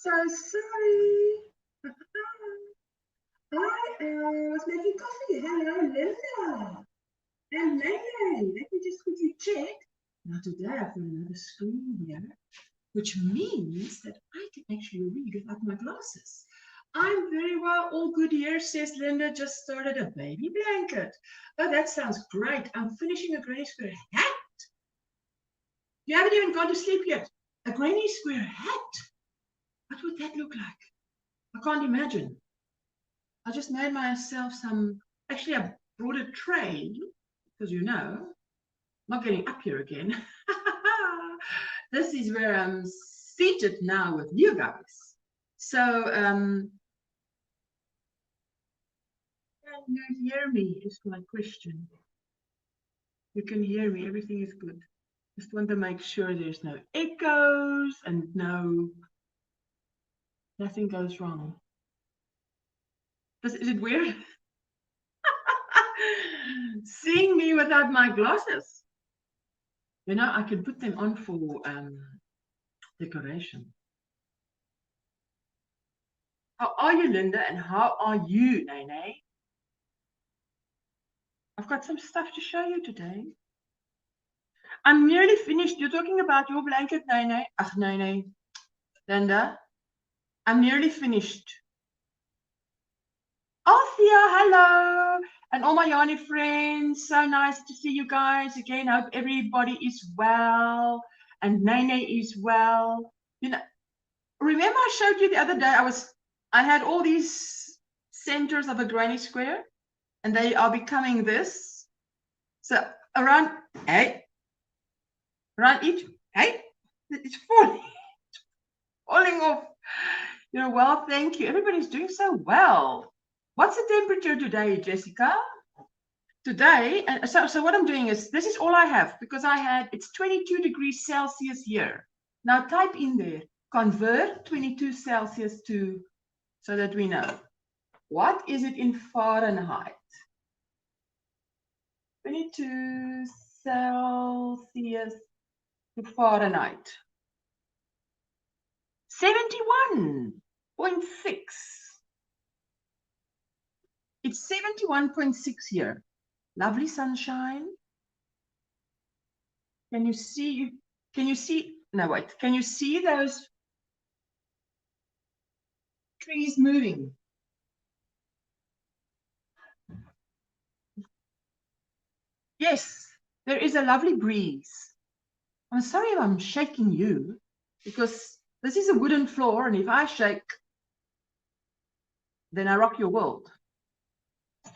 So sorry. I was making coffee. Hello, Linda. And Lele. Let me just quickly check. Now today I've got another screen here, which means that I can actually read without my glasses. I'm very well, all good here, says Linda. Just started a baby blanket. Oh, that sounds great. I'm finishing a GrannySquare hat. You haven't even gone to sleep yet. A GrannySquare hat. What would that look like? I can't imagine. I just made myself some, actually I brought a tray, because you know, I'm not getting up here again. This is where I'm seated now with you guys. So, can you hear me is my question. You can hear me, everything is good. Just want to make sure there's no echoes and nothing goes wrong. Is it weird? Seeing me without my glasses. You know, I can put them on for decoration. How are you, Linda? And how are you, Nene? I've got some stuff to show you today. I'm nearly finished. You're talking about your blanket, Nene. Ach, Nene. Linda, I'm nearly finished. Althea, hello. And all my yarny friends. So nice to see you guys again. Hope everybody is well. And Nene is well. You know, remember I showed you the other day, I had all these centers of a GrannySquare, and they are becoming this. So around each, it's falling off. You know, well, thank you. Everybody's doing so well. What's the temperature today, Jessica? Today, and so what I'm doing is, this is all I have, because it's 22 degrees Celsius here. Now type in there, convert 22 Celsius to, so that we know. What is it in Fahrenheit? 22 Celsius to Fahrenheit. 71.6. It's 71.6 here. Lovely sunshine. Can you see, no wait, can you see those trees moving? Yes, there is a lovely breeze. I'm sorry if I'm shaking you, because this is a wooden floor, and if I shake, then I rock your world.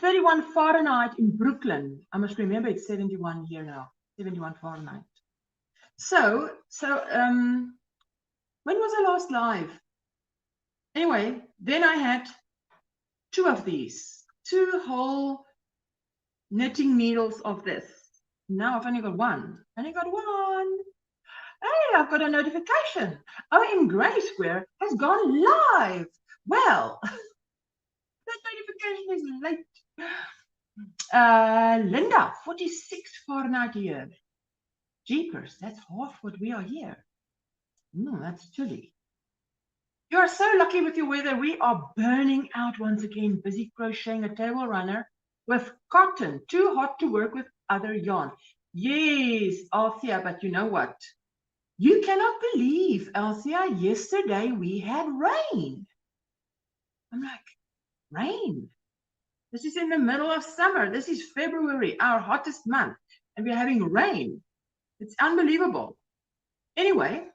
31 Fahrenheit in Brooklyn. I must remember it's 71 here now. 71 Fahrenheit. So when was I last live? Anyway, then I had 2 of these, 2 whole knitting needles of this. Now I've only got one. Hey, I've got a notification. OMGrannySquare has gone live. Well, that notification is late. Linda, 46 Fahrenheit here. Jeepers, that's half what we are here. That's chilly. You are so lucky with your weather. We are burning out once again, busy crocheting a table runner with cotton, too hot to work with other yarn. Yes, Althea, but you know what? You cannot believe, Althea, yesterday we had rain. I'm like, rain? This is in the middle of summer. This is February, our hottest month, and we're having rain. It's unbelievable. Anyway,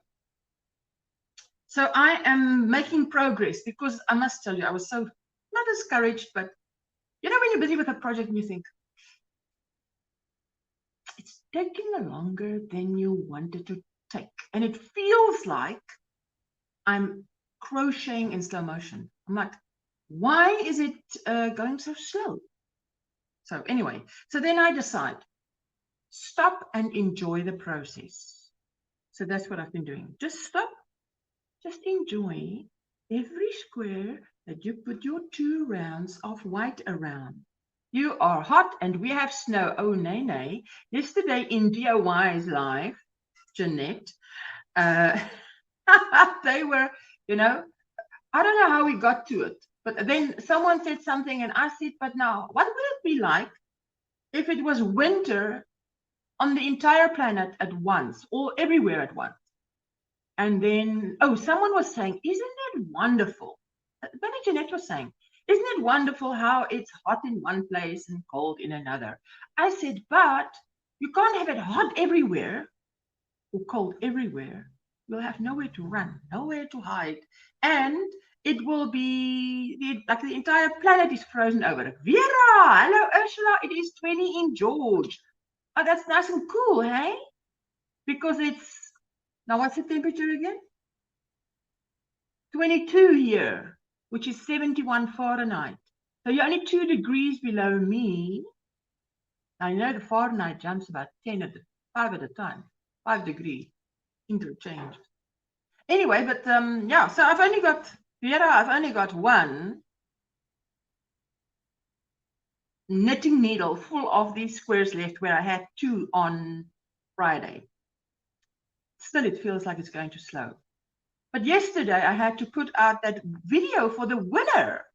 so I am making progress, because I must tell you, I was so not discouraged, but you know, when you're busy with a project and you think, it's taking longer than you wanted to take. And it feels like I'm crocheting in slow motion. I'm like, why is it going so slow? So anyway, so then I decide, stop and enjoy the process. So that's what I've been doing. Just stop, just enjoy every square that you put your 2 rounds of white around. You are hot and we have snow. Oh, Nene. Yesterday in DIY's live, Jeanette, they were, you know, I don't know how we got to it, but then someone said something and I said, but now, what would it be like if it was winter on the entire planet at once, or everywhere at once? And then, oh, someone was saying, isn't it wonderful? Benny Jeanette was saying, isn't it wonderful how it's hot in one place and cold in another? I said, but you can't have it hot everywhere or cold everywhere. You'll have nowhere to run, nowhere to hide. And it will be like the entire planet is frozen over. Vera, hello Ursula, it is 20 in George. Oh, that's nice and cool, hey? Because it's, now what's the temperature again? 22 here, which is 71 Fahrenheit. So you're only 2 degrees below me. Now, you know the Fahrenheit jumps about 5 at a time, 5 degrees interchange. Anyway, but yeah, so I've only got one knitting needle full of these squares left, where I had 2 on Friday. Still, it feels like it's going too slow. But yesterday I had to put out that video for the winner.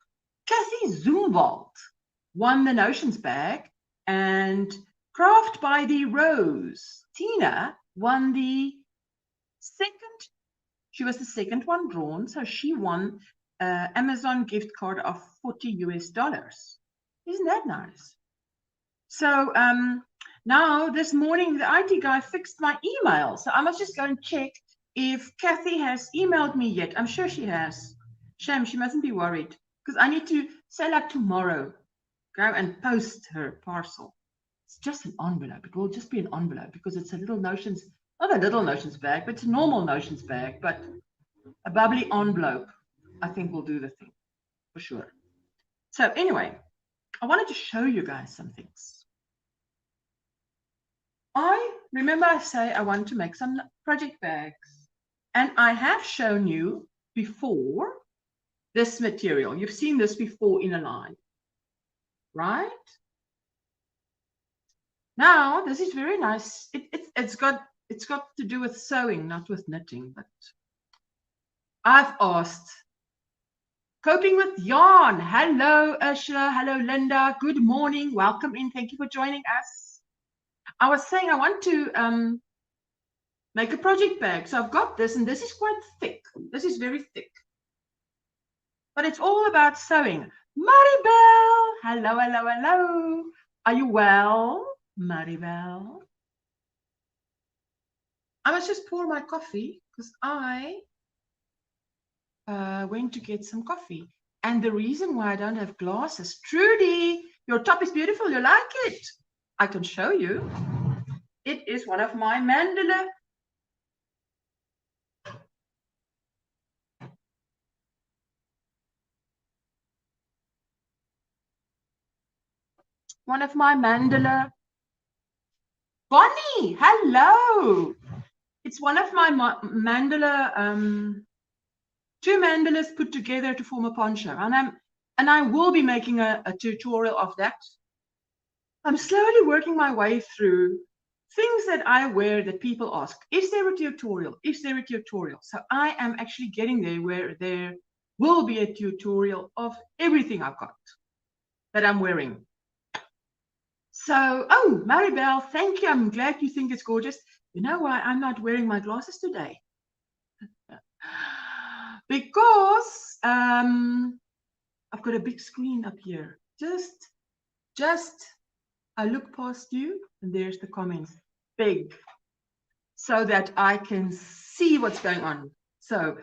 Kathy Zumwalt won the Notions bag, and Craft by the Rose, Tina, won the second. She was the second one drawn, so she won an Amazon gift card of $40 US. Isn't that nice? So now this morning the IT guy fixed my email, so I must just go and check if Kathy has emailed me yet. I'm sure she has. Shame, she mustn't be worried, because I need to say like tomorrow, go and post her parcel. It's just an envelope. It will just be an envelope because it's a little Notions, not a little Notions bag, but it's a normal Notions bag, but a bubbly envelope, I think, will do the thing for sure. So anyway, I wanted to show you guys some things. I remember I say I want to make some project bags, and I have shown you before this material. You've seen this before in a line, right? Now this is very nice. It's got to do with sewing, not with knitting, but I've asked. Coping with yarn. Hello Ursula, hello Linda, good morning, welcome in, thank you for joining us. I was saying I want to make a project bag. So I've got this, and this is quite thick. This is very thick. But it's all about sewing. Maribel, hello, hello, hello. Are you well, Maribel? I must just pour my coffee because I went to get some coffee. And the reason why I don't have glasses, Trudy, your top is beautiful. You like it? I can show you. It is one of my mandala. One of my mandala. Bonnie, hello. It's one of my mandala, 2 mandalas put together to form a poncho. And I will be making a tutorial of that. I'm slowly working my way through things that I wear that people ask, is there a tutorial? Is there a tutorial? So I am actually getting there, where there will be a tutorial of everything I've got that I'm wearing. So, oh, Maribel, thank you. I'm glad you think it's gorgeous. You know why I'm not wearing my glasses today? Because I've got a big screen up here. Just I look past you, and there's the comments, big, so that I can see what's going on. So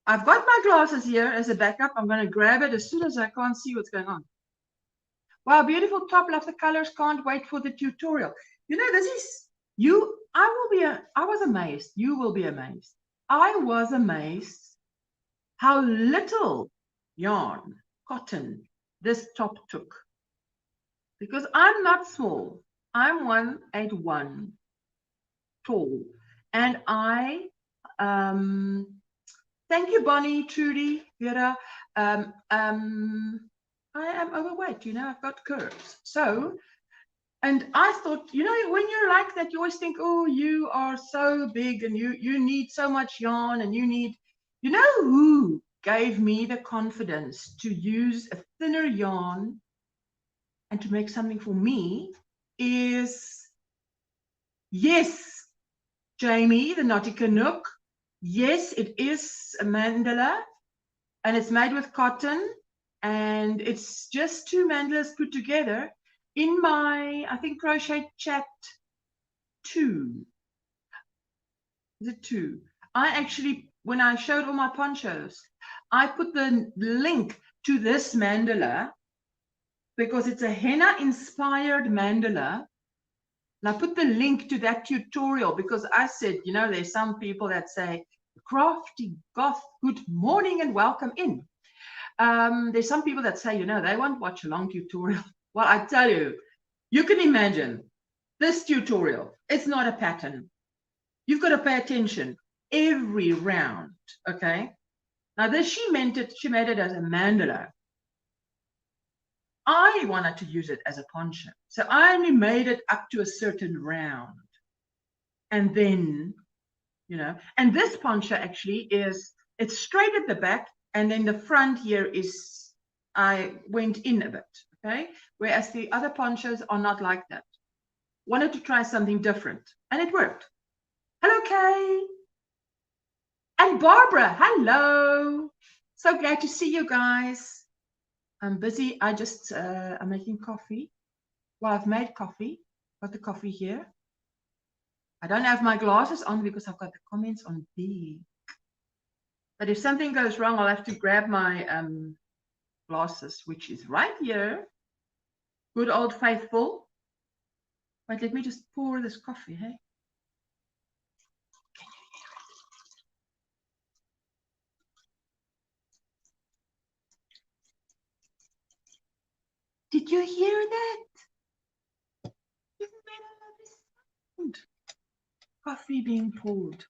I've got my glasses here as a backup. I'm going to grab it as soon as I can't see what's going on. Wow, beautiful top, love the colors, can't wait for the tutorial. You know, this is, I was amazed, you will be amazed. I was amazed how little yarn, cotton, this top took. Because I'm not small, I'm 181 tall. And I, thank you, Bonnie, Trudy, Vera, I am overweight, you know, I've got curves. So, and I thought, you know, when you're like that, you always think, oh, you are so big and you need so much yarn and you need, You know who gave me the confidence to use a thinner yarn and to make something for me is, yes, Jamie, the Naughty Canuck. Yes, it is a mandala, and it's made with cotton, and it's just 2 mandalas put together in my, I think, crochet chat 2. Is it 2? I actually, when I showed all my ponchos, I put the link to this mandala because it's a henna inspired mandala. And I put the link to that tutorial because I said, you know, there's some people that say, crafty goth, good morning and welcome in. There's some people that say, you know, they won't watch a long tutorial. Well, I tell you, you can imagine this tutorial. It's not a pattern. You've got to pay attention every round, okay? Now this, she made it as a mandala. I wanted to use it as a poncho. So I only made it up to a certain round. And then, you know, and this poncho actually is, it's straight at the back, and then the front here is, I went in a bit, okay? Whereas the other ponchos are not like that. Wanted to try something different, and it worked. Hello, Kay. And Barbara, hello. So glad to see you guys. I'm busy. I'm making coffee. Well, I've made coffee. Got the coffee here. I don't have my glasses on because I've got the comments on big. But if something goes wrong, I'll have to grab my glasses, which is right here. Good old faithful. But let me just pour this coffee, hey? Can you hear it? Did you hear that? Isn't that a lovely sound? Coffee being poured.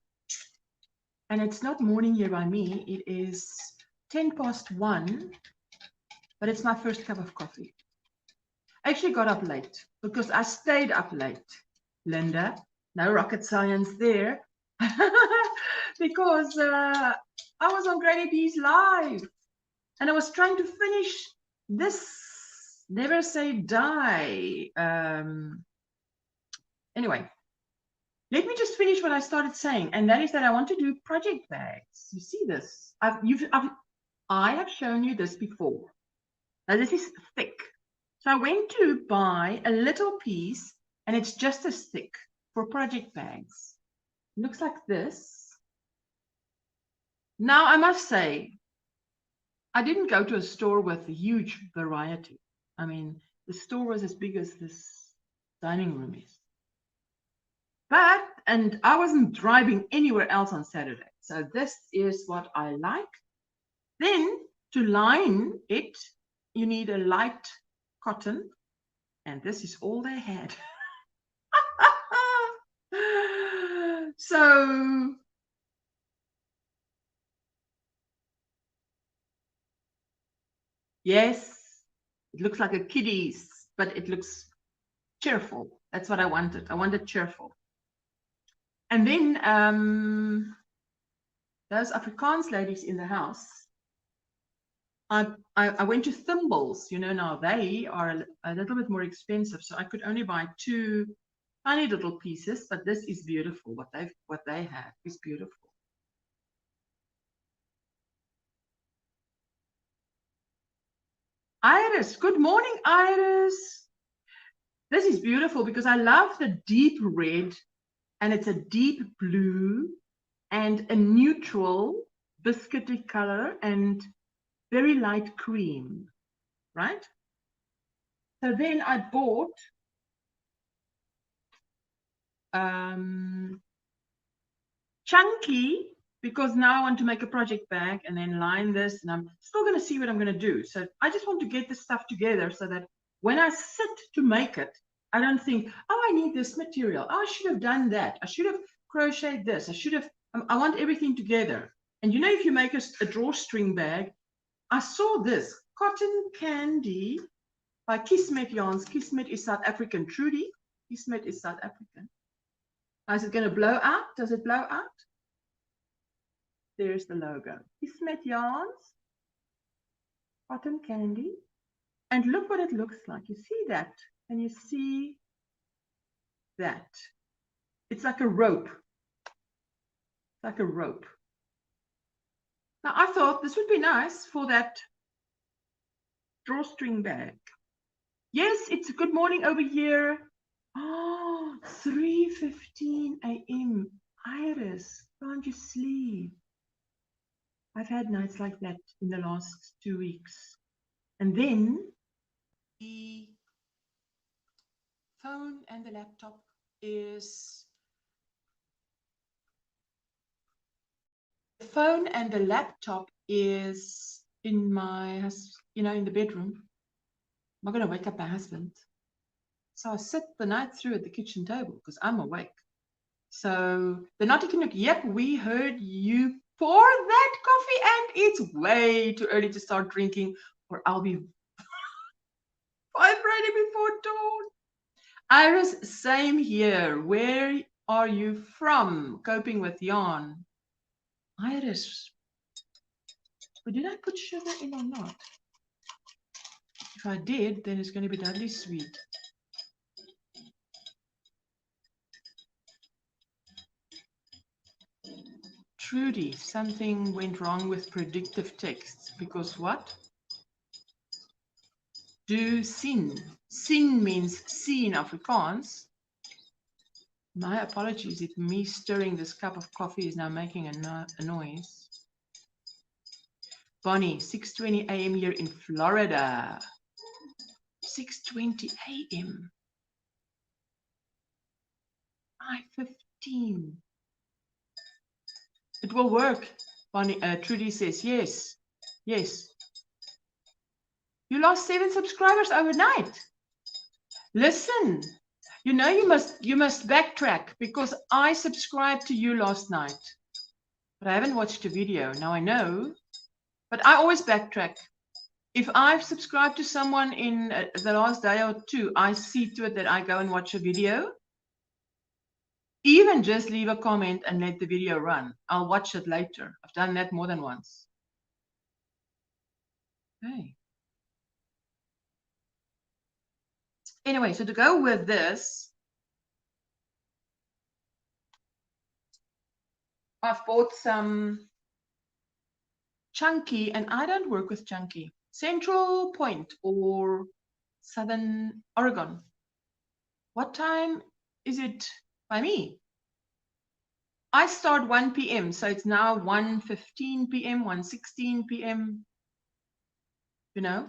And it's not morning here by me. It is 1:10, but it's my first cup of coffee. I actually got up late because I stayed up late, Linda. No rocket science there. Because I was on Granny B's live and I was trying to finish this Never Say Die. Anyway, let me just finish what I started saying, and that is that I want to do project bags. You see this? I have shown you this before. Now this is thick. So I went to buy a little piece, and it's just as thick for project bags. It looks like this. Now I must say, I didn't go to a store with a huge variety. I mean, the store was as big as this dining room is. But, and I wasn't driving anywhere else on Saturday. So this is what I like. Then to line it, you need a light cotton. And this is all they had. So, yes, it looks like a kiddie's, but it looks cheerful. That's what I wanted. I wanted cheerful. And then those Afrikaans ladies in the house, I went to thimbles. You know, now they are a little bit more expensive, so I could only buy 2 tiny little pieces. But this is beautiful. What they have is beautiful. Iris, good morning, Iris. This is beautiful because I love the deep red, and it's a deep blue and a neutral biscuity color and very light cream, right? So then I bought chunky, because now I want to make a project bag and then line this, and I'm still going to see what I'm going to do. So I just want to get this stuff together so that when I sit to make it, I don't think, oh, I need this material. Oh, I should have done that. I should have crocheted this. I want everything together. And you know, if you make a drawstring bag, I saw this cotton candy by Kismet Yarns. Kismet is South African. Trudy, Kismet is South African. Is it going to blow out? Does it blow out? There's the logo. Ismet Yarns, cotton candy. And look what it looks like. You see that? And you see that. It's like a rope. Like a rope. Now I thought this would be nice for that drawstring bag. Yes, it's a good morning over here. Oh, 3:15 a.m. Iris, can't you sleep? I've had nights like that in the last 2 weeks. And then the phone and the laptop is in my, in the bedroom. I'm not going to wake up my husband. So I sit the night through at the kitchen table because I'm awake. So the Naughty Canuck, yep, we heard you pour that coffee and it's way too early to start drinking or I'll be vibrating before dawn. Iris, same here. Where are you from? Coping with yarn. Iris, but did I put sugar in or not? If I did, then it's going to be deadly sweet. Trudy, something went wrong with predictive text. Because what? Do sien. Sien means see in Afrikaans. My apologies if me stirring this cup of coffee is now making a noise. Bonnie, 6:20 a.m. here in Florida. 6:20 a.m. 5:15. It will work, Bonnie. Trudy says, yes. Yes. You lost 7 subscribers overnight. Listen, you know you must backtrack because I subscribed to you last night. But I haven't watched a video. Now I know, but I always backtrack. If I've subscribed to someone in the last day or two, I see to it that I go and watch a video. Even just leave a comment and let the video run. I'll watch it later. I've done that more than once. Okay. Anyway, so to go with this, I've bought some chunky, and I don't work with chunky. Central Point or Southern Oregon. What time is it by me? I start 1 p.m. So it's now 1:15 p.m., 1:16 p.m. You know?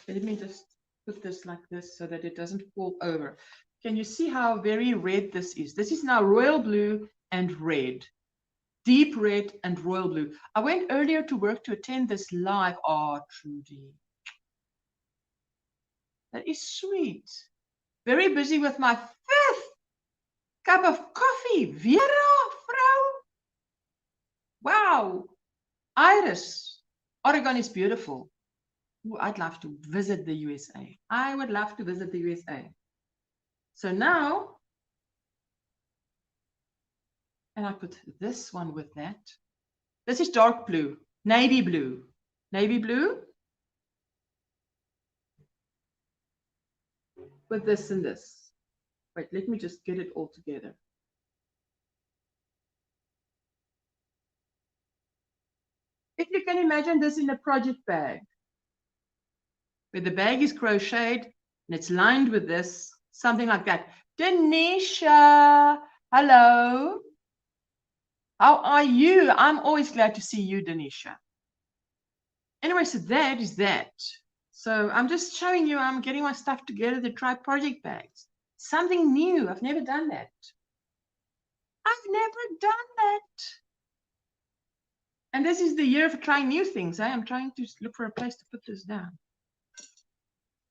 Let me just put this like this so that it doesn't fall over. Can you see how very red this is? This is now royal blue and red. Deep red and royal blue. I went earlier to work to attend this live. Oh, Trudy. That is sweet. Very busy with my 5th cup of coffee. Vera, vrouw. Wow. Iris. Oregon is beautiful. Ooh, I'd love to visit the USA. I would love to visit the USA. So now, and I put this one with that. This is dark blue, navy blue. Navy blue with this and this. Wait, let me just get it all together. If you can imagine this in a project bag, where the bag is crocheted and it's lined with this, something like that. Denisha, hello. How are you? I'm always glad to see you, Denisha. Anyway, so that is that. So I'm just showing you I'm getting my stuff together to try project bags. Something new. I've never done that. I've never done that. And this is the year of trying new things. I'm trying to look for a place to put this down.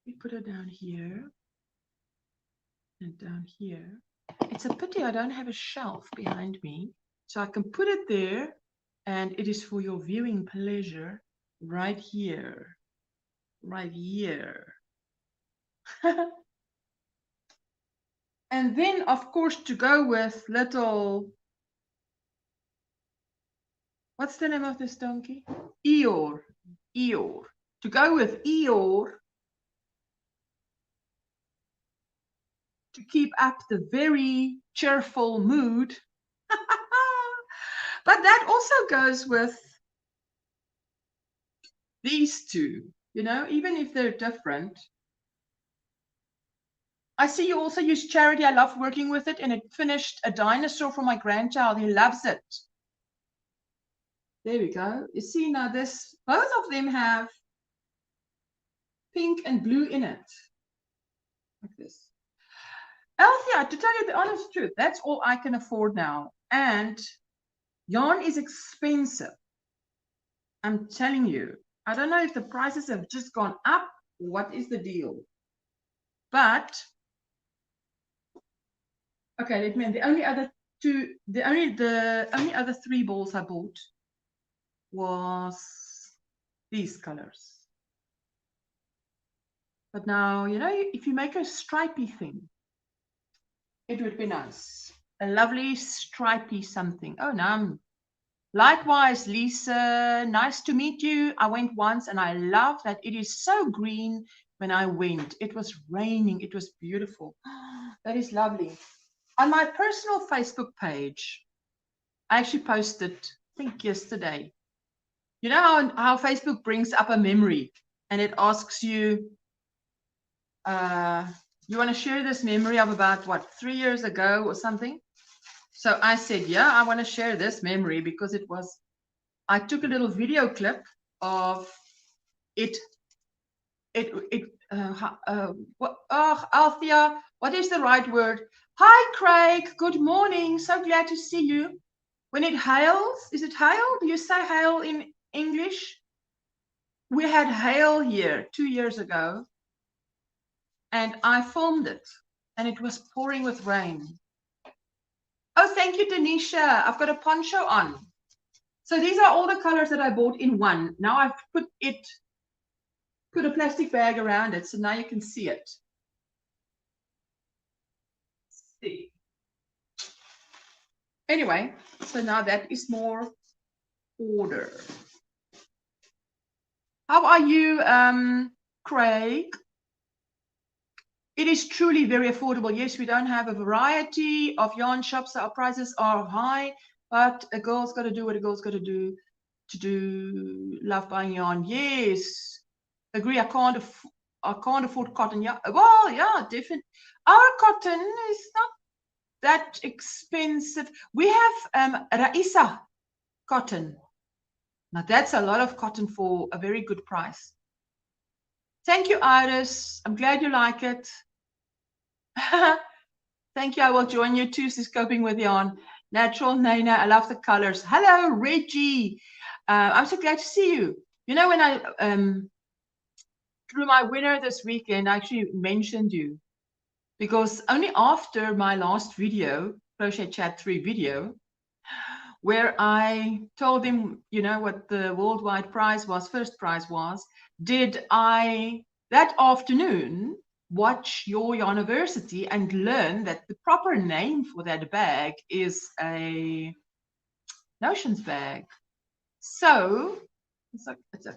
We put it down here and down here. It's a pity I don't have a shelf behind me. So I can put it there and it is for your viewing pleasure right here. Right here. And then, of course, to go with little What's the name of this donkey? Eeyore. Eeyore. To go with Eeyore, to keep up the very cheerful mood. But that also goes with these two, you know, even if they're different. I see you also use Charity. I love working with it, and it finished a dinosaur for my grandchild. He loves it. There we go. You see now this, both of them have pink and blue in it. Like this. Althea, to tell you the honest truth, that's all I can afford now. And yarn is expensive. I'm telling you. I don't know if the prices have just gone up or what is the deal. But okay, let me. The only other three balls I bought was these colors. But now, you know, if you make a stripy thing, it would be nice. A lovely stripy something. Oh, no. Likewise, Lisa, nice to meet you. I went once and I love that it is so green when I went. It was raining. It was beautiful. That is lovely. On my personal Facebook page, I actually posted, I think yesterday. You know how Facebook brings up a memory and it asks you, you want to share this memory of about, what, 3 years ago or something? So I said, yeah, I want to share this memory because it was, I took a little video clip of it. Althea, what is the right word? Hi, Craig. Good morning. So glad to see you. When it hails, is it hail? Do you say hail in English? We had hail here 2 years ago, and I filmed it, and it was pouring with rain. Oh, thank you, Denisha. I've got a poncho on. So these are all the colors that I bought in one. Now I've put a plastic bag around it, so now you can see it. See. Anyway, so now that is more order. How are you, Craig? It is truly very affordable. Yes, we don't have a variety of yarn shops. Our prices are high, but a girl's got to do what a girl's got to do love buying yarn. Yes, agree. I can't afford cotton. Yeah, well, yeah, different. Our cotton is not that expensive. We have Raisa cotton. Now that's a lot of cotton for a very good price. Thank you, Iris. I'm glad you like it. Thank you. I will join you too. She's coping with yarn. Natural Nana. I love the colors. Hello, Reggie. I'm so glad to see you. You know, when I drew my winner this weekend, I actually mentioned you because only after my last video, Crochet Chat 3 video, where I told him, you know, what the worldwide prize was, first prize was, did I that afternoon watch your Yarniversity and learn that the proper name for that bag is a notions bag. So it's okay.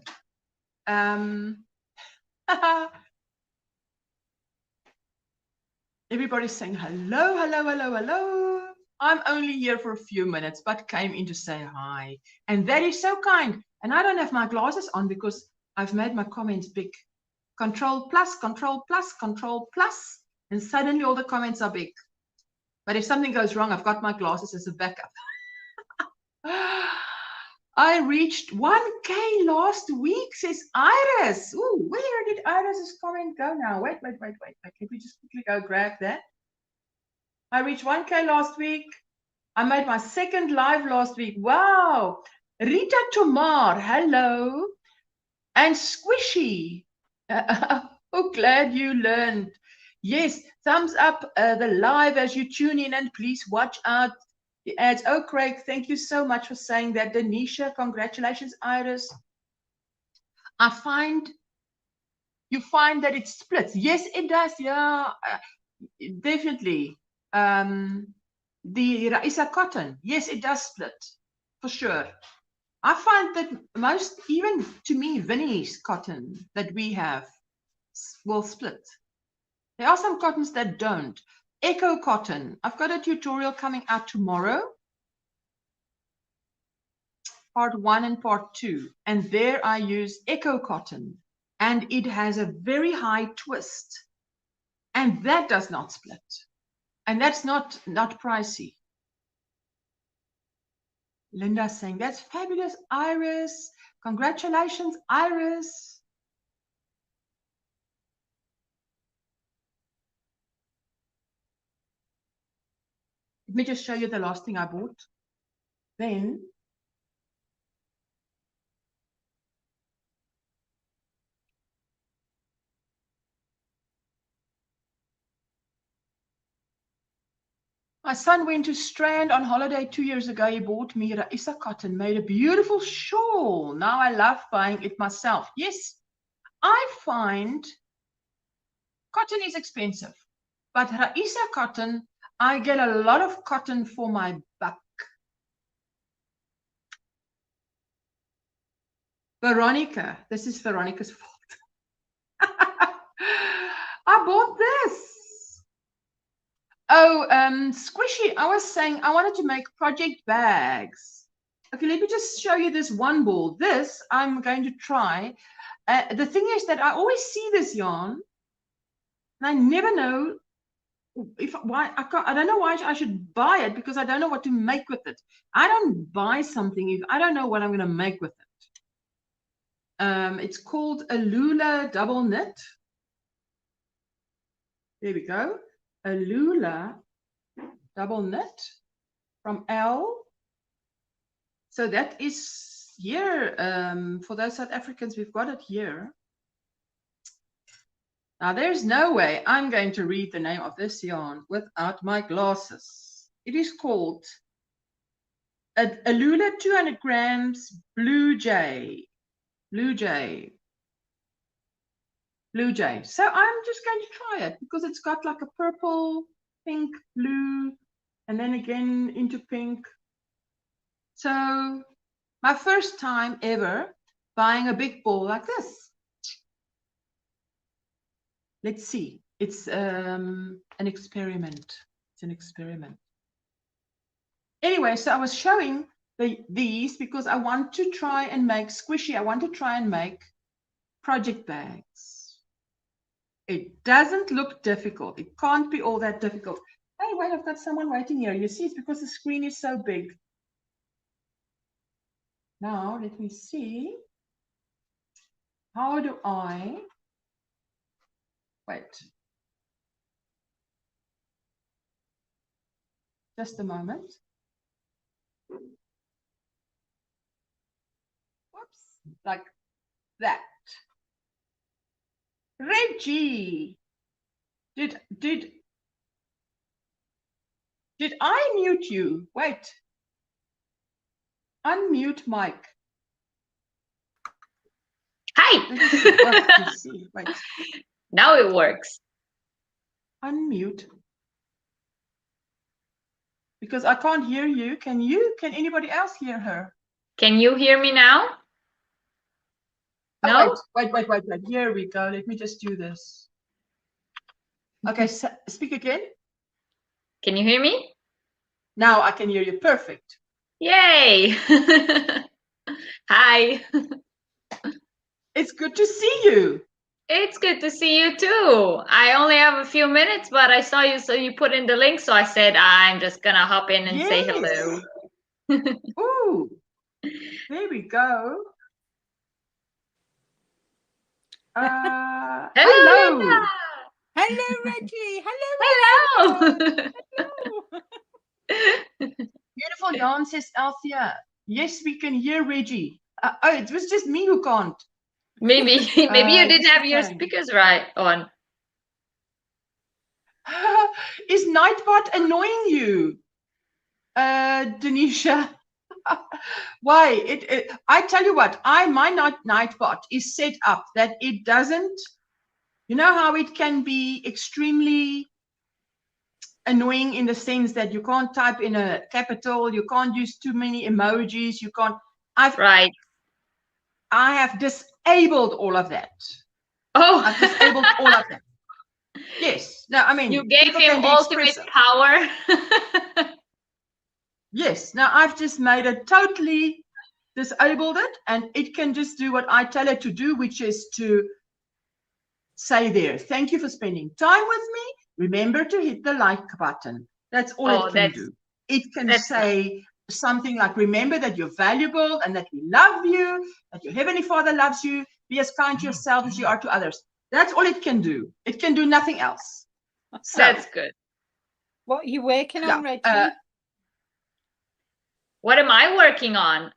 Everybody's saying hello, hello, hello, hello. I'm only here for a few minutes, but came in to say hi. And that is so kind. And I don't have my glasses on because I've made my comments big. Control plus, control plus, control plus. And suddenly all the comments are big. But if something goes wrong, I've got my glasses as a backup. I reached 1K last week, says Iris. Ooh, where did Iris's comment go now? Wait. Let me just quickly go grab that. I reached 1K last week. I made my second live last week. Wow. Rita Tomar, hello. And Squishy. Oh, glad you learned. Yes, thumbs up the live as you tune in, and please watch out the ads. Oh, Craig, thank you so much for saying that. Denisha, congratulations, Iris. You find that it splits. Yes, it does. Yeah, definitely. The Raisa cotton. Yes, it does split for sure. I find that most, even to me, Vinnie's cotton that we have will split. There are some cottons that don't. Echo cotton. I've got a tutorial coming out tomorrow. Part 1 and part 2. And there I use Echo cotton. And it has a very high twist. And that does not split. And that's not pricey. Linda saying, that's fabulous, Iris. Congratulations, Iris. Let me just show you the last thing I bought. Then, my son went to Strand on holiday 2 years ago. He bought me Raisa cotton, made a beautiful shawl. Now I love buying it myself. Yes, I find cotton is expensive, but Raisa cotton, I get a lot of cotton for my buck. Veronica, this is Veronica's fault. I bought this. Oh, Squishy, I was saying I wanted to make project bags. Okay, let me just show you this one ball. This I'm going to try. The thing is that I always see this yarn, and I never know why I don't know why I should buy it, because I don't know what to make with it. I don't buy something if I don't know what I'm going to make with it. It's called a Lula double knit. There we go. A Lula double knit from L. So that is here. For those South Africans, we've got it here. Now, there's no way I'm going to read the name of this yarn without my glasses. It is called a Lula 200 grams Blue Jay. Blue Jay. Blue Jay. So I'm just going to try it because it's got like a purple, pink, blue, and then again into pink. So my first time ever buying a big ball like this. Let's see. It's an experiment. It's an experiment. Anyway, so I was showing these because I want to try and make Squishy. I want to try and make project bags. It doesn't look difficult. It can't be all that difficult. Hey, wait, I've got someone waiting here. You see, it's because the screen is so big. Now, let me see. How do I... Wait. Just a moment. Whoops, like that. Reggie, did I mute you? Wait. Unmute Mike. Hi. Let's see. Wait. Now it works. Unmute. Because I can't hear you. Can you? Can anybody else hear her? Can you hear me now? Oh, no? Wait. Here we go. Let me just do this. Okay, so speak again. Can you hear me? Now I can hear you. Perfect. Yay. Hi. It's good to see you. It's good to see you too. I only have a few minutes, but I saw you, so you put in the link, so I said I'm just gonna hop in and say hello. Ooh, there we go. Hello. Hello. Hello, Reggie. Hello. Beautiful yarn, says Althea. Yes, we can hear Reggie. Oh, it was just me who can't. Maybe you didn't have your okay. speakers right on. Is Nightbot annoying you, Denisha? Why? I tell you what, my Nightbot is set up that it doesn't. You know how it can be extremely annoying in the sense that you can't type in a capital, you can't use too many emojis, you can't. Right. I have disabled all of that. Oh, I've disabled all of that. Yes. No, I mean, you gave people him can be ultimate expressive. power. Yes. Now I've just made it totally disabled it, and it can just do what I tell it to do, which is to say there, thank you for spending time with me. Remember to hit the like button. That's all Oh, it can do. It can say something like, remember that you're valuable and that we love you, that your Heavenly Father loves you. Be as kind to yourself as you are to others. That's all it can do. It can do nothing else. So, that's good. What are you working on, Reggie? What am I working on?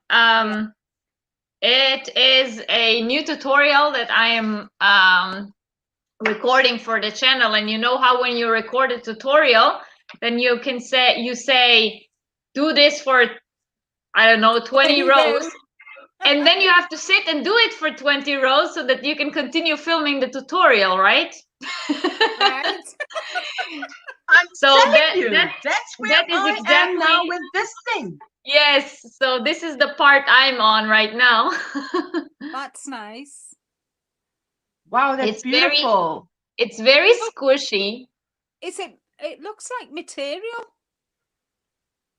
It is a new tutorial that I am recording for the channel. And you know how when you record a tutorial, then you can say, do this for, I don't know, 20 rows. And then you have to sit and do it for 20 rows so that you can continue filming the tutorial, right? Right. I'm So telling you, that's where that is I exactly am now with this thing. Yes, so this is the part I'm on right now. That's nice. Wow, that's beautiful. It's very squishy. It looks like material.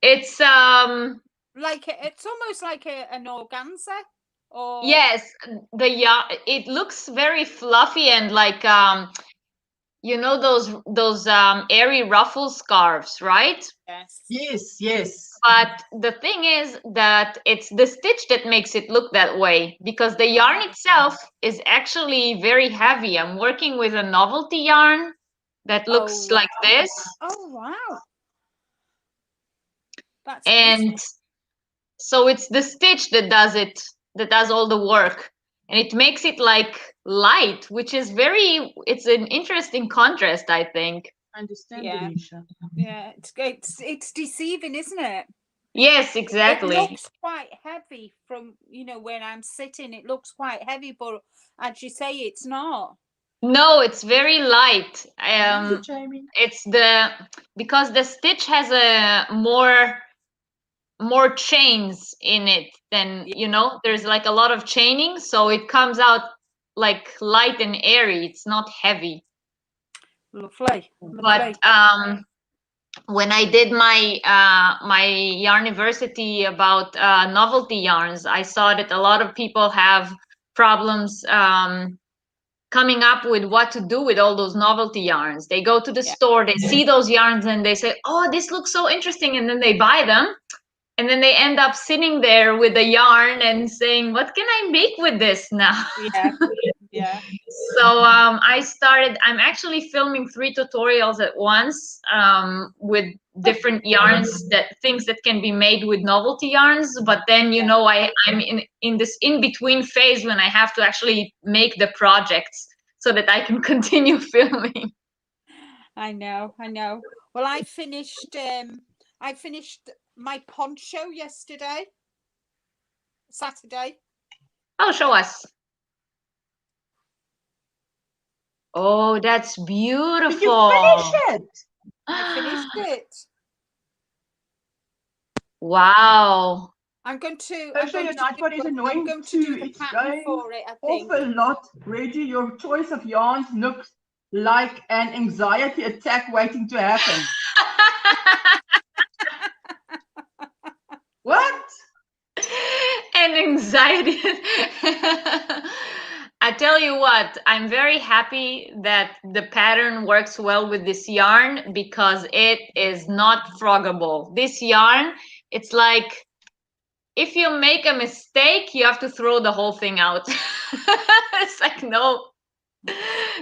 It's it's almost like an organza. Or yes, it looks very fluffy and like you know those airy ruffle scarves, right? Yes. But the thing is that it's the stitch that makes it look that way, because the yarn itself is actually very heavy. I'm working with a novelty yarn that looks like this. Oh, wow. That's And beautiful. so it's the stitch that does all the work. And it makes it like light, which is it's an interesting contrast, I think. I understand, Yeah. Denisha. Yeah, it's deceiving, isn't it? Yes, exactly. It looks quite heavy from, when I'm sitting, it looks quite heavy, but as you say, it's not. No, it's very light. It's because the stitch has a more chains in it than, there's like a lot of chaining, so it comes out like light and airy. It's not heavy. Lovely. But when I did my my Yarniversity about novelty yarns, I saw that a lot of people have problems coming up with what to do with all those novelty yarns. They go to the store, they see those yarns, and they say, oh, this looks so interesting, and then they buy them. And then they end up sitting there with a yarn and saying, what can I make with this now? Yeah. So I'm actually filming 3 tutorials at once with different yarns, things that can be made with novelty yarns. But then, I'm in this in-between phase when I have to actually make the projects so that I can continue filming. I know. Well, I finished my poncho Saturday. Oh, show us. Oh, that's beautiful. Did you finish it? I finished it. Wow. I'm going to. What is annoying I'm going to do the pattern for it, I think. Awful lot, Reggie. Your choice of yarns looks like an anxiety attack waiting to happen. What? An anxiety. I tell you what, I'm very happy that the pattern works well with this yarn, because it is not froggable. This yarn, it's like, if you make a mistake, you have to throw the whole thing out. It's like, no,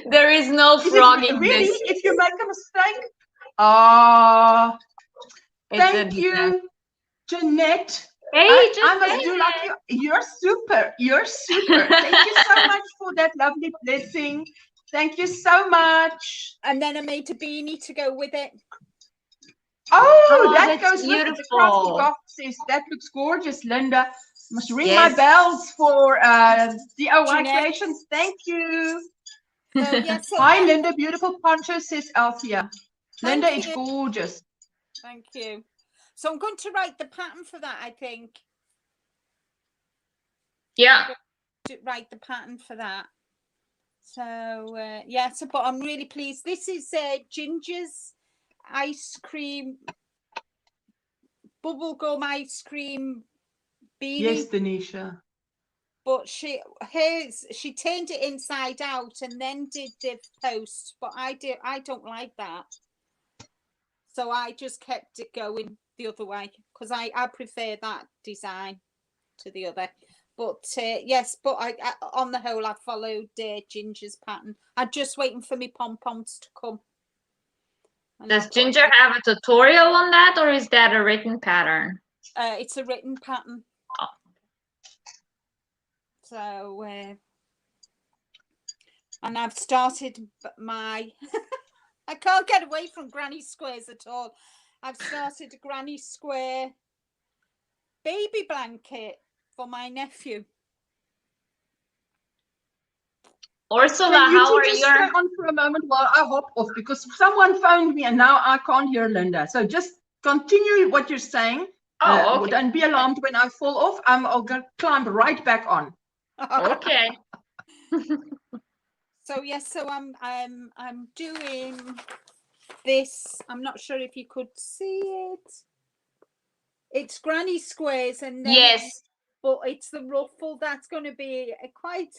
there is no frogging really? this. If you make a mistake? Thank you, Jeanette. Hey, I must do like you. You're super. Thank you so much for that lovely blessing. Thank you so much. And then I made a beanie to go with it. Oh, that goes beautiful. with the crafty boxes. That looks gorgeous, Linda. Must ring my bells for DIY creations. Thank you. Hi, Linda. Beautiful poncho, says Althea. Linda, it's gorgeous. Thank you. So I'm going to write the pattern for that, I think. Yeah. To write the pattern for that. So yeah, so but I'm really pleased. This is Ginger's ice cream, bubblegum ice cream beanie. Yes, Denisha. But she turned it inside out and then did the post. But I don't like that. So I just kept it going the other way because I prefer that design to the other. But yes, but I on the whole, I followed Ginger's pattern. I'm just waiting for me pom-poms to come. And Does Ginger have a tutorial on that, or is that a written pattern? It's a written pattern. Oh. So, and I've started my, I can't get away from granny squares at all. I've started a granny square baby blanket for my nephew. Ursula, Can you how two are just your... stay on for a moment while I hop off, because someone phoned me and now I can't hear Linda. So just continue what you're saying. Oh, okay. Don't be alarmed when I fall off. I'll go climb right back on. Okay. So yes, so I'm doing this. I'm not sure if you could see it. It's granny squares, and then Yes, but it's the ruffle that's going to be quite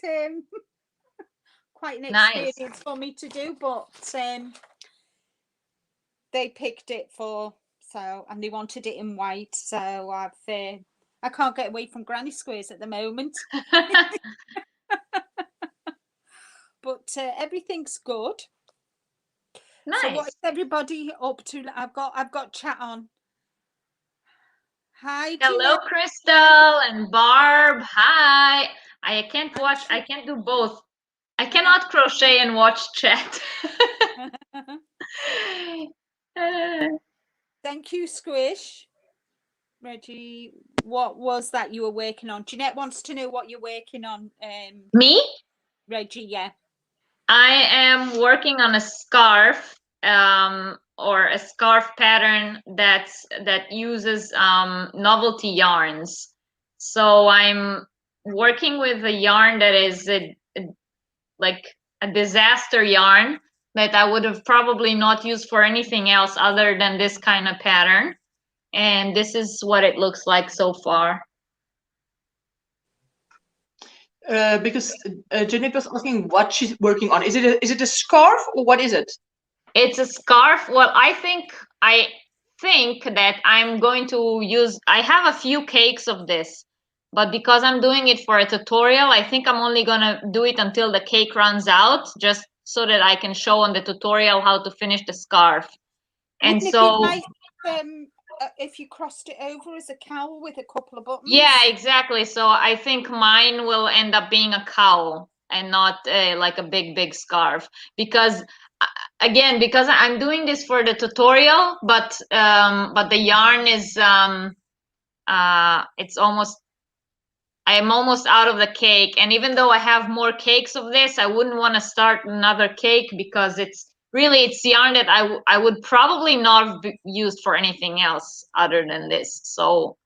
quite an nice. experience for me to do. But they picked it for and they wanted it in white. So I can't get away from granny squares at the moment. But everything's good. Nice. So what is everybody up to? I've got chat on. Hi. Hello, Jeanette. Crystal and Barb. Hi. I can't do both. I cannot crochet and watch chat. Thank you, Squish. Reggie, what was that you were working on? Jeanette wants to know what you're working on. Me? Reggie, yeah. I am working on a scarf, or a scarf pattern that uses novelty yarns. So I'm working with a yarn that is like a disaster yarn that I would have probably not used for anything else other than this kind of pattern. And this is what it looks like so far. Because Jeanette was asking what she's working on. Is it a scarf or what is it? It's a scarf. Well, I think that I'm going to use, I have a few cakes of this, but because I'm doing it for a tutorial, I think I'm only gonna do it until the cake runs out, just so that I can show on the tutorial how to finish the scarf. And Wouldn't so it be nice if you crossed it over as a cowl with a couple of buttons? yeah, exactly. So I think mine will end up being a cowl and not like a big scarf, because again, because I'm doing this for the tutorial, but the yarn is it's almost, I'm almost out of the cake, and even though I have more cakes of this, I wouldn't want to start another cake because it's yarn that I would probably not have used for anything else other than this. So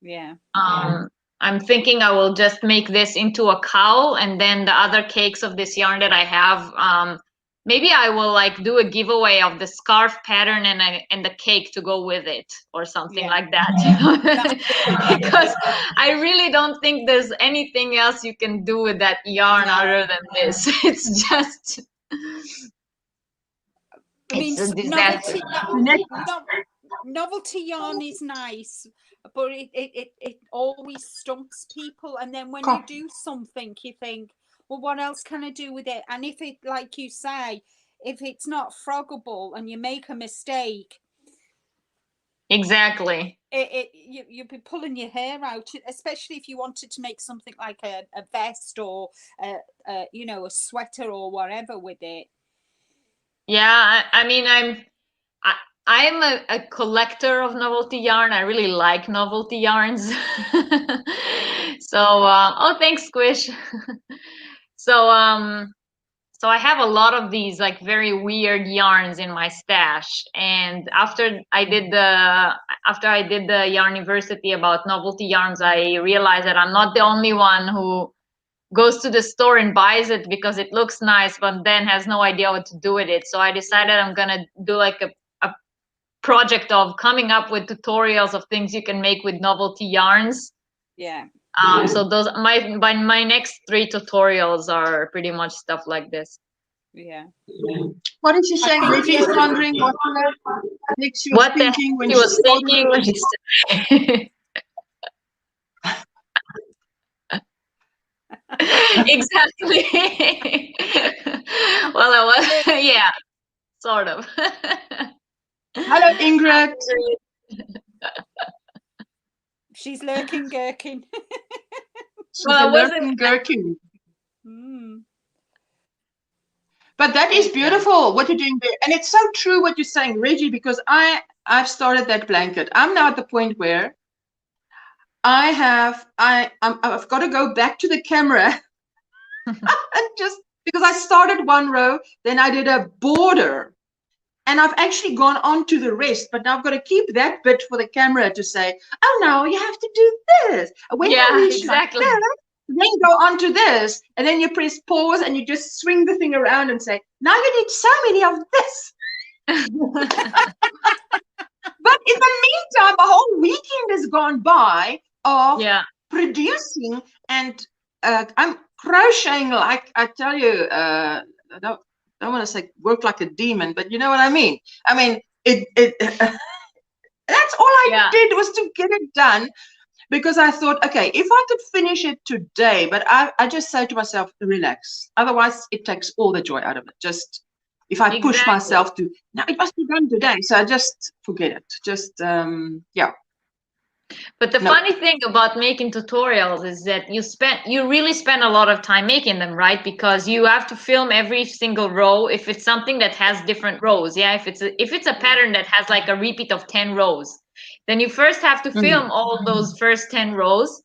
yeah. I'm thinking I will just make this into a cowl, and then the other cakes of this yarn that I have, maybe I will like do a giveaway of the scarf pattern and the cake to go with it or something like that. Because I really don't think there's anything else you can do with that yarn other than this. It's just it's a disaster. Novelty yarn is nice, but it always stumps people, and then when you do something you think, well, what else can I do with it? And if it, like you say, if it's not froggable and you make a mistake, exactly, you'd be pulling your hair out, especially if you wanted to make something like a vest or a sweater or whatever with it. Yeah, I mean, I'm a collector of novelty yarn. I really like novelty yarns. So oh, thanks, Squish. So So I have a lot of these like very weird yarns in my stash. And after I did the Yarniversity about novelty yarns, I realized that I'm not the only one who goes to the store and buys it because it looks nice, but then has no idea what to do with it. So I decided I'm gonna do like a project of coming up with tutorials of things you can make with novelty yarns. Yeah. So those my next 3 tutorials are pretty much stuff like this. Yeah. What is she saying? Reggie is wondering what makes you What the heck thinking when she was started thinking when she said exactly. Well, I was yeah, sort of. Hello, Ingrid. She's lurking, gherkin. She's Well, I a wasn't- lurking gherkin. Mm. But that is beautiful what you're doing there, and it's so true what you're saying, Reggie. Because I've started that blanket. I'm now at the point where I've got to go back to the camera and just because I started one row, then I did a border, and I've actually gone on to the rest. But now I've got to keep that bit for the camera to say, oh, now you have to do this. When you Yeah, reach exactly. like that, then go on to this, and then you press pause and you just swing the thing around and say, now you need so many of this. But in the meantime, a whole weekend has gone by of Yeah. producing, and I'm crocheting like, I tell you, I don't want to say work like a demon, but you know what I mean. I mean, that's all I did was to get it done. Because I thought, okay, if I could finish it today, but I just say to myself, relax. Otherwise, it takes all the joy out of it. Just if I push myself to, now it must be done today. So I just forget it. Just, yeah. But the funny thing about making tutorials is that you really spend a lot of time making them, right? Because you have to film every single row. If it's something that has different rows, yeah. If it's a pattern that has like a repeat of 10 rows, then you first have to film all those first 10 rows,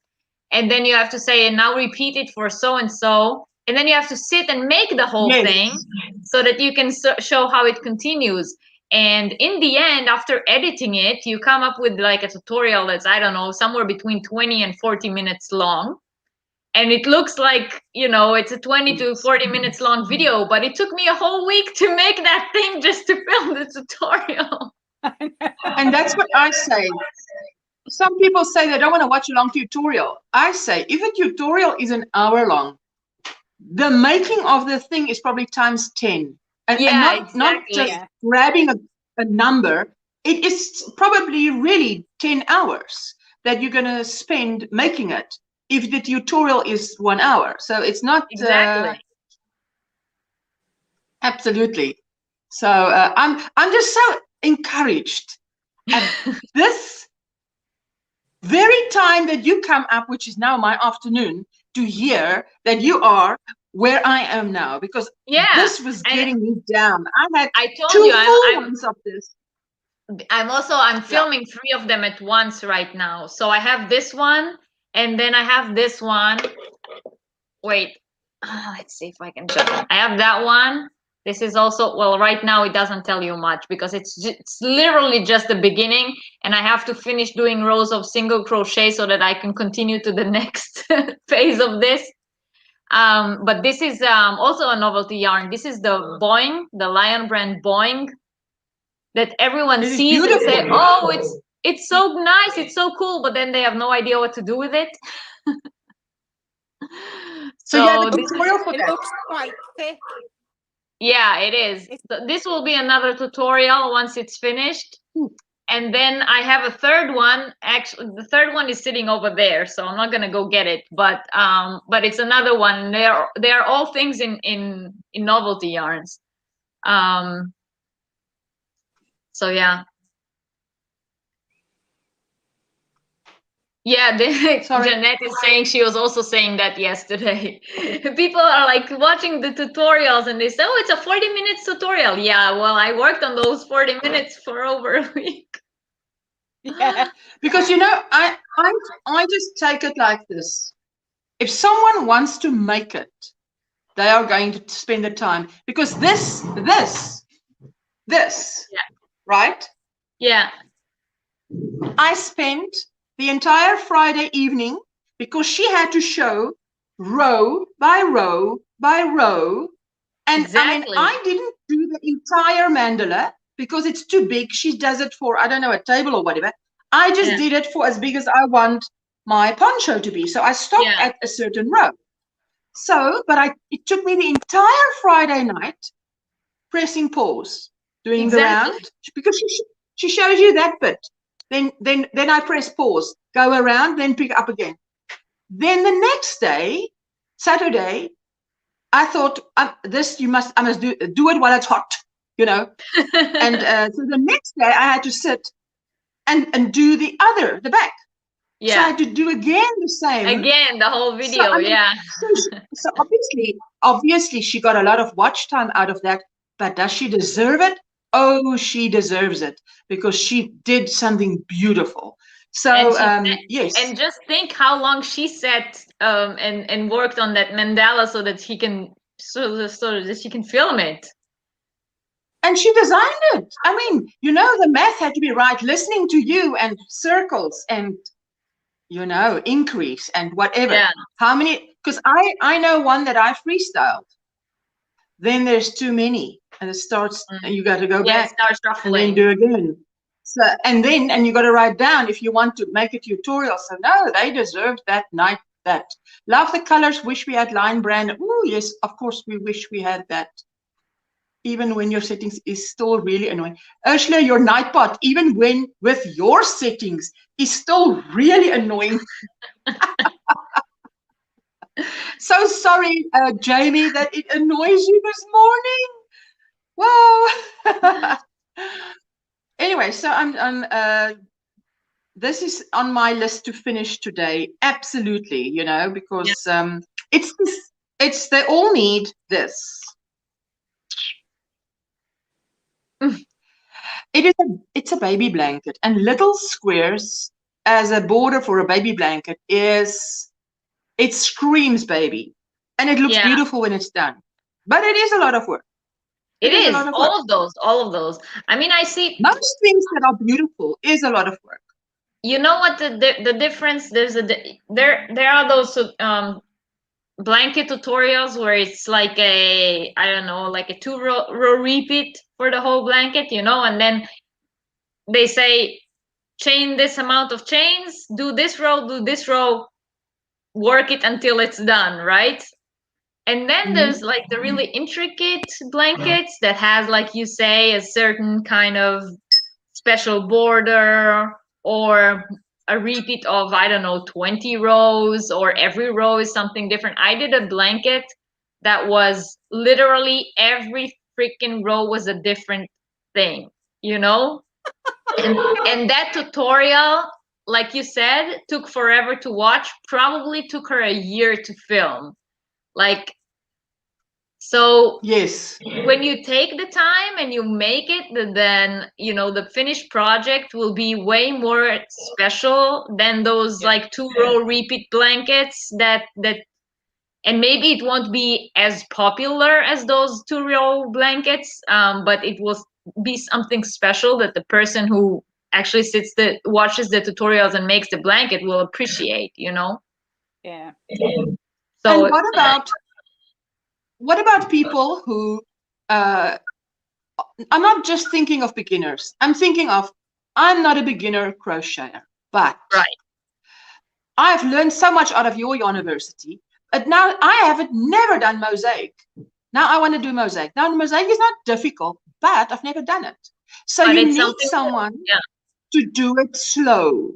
and then you have to say, and now repeat it for so and so, and then you have to sit and make the whole thing so that you can show how it continues. And in the end, after editing it, you come up with like a tutorial that's, I don't know, somewhere between 20 and 40 minutes long. And it looks like, you know, it's a 20 to 40 minutes long video, but it took me a whole week to make that thing just to film the tutorial. And that's what I say. Some people say they don't want to watch a long tutorial. I say, if a tutorial is an hour long, the making of the thing is probably times 10. And not just grabbing a number. It is probably really 10 hours that you're going to spend making it if the tutorial is 1 hour. So it's not absolutely. So I'm just so encouraged at this very time that you come up, which is now my afternoon, to hear that you are where I am now, because this was getting me down. I told you full ones of this. I'm filming 3 of them at once right now. So I have this one, and then I have this one. Wait, let's see if I can jump. I have that one. This is also, well, right now it doesn't tell you much because it's literally just the beginning, and I have to finish doing rows of single crochet so that I can continue to the next phase of this. But this is also a novelty yarn. This is the Boing, the Lion brand Boing, that everyone sees and say, oh, it's so nice, it's so cool, but then they have no idea what to do with it. So yeah, the tutorial for it looks quite thick. Yeah, it is. So this will be another tutorial once it's finished. And then I have a third one. Actually, the third one is sitting over there, so I'm not gonna go get it. But it's another one. They are all things in novelty yarns. So yeah. Yeah, Jeanette is saying she was also saying that yesterday. People are like watching the tutorials and they say, oh, it's a 40 minutes tutorial. Yeah, well, I worked on those 40 minutes for over a week. Yeah. Because, you know, I just take it like this. If someone wants to make it, they are going to spend the time, because this, right? Yeah. I spent the entire Friday evening, because she had to show row by row by row. And Exactly. I didn't do the entire mandala because it's too big. She does it for, I don't know, a table or whatever. I just did it for as big as I want my poncho to be. So I stopped at a certain row. So, but it took me the entire Friday night pressing pause, doing the round, because she shows you that bit. Then I press pause, go around, then pick up again. Then the next day, Saturday, I thought I must do it while it's hot, you know. And so the next day I had to sit and do the back. Yeah. So I had to do again the same. Again, the whole video, So obviously she got a lot of watch time out of that, but does she deserve it? Oh, she deserves it, because she did something beautiful. So yes. And just think how long she sat and worked on that mandala so that she can film it. And she designed it. I mean, you know, the math had to be right, listening to you and circles and, you know, increase and whatever. Yeah. How many? Because I know one that I freestyled. Then there's too many, and it starts, and you got to go back. It starts shuffling. And then do again. So and you got to write down if you want to make a tutorial. So no, they deserved that night. That love the colors. Wish we had line brand. Oh yes, of course we wish we had that. Even when your settings is still really annoying. Ursula, your Nightbot, even when with your settings, is still really annoying. So sorry, Jamie, that it annoys you this morning. Wow. Anyway, so this is on my list to finish today. Absolutely, you know, because they all need this. It's a baby blanket, and little squares as a border for a baby blanket it screams baby, and it looks beautiful when it's done, but it is a lot of work. It is all of those. I mean, I see most things that are beautiful is a lot of work. You know what the difference? There are those blanket tutorials where it's like a, I don't know, like a 2-row repeat for the whole blanket, you know, and then they say chain this amount of chains, do this row, work it until it's done, right? And then there's like the really intricate blankets that has, like you say, a certain kind of special border or a repeat of, I don't know, 20 rows, or every row is something different. I did a blanket that was literally every freaking row was a different thing, you know? and that tutorial, like you said, took forever to watch, probably took her a year to film. Like, so yes, when you take the time and you make it, then, you know, the finished project will be way more special than those like 2-row repeat blankets that and maybe it won't be as popular as those 2-row blankets, but it will be something special that the person who actually watches the tutorials and makes the blanket will appreciate, you know? Yeah. So and what about people who I'm not just thinking of beginners. I'm thinking of, I'm not a beginner crocheter, but I've learned so much out of your university. But now I haven't never done mosaic. Now I want to do mosaic. Now mosaic is not difficult, but I've never done it. So you need someone to do it slow.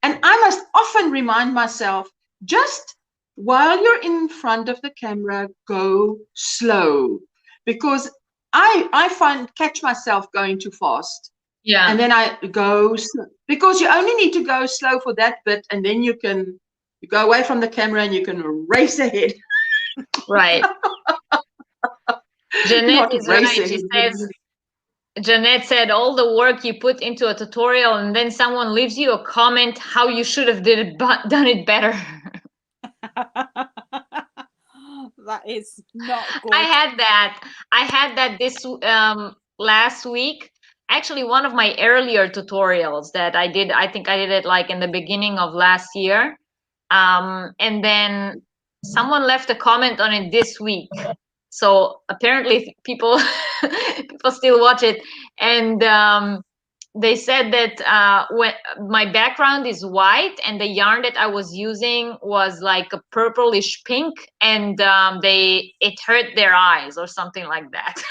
And I must often remind myself, just while you're in front of the camera, go slow. Because I catch myself going too fast. Yeah. And then I go slow. Because you only need to go slow for that bit, and then you go away from the camera and you can race ahead. Right. Jeanette is right. She says, Jeanette said, all the work you put into a tutorial and then someone leaves you a comment how you should have done it better. That is not good. I had that this last week. Actually, one of my earlier tutorials that I did, I think I did it like in the beginning of last year. And then someone left a comment on it this week. So apparently people people still watch it. And they said that when my background is white and the yarn that I was using was like a purplish pink, and it hurt their eyes or something like that.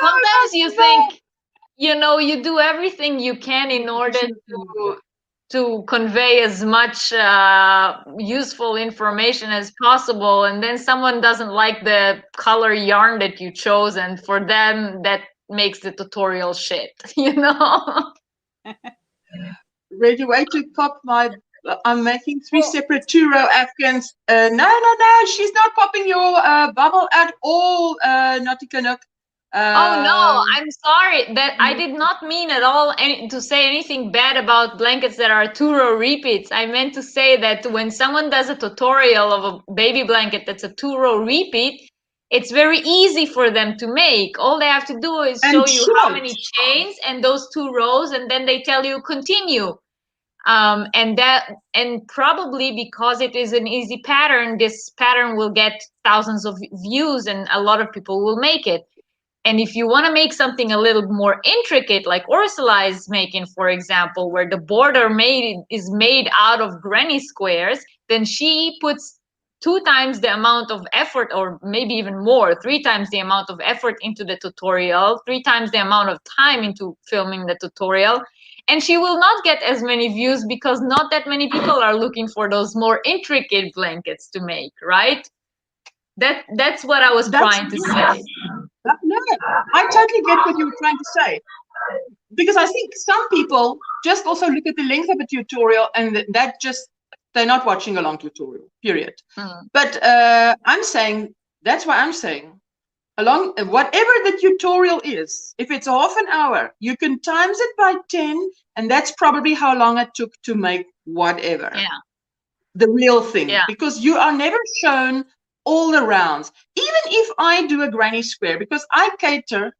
Sometimes you think, you do everything you can in order to convey as much useful information as possible, and then someone doesn't like the color yarn that you chose, and for them that makes the tutorial shit. Ready, wait to pop my. I'm making 3 separate 2-row Afghans. No, she's not popping your bubble at all, Naughty Canuck. Oh no, I'm sorry. That I did not mean at all to say anything bad about blankets that are 2-row repeats. I meant to say that when someone does a tutorial of a baby blanket that's a 2-row repeat, it's very easy for them to make. All they have to do is show you how many chains and those 2 rows, and then they tell you continue. And probably because it is an easy pattern, this pattern will get thousands of views and a lot of people will make it. And if you want to make something a little more intricate, like Ursula is making, for example, where the border is made out of granny squares, then she puts 2 times the amount of effort, or maybe even more, 3 times the amount of effort into the tutorial, 3 times the amount of time into filming the tutorial. And she will not get as many views because not that many people are looking for those more intricate blankets to make, right? That's what I was trying to say. No, I totally get what you were trying to say. Because I think some people just also look at the length of a tutorial and that just, they're not watching a long tutorial, period. But I'm saying, that's why I'm saying, whatever the tutorial is, if it's half an hour, you can times it by 10, and that's probably how long it took to make whatever. Yeah. The real thing. Yeah. Because you are never shown all the rounds. Even if I do a granny square, because I cater,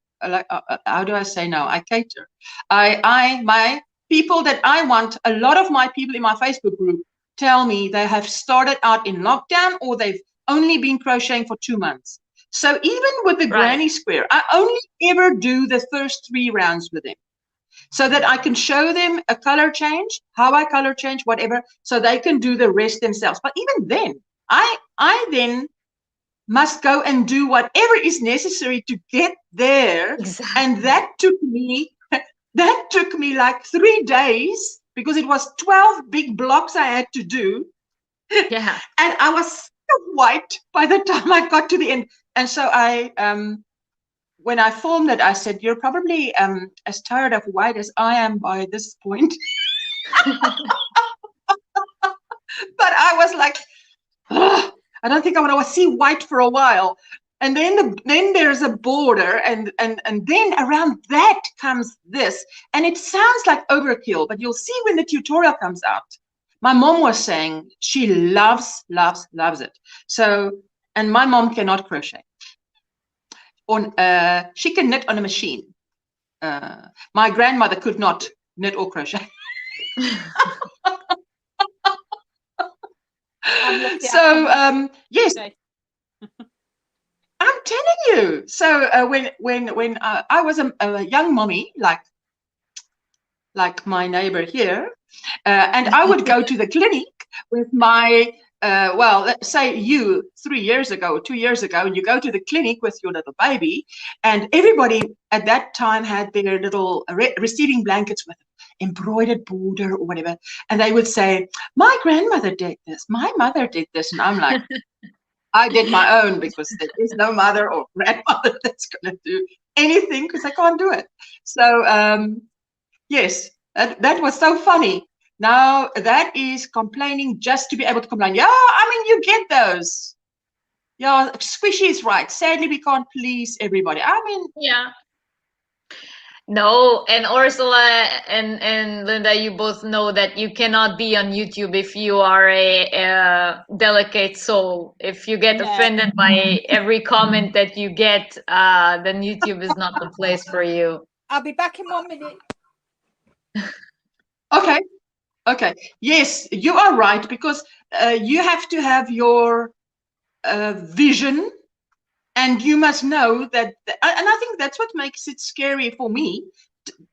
how do I say now? I cater. My people that I want, a lot of my people in my Facebook group tell me they have started out in lockdown or they've only been crocheting for 2 months. So even with the granny square, I only ever do the first 3 rounds with them, so that I can show them a color change, how I color change, whatever, so they can do the rest themselves. But even then, I then must go and do whatever is necessary to get there. Exactly. And that took me like 3 days, because it was 12 big blocks I had to do. Yeah. And I was so white by the time I got to the end. And so when I filmed it, I said, you're probably as tired of white as I am by this point. But I was like, oh, I don't think I want to see white for a while. And then there's a border, and then around that comes this. And it sounds like overkill, but you'll see when the tutorial comes out. My mom was saying she loves it. So, and my mom cannot crochet. She can knit on a machine. My grandmother could not knit or crochet. So yes, I'm telling you. So when I was a young mommy, like my neighbor here, and I would go to the clinic with my well, let's say you 3 years ago, 2 years ago, and you go to the clinic with your little baby, and everybody at that time had their little receiving blankets with embroidered border or whatever, and they would say, my grandmother did this, my mother did this, and I'm like, I did my own, because there is no mother or grandmother that's going to do anything, because I can't do it. So yes, that was so funny. Now that is complaining just to be able to complain. Yeah, I mean, you get those. Yeah, Squishy is right. Sadly, we can't please everybody. I mean, yeah. No, and Ursula and Linda, you both know that you cannot be on YouTube if you are a delicate soul. If you get No. offended by every comment that you get, then YouTube is not the place for you. I'll be back in 1 minute. Okay. Okay. Yes, you are right, because you have to have your vision, and you must know that, and I think that's what makes it scary for me.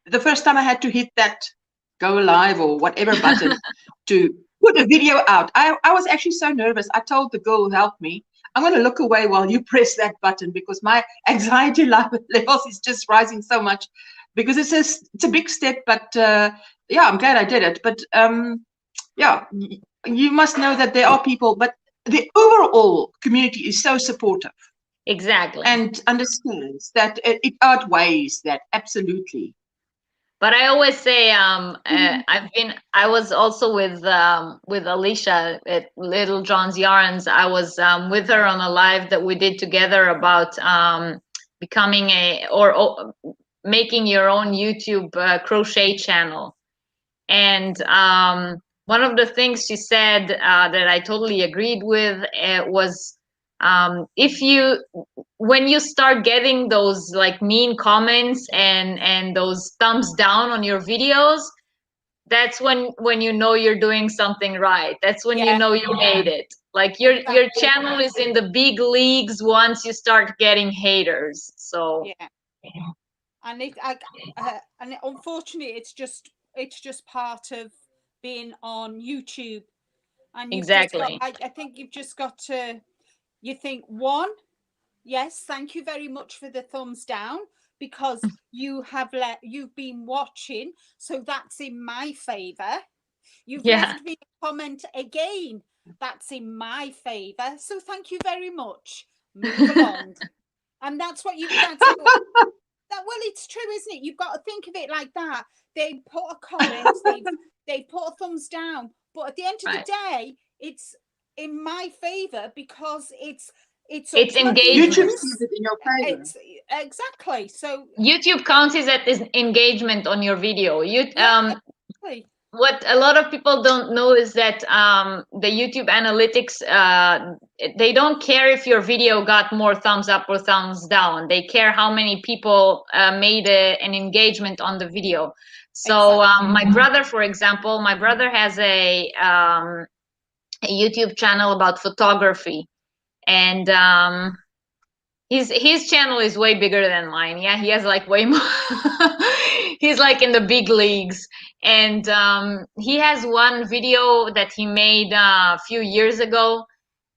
The first time I had to hit that go live or whatever button to put a video out, I was actually so nervous. I told the girl who helped me, I'm going to look away while you press that button, because my anxiety levels is just rising so much, because it's a big step, but yeah, I'm glad I did it. But yeah, you must know that there are people, but the overall community is so supportive. Exactly. And understands that it outweighs that, absolutely. But I always say, I was also with Alicia at Little John's Yarns. I was with her on a live that we did together about becoming or making your own YouTube crochet channel. And one of the things she said that I totally agreed with was, when you start getting those like mean comments and those thumbs down on your videos, that's when you know you're doing something right. That's when you know you made it. Like your channel is in the big leagues once you start getting haters. So yeah, and and unfortunately, it's just part of being on YouTube, and you've just got. I think you've just got to. You think, one, yes, thank you very much for the thumbs down, because you've been watching, so that's in my favor. You've left me a comment again, that's in my favor, so thank you very much. Move along. And that's what well, it's true, isn't it? You've got to think of it like that. They put a comment, they put a thumbs down, but at the end of the day, it's in my favor, because it's engagement. YouTube sees it in your favor. Exactly. So YouTube counts as engagement on your video. Exactly. What a lot of people don't know is that the YouTube analytics, they don't care if your video got more thumbs up or thumbs down. They care how many people made an engagement on the video. So my brother, for example, my brother has a YouTube channel about photography, and his channel is way bigger than mine. Yeah, he has like way more. He's like in the big leagues, and he has one video that he made a few years ago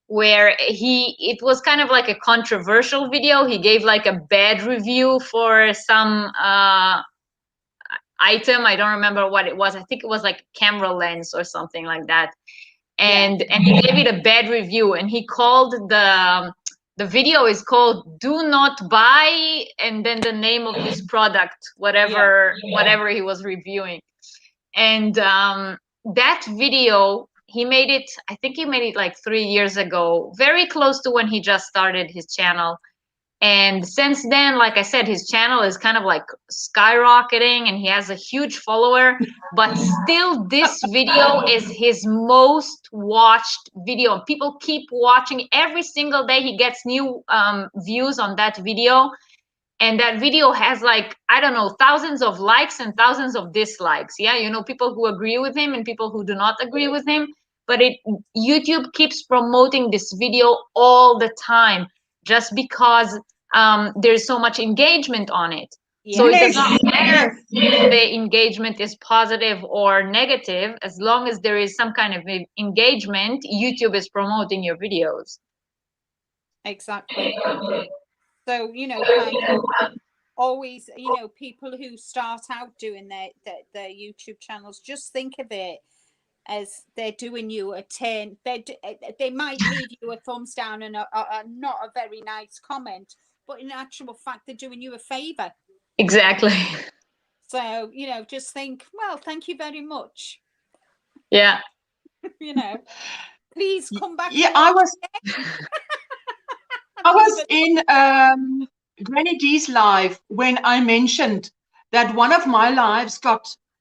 where it was kind of like a controversial video. He gave like a bad review for some item. I don't remember what it was. I think it was like a camera lens or something like that. And he gave it a bad review, and he called the video is called "Do Not Buy," and then the name of this product, whatever he was reviewing. And that video, he made it, I think he made it like 3 years ago, very close to when he just started his channel. And since then, like I said, his channel is kind of like skyrocketing, and he has a huge follower, but still this video is his most watched video. People keep watching every single day. He gets new views on that video, and that video has like, I don't know, thousands of likes and thousands of dislikes. Yeah, you know, people who agree with him and people who do not agree with him, but YouTube keeps promoting this video all the time, just because there's so much engagement on it. So it does not matter if the engagement is positive or negative. As long as there is some kind of engagement, YouTube is promoting your videos. Exactly. So, you know, kind of always, you know, people who start out doing their YouTube channels, just think of it as they're doing you a turn. They might leave you a thumbs down and a not a very nice comment, but in actual fact, they're doing you a favor. Exactly. So, you know, just think, well, thank you very much. Yeah. You know, please come back. Yeah, I was in Granny D's live when I mentioned that one of my lives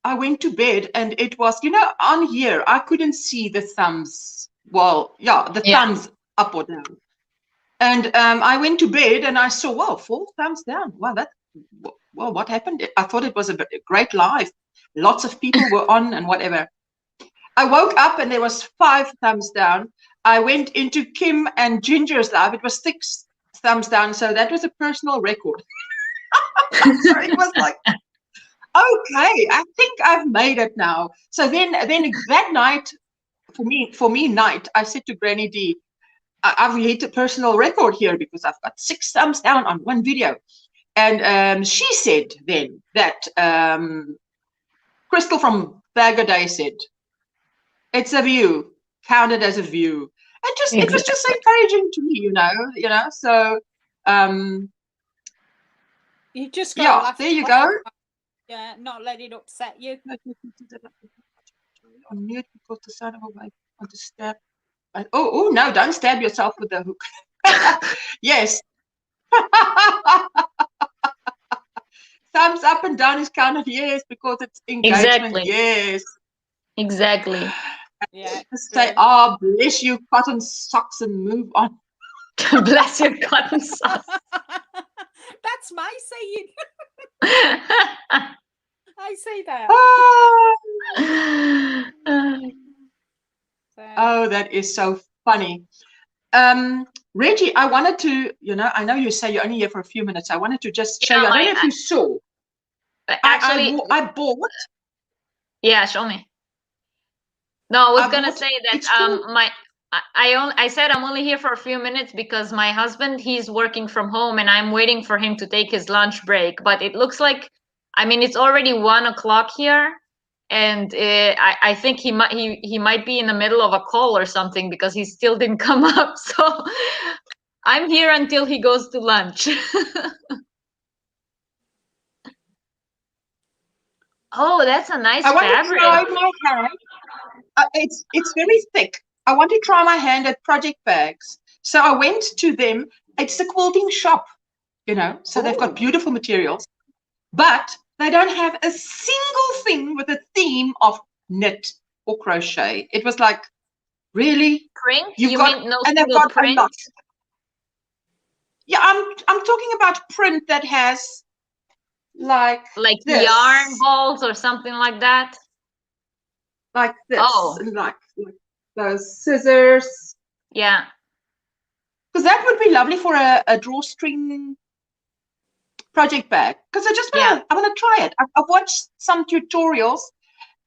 I went to bed and it was, on here, I couldn't see the thumbs. Well, yeah, the thumbs up or down. And I went to bed and I saw, wow, 4 thumbs down. Wow, what happened? I thought it was a great live. Lots of people were on and whatever. I woke up and there was 5 thumbs down. I went into Kim and Ginger's live. It was 6 thumbs down. So that was a personal record. So it was like, okay, I think I've made it now. So then that night, for me, I said to Granny D, I've hit a personal record here because I've got 6 thumbs down on one video. And she said then that Crystal from Bagaday said, it's a view, count it as a view. And just it was just so encouraging to me, So you just got there you go. Yeah, not let it upset you. On mute because the sound of a wife want to stab. Oh no, don't stab yourself with the hook. Yes. Thumbs up and down is counted, yes, because it's engagement. Exactly. Yes. Exactly. Yeah. Say, oh, bless you, cotton socks, and move on. Bless your cotton socks. That's my saying. I say that. Oh, that is so funny. Reggie, I wanted to, I know you say you're only here for a few minutes. I wanted to just show you. I don't know if you saw. Actually, I bought. Yeah, show me. No, I was gonna say that I said I'm only here for a few minutes because my husband, he's working from home and I'm waiting for him to take his lunch break. But it looks like, it's already 1 o'clock here, and I think he might be in the middle of a call or something because he still didn't come up. So I'm here until he goes to lunch. Oh, that's a nice fabric. I want to try my hand. It's very thick. I want to try my hand at project bags. So I went to them. It's a quilting shop, so they've got beautiful materials, but they don't have a single thing with a theme of knit or crochet. It was like, really? Print? You mean no single print? Yeah, I'm talking about print that has like this. Yarn balls or something like that. Like this, and like those scissors. Yeah. Because that would be lovely for a drawstring project bag. Because I want to try it. I've watched some tutorials,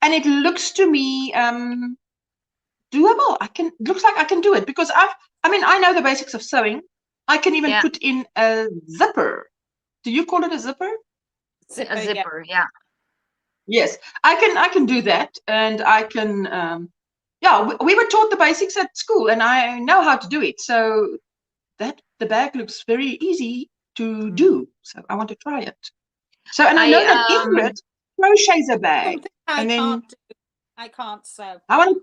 and it looks to me doable. Looks like I can do it because I know the basics of sewing. I can even put in a zipper. Do you call it a zipper? A zipper, yeah. Yes, I can do that, and I can. We were taught the basics at school, and I know how to do it. So the bag looks very easy to do. So I want to try it. So, and I know that Ingrid crochets a bag, I can't sew. I want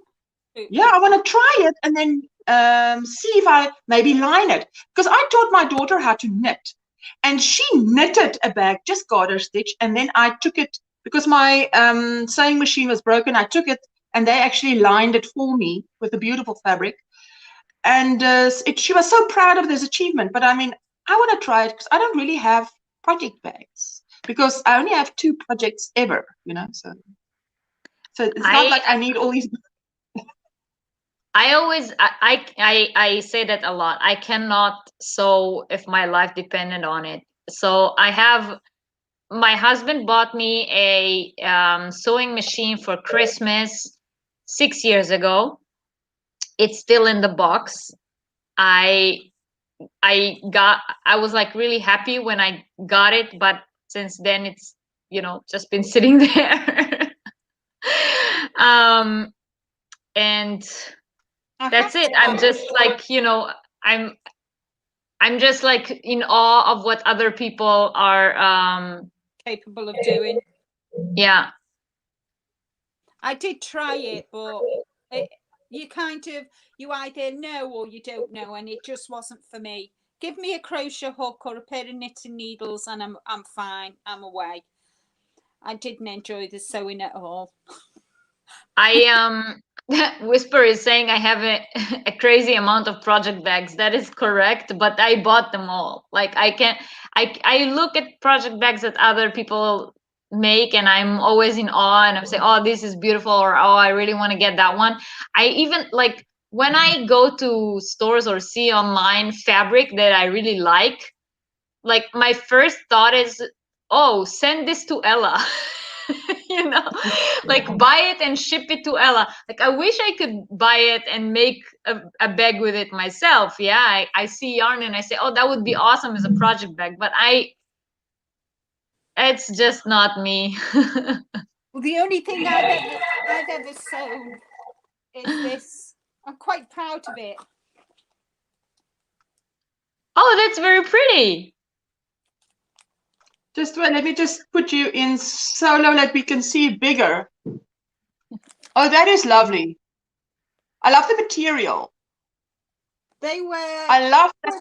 to try it, and then see if I maybe line it, because I taught my daughter how to knit, and she knitted a bag, just garter stitch, and then I took it. Because my sewing machine was broken, I took it and they actually lined it for me with a beautiful fabric. And she was so proud of this achievement. But I want to try it because I don't really have project bags because I only have 2 projects ever, So it's not like I need all these. I say that a lot. I cannot sew if my life depended on it. So my husband bought me a sewing machine for Christmas 6 years ago. It's still in the box. I was like really happy when I got it, but since then it's just been sitting there. And that's it. I'm just like I'm just like in awe of what other people are capable of doing. Yeah. I did try it, but you either know or you don't know, and it just wasn't for me. Give me a crochet hook or a pair of knitting needles and I'm fine. I'm away. I didn't enjoy the sewing at all. I Whisper is saying I have a crazy amount of project bags. That is correct, but I bought them all. Like I look at project bags that other people make, and I'm always in awe, and I'm saying, oh, this is beautiful, or oh, I really want to get that one. I even like when I go to stores or see online fabric that I really like my first thought is, oh, send this to Ella. You know, like buy it and ship it to Ella. Like I wish I could buy it and make a bag with it myself. Yeah, I see yarn and I say, oh, that would be awesome as a project bag, but it's just not me. Well, the only thing I've ever sewn is this. I'm quite proud of it. Oh, that's very pretty. Just wait, let me just put you in so low that we can see bigger. Oh, that is lovely. I love the material. They were. I love that.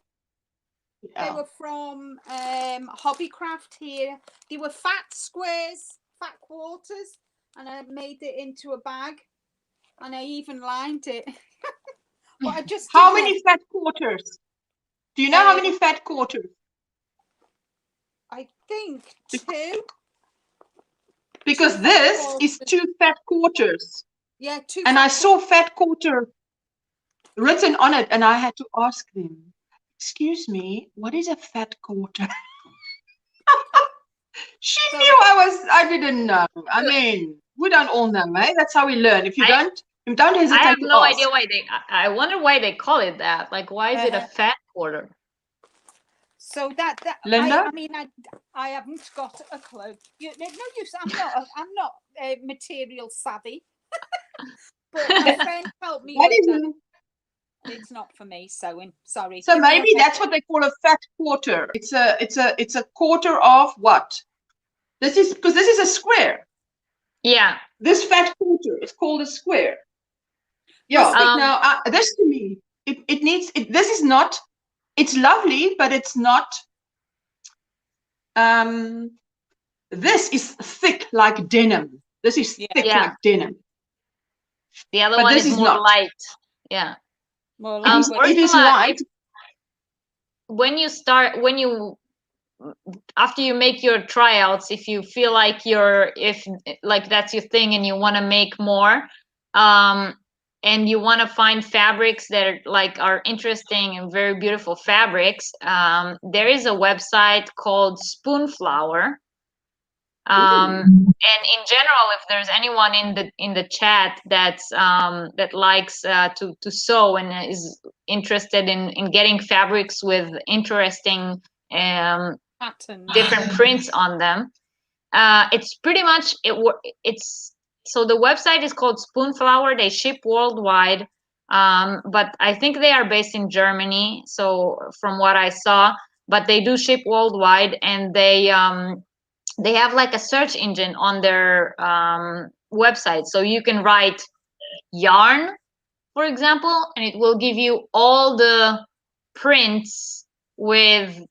They were from Hobbycraft here. They were fat squares, fat quarters, and I made it into a bag, and I even lined it. But I just how many fat quarters? Do you know how many fat quarters? I think 2. Because this is 2 fat quarters. Yeah, 2. And I saw fat quarter written on it, and I had to ask them, excuse me, what is a fat quarter? She knew I didn't know. I mean, we don't all know, eh? That's how we learn. If you don't hesitate. I have no ask. idea why I wonder why they call it that. Like, why is it a fat quarter? So that Linda? I mean I haven't got a clue. No use. I'm not material savvy. But my friend helped me with that. It's not for me sewing. Sorry. So maybe that's what they call a fat quarter. It's a quarter of what? This is because this is a square. Yeah. This fat quarter is called a square. Yeah. Now this to me, it needs. This is not. It's lovely, but it's not. This is thick like denim. This is thick like denim. The other one is more light. Yeah. More light. It is light. After you make your tryouts, if you feel like that's your thing and you want to make more, and you want to find fabrics that are interesting and very beautiful fabrics, there is a website called Spoonflower. And in general, if there's anyone in the chat that likes to sew and is interested in getting fabrics with interesting different prints on them, it's pretty much so the website is called Spoonflower. They ship worldwide, but I think they are based in Germany, so from what I saw, but they do ship worldwide, and they have like a search engine on their website, so you can write yarn, for example, and it will give you all the prints with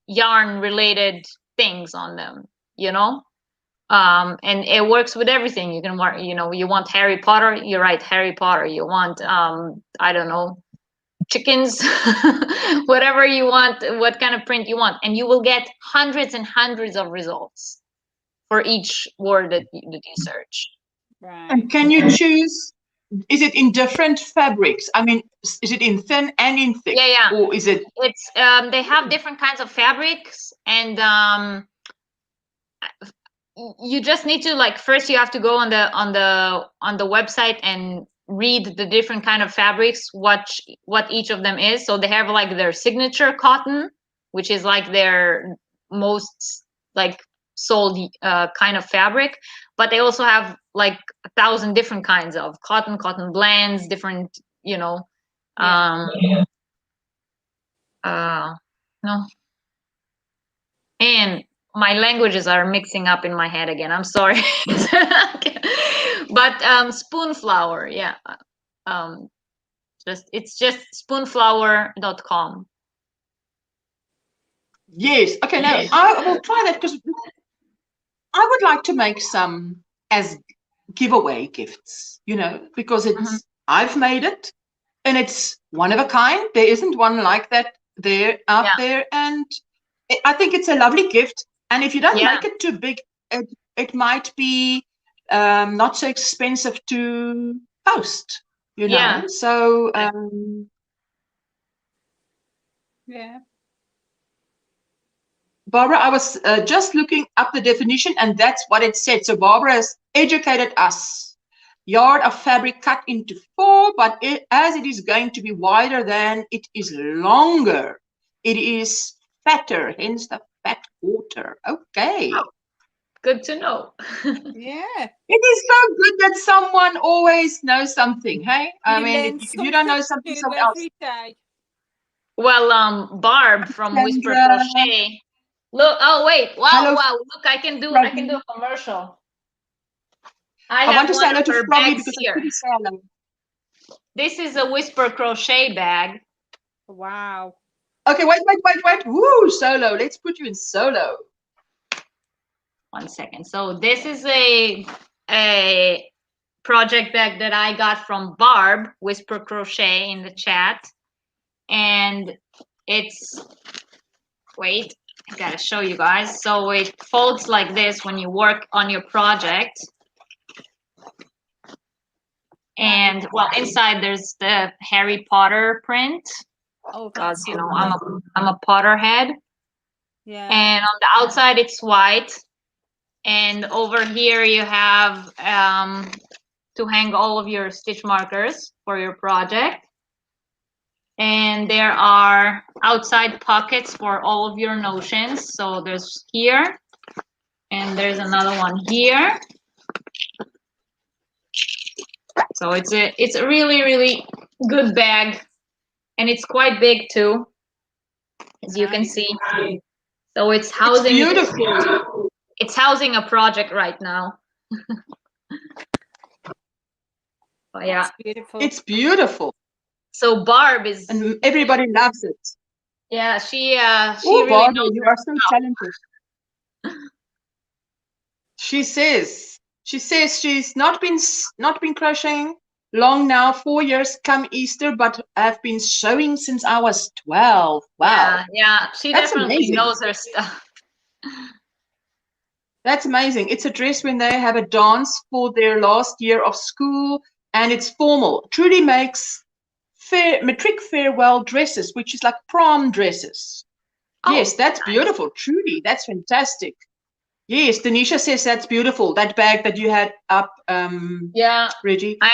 yarn related things on them, and it works with everything. You can work, you want Harry Potter, you write Harry Potter. You want I don't know, chickens, whatever you want, what kind of print you want, and you will get hundreds and hundreds of results for each word that you search. Right. And can you choose? Is it in different fabrics? I mean, is it in thin and in thick? Yeah. Or is it? It's they have different kinds of fabrics, and you just need to first you have to go on the website and read the different kind of fabrics, what each of them is. So they have their signature cotton, which is their most sold kind of fabric, but they also have 1,000 different kinds of cotton blends, different no, and my languages are mixing up in my head again. I'm sorry. But Spoonflower, yeah. It's just spoonflower.com. Yes. Okay. Now I will try that because I would like to make some as giveaway gifts, because it's I've made it and it's one of a kind. There isn't one like that out there, and I think it's a lovely gift. And if you don't make it too big, it might be not so expensive to post, So yeah. Barbara, I was just looking up the definition, and that's what it said. So Barbara has educated us. Yard of fabric cut into 4, but as it is going to be wider than it is longer, it is fatter, hence the fat quarter. Okay. Oh, good to know. Yeah. It is so good that someone always knows something, hey? I mean, if you don't know something, someone else. Every day. Well, Barb from Whisper Sandra. Crochet. Look, oh wait, wow, Hello, wow, look, I can do a commercial. I want to say hello to Froggy because I couldn't say hello. This is a Whisper Crochet bag. Wow. Okay, wait. Woo, solo. Let's put you in solo. 1 second. So this is a project bag that I got from Barb, Whisper Crochet, in the chat. And it's, wait, I gotta show you guys. So it folds like this when you work on your project. And well, inside there's the Harry Potter print. Oh, because I'm a Potterhead. Yeah. And on the outside it's white. And over here you have to hang all of your stitch markers for your project. And there are outside pockets for all of your notions. So there's here, and there's another one here. So it's a really, really good bag, and it's quite big too, as you can see. So it's housing. It's beautiful. It's housing a project right now. Oh, yeah. That's beautiful. It's beautiful. So Barb is, and everybody loves it. Yeah, she really Barb, knows you are so talented. She says she's not been crocheting long now, 4 years come Easter, but I've been sewing since I was 12. Wow. Yeah, she That's definitely amazing. knows her stuff. That's amazing. It's a dress when they have a dance for their last year of school, and it's formal. Trudy makes matric farewell dresses, which is like prom dresses. Oh, yes, that's beautiful. Trudy, that's fantastic. Yes, Denisha says that's beautiful. That bag that you had up, yeah, Reggie. I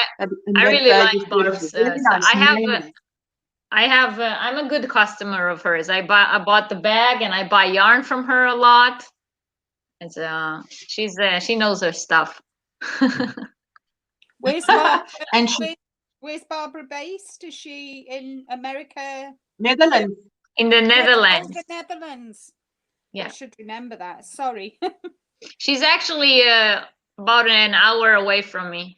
really like Barb's. Really nice. I'm a good customer of hers. I bought the bag, and I buy yarn from her a lot. And she knows her stuff. Where's Barbara? And where's Barbara based? Is she in America? Netherlands. In the Netherlands. The Netherlands. Yeah. I should remember that. Sorry. She's actually about an hour away from me.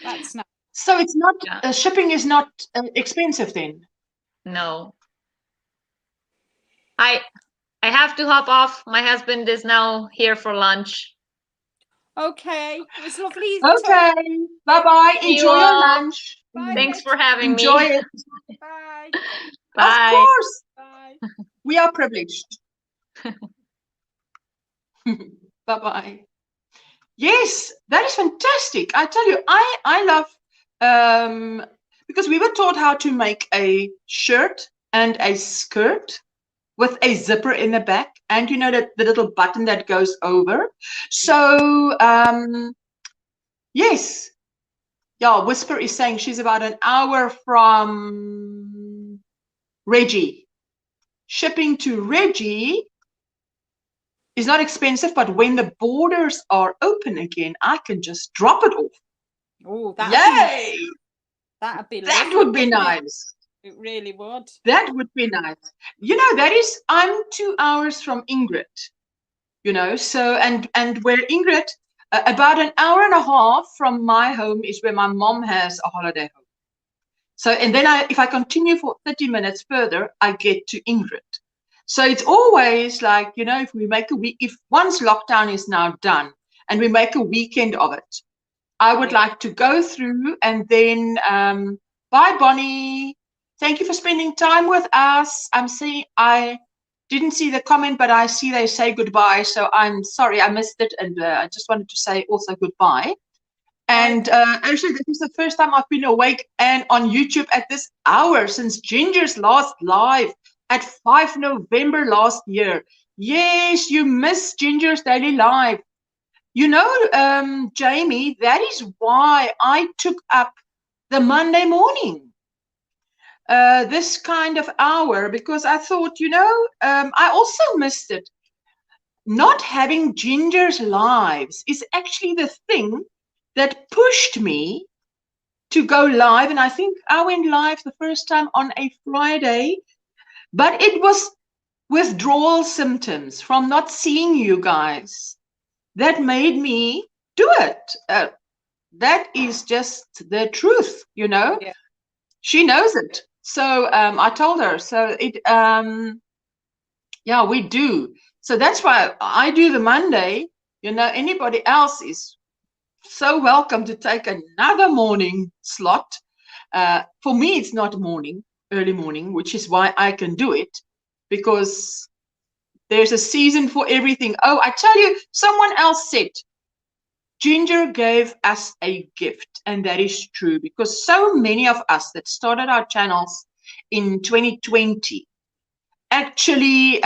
That's nice. So it's not shipping is not expensive then? No. I have to hop off. My husband is now here for lunch. Okay. It was lovely. Okay. Bye-bye. Enjoy your lunch. Bye. Thanks for having me. Enjoy it. Bye. Bye. Of course. Bye. We are privileged. Bye-bye. Yes, that is fantastic. I tell you, I love, because we were taught how to make a shirt and a skirt with a zipper in the back, and you know that the little button that goes over. So yes, yeah, Whisper is saying she's about an hour from Reggie. Shipping to Reggie is not expensive, but when the borders are open again, I can just drop it off. Oh, yay! That would be nice. It really would. That would be nice. You know, I'm 2 hours from Ingrid, you know, so, and where Ingrid, about an hour and a half from my home is where my mom has a holiday home. So, and then if I continue for 30 minutes further, I get to Ingrid. So it's always like, you know, if we make a week, if once lockdown is now done and we make a weekend of it, I would like to go through and then, bye, Bonnie. Thank you for spending time with us. I'm seeing, I didn't see the comment, but I see they say goodbye. So I'm sorry, I missed it. And I just wanted to say also goodbye. And actually, this is the first time I've been awake and on YouTube at this hour since Ginger's last live at 5 November last year. Yes, you missed Ginger's daily live. You know, Jamie, that is why I took up the Monday morning, this kind of hour, because I thought, you know, I also missed it. Not having Ginger's lives is actually the thing that pushed me to go live. And I think I went live the first time on a Friday, but it was withdrawal symptoms from not seeing you guys that made me do it. That is just the truth, you know. Yeah. She knows it. So I told her. So it, yeah, we do. So that's why I do the Monday. You know, anybody else is so welcome to take another morning slot. For me, it's not morning, early morning, which is why I can do it, because there's a season for everything. Oh, I tell you, someone else said, Ginger gave us a gift, and that is true, because so many of us that started our channels in 2020 actually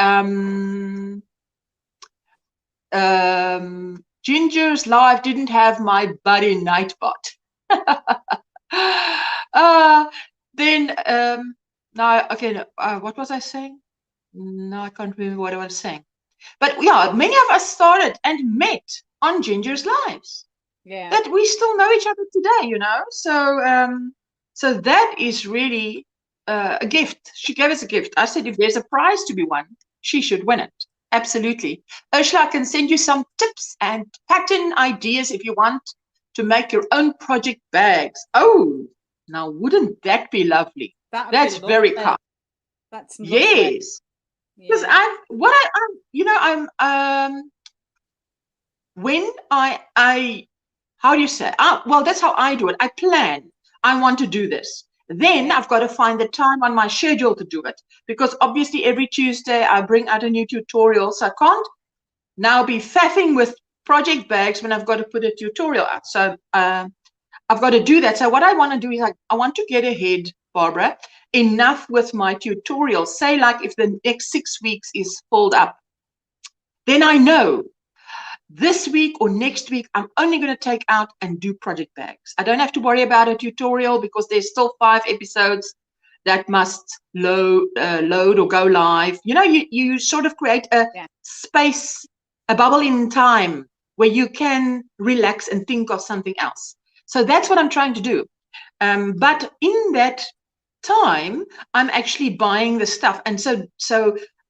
Ginger's live didn't have my buddy Nightbot. Then now, okay, no, what was I saying? No, I can't remember what I was saying. But yeah, many of us started and met on Ginger's lives. Yeah. That we still know each other today, you know. So so that is really a gift. She gave us a gift. I said if there's a prize to be won, she should win it. Absolutely. Ursula, I can send you some tips and pattern ideas if you want to make your own project bags. Oh, now wouldn't that be lovely? That's very kind. That's lovely. Yes. Because Yeah. when I how do you say? Well, that's how I do it. I plan. I want to do this. Then I've got to find the time on my schedule to do it, because obviously every Tuesday I bring out a new tutorial. So I can't now be faffing with project bags when I've got to put a tutorial out. So I've got to do that. So what I want to do is I want to get ahead, Barbara, enough with my tutorials. Say like if the next 6 weeks is filled up, then I know this week or next week, I'm only going to take out and do project bags. I don't have to worry about a tutorial because there's still 5 episodes that must load or go live. You know, you sort of create a space, a bubble in time where you can relax and think of something else. So that's what I'm trying to do. But in that time, I'm actually buying the stuff. And so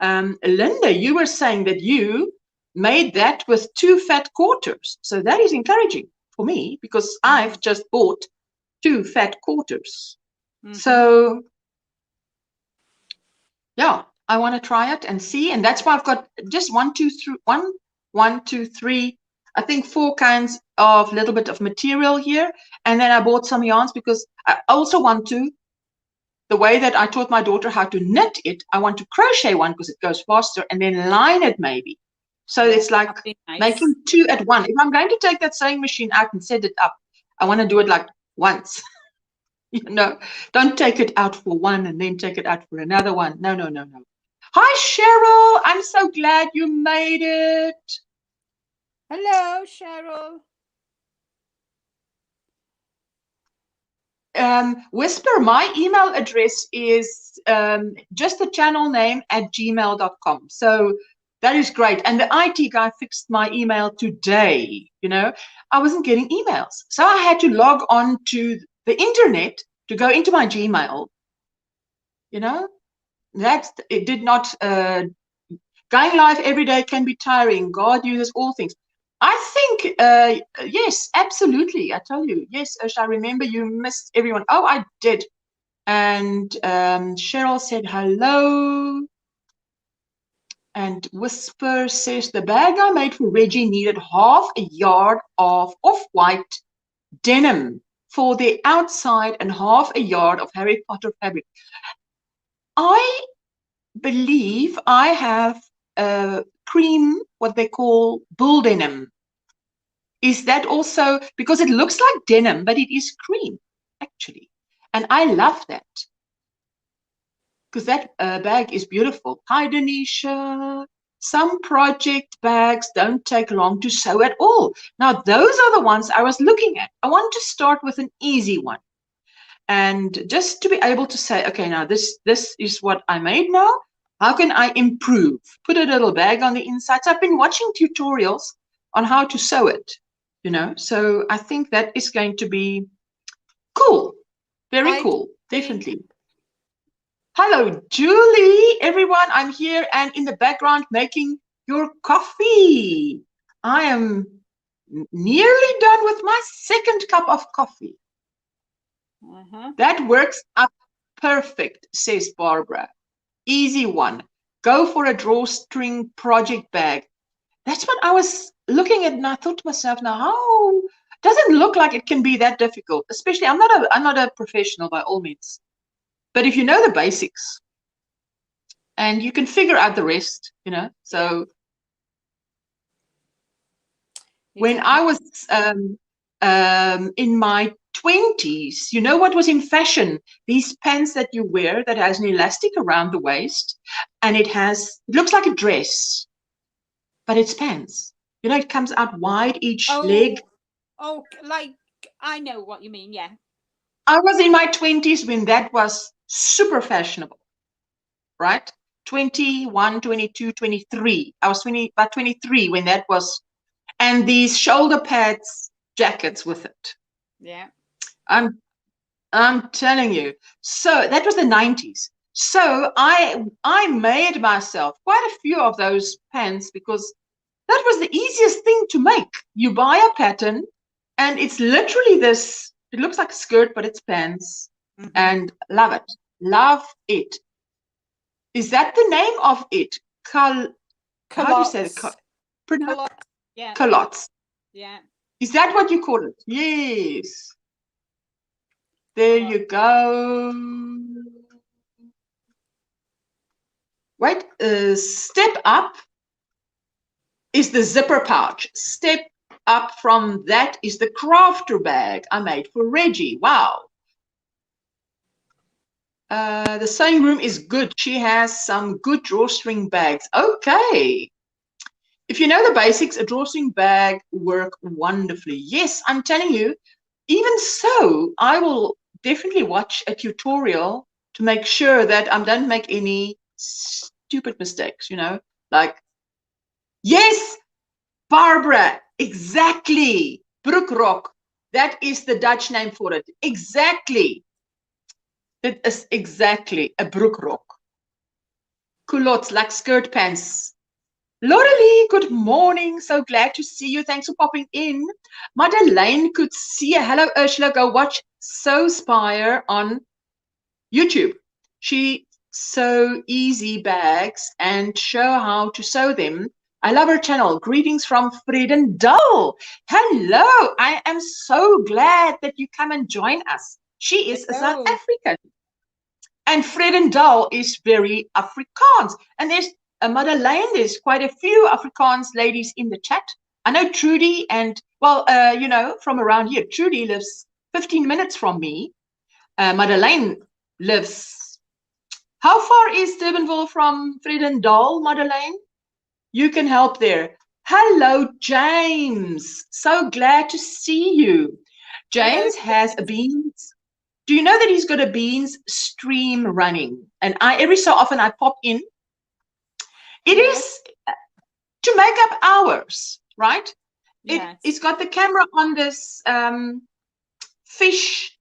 Linda, you were saying that you made that with 2 fat quarters. So that is encouraging for me, because I've just bought 2 fat quarters. So yeah, I want to try it and see. And that's why I've got just 1, 2, 3, I think 4 kinds of little bit of material here. And then I bought some yarns because I also want to, the way that I taught my daughter how to knit it, I want to crochet one because it goes faster, and then line it maybe. So it's like making 2 at 1. If I'm going to take that sewing machine out and set it up, I want to do it like once. You know, don't take it out for one and then take it out for another one. No, no, no, no. Hi, Cheryl. I'm so glad you made it. Hello, Cheryl. Whisper, my email address is just the channel name @gmail.com. So that is great. And the IT guy fixed my email today. You know, I wasn't getting emails. So I had to log on to the internet to go into my Gmail. You know, it did not, going live every day can be tiring. God uses all things. I think, yes, absolutely. I tell you, yes, Ursula, I remember you missed everyone. Oh, I did. And Cheryl said hello. And Whisper says, the bag I made for Reggie needed half a yard of off-white denim for the outside and half a yard of Harry Potter fabric. I believe I have cream, what they call bull denim. Is that also, because it looks like denim, but it is cream, actually. And I love that. Because that bag is beautiful. Hi, Denisha. Some project bags don't take long to sew at all. Now, those are the ones I was looking at. I want to start with an easy one. And just to be able to say, okay, now this is what I made now. How can I improve? Put a little bag on the inside. So I've been watching tutorials on how to sew it, you know. So I think that is going to be cool. Very cool. Definitely. Hello, Julie, everyone. I'm here and in the background making your coffee. I am nearly done with my second cup of coffee. That works up perfect, says Barbara. Easy one. Go for a drawstring project bag. That's what I was looking at, and I thought to myself, now how doesn't look like it can be that difficult. Especially, I'm not a professional by all means. But if you know the basics and you can figure out the rest, you know. So when I was in my 20s, you know what was in fashion? These pants that you wear that has an elastic around the waist and it looks like a dress, but it's pants. You know, it comes out wide each leg. Oh, like, I know what you mean, yeah. I was in my 20s when that was super fashionable, right? 21, 22, 23. I was about 23 when that was, and these shoulder pads jackets with it. Yeah. I'm telling you. So that was the 90s. So I made myself quite a few of those pants because that was the easiest thing to make. You buy a pattern and it's literally this, it looks like a skirt, but it's pants. And love it. Love it. Is that the name of it? How do you say it? Culottes. Yeah. Culottes. Yeah. Is that what you call it? Yes. There you go. Wait, step up is the zipper pouch. Step up from that is the crafter bag I made for Reggie. Wow. The sewing room is good. She has some good drawstring bags. Okay. If you know the basics, a drawstring bag work wonderfully. Yes, I'm telling you, even so, I will definitely watch a tutorial to make sure that I don't make any stupid mistakes, you know, like, yes, Barbara, exactly. Broekrok, that is the Dutch name for it. Exactly. That is exactly a broekrok. Culottes, like skirt pants. Laurelie, good morning. So glad to see you. Thanks for popping in. Madeleine could see you. Hello, Ursula. Go watch Sew Spire on YouTube. She sew easy bags and show how to sew them. I love her channel. Greetings from Vredendal. Hello. I am so glad that you come and join us. She is a South African. And Vredendal is very Afrikaans. And there's Madeleine, there's quite a few Afrikaans ladies in the chat. I know Trudy and, well, you know, from around here. Trudy lives 15 minutes from me. Madeleine lives, how far is Durbanville from Vredendal, Madeleine? You can help there. Hello, James. So glad to see you. James has a beans. Do you know that he's got a beans stream running? And every so often I pop in. It is to make up hours, right? Yes. It's got the camera on this fish.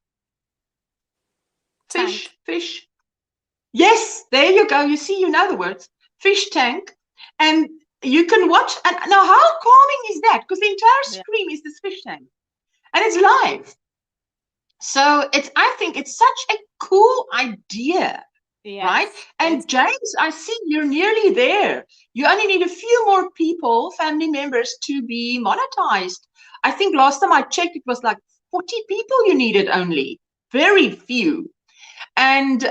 Yes, there you go. You see, you know the words. Fish tank. And you can watch. And now, how calming is that? Because the entire screen is this fish tank. And it's live. So I think it's such a cool idea Yes, right? And yes. James, I see you're nearly there. You only need a few more people, family members, to be monetized. I think last time I checked, it was like 40 people you needed only. Very few. And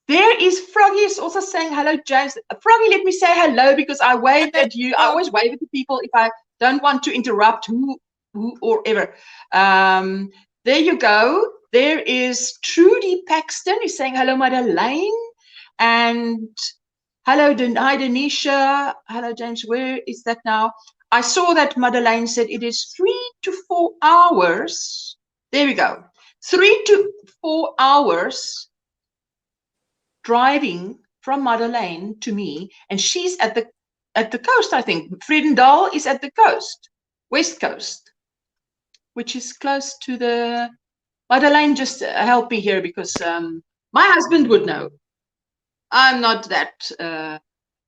there is Froggy is also saying hello, James. Froggy, let me say hello because I waved at you. I always wave at the people if I don't want to interrupt who or ever. There you go. There is Trudy Paxton is saying hello, Madeleine. And hello, hi, Denisha. Hello, James. Where is that now? I saw that Madeleine said it is 3 to 4 hours. There we go. 3 to 4 hours driving from Madeleine to me, and she's at the coast, I think. Vredendal is at the coast, west coast, which is close to the Madeleine. Just help me here because my husband would know. I'm not that.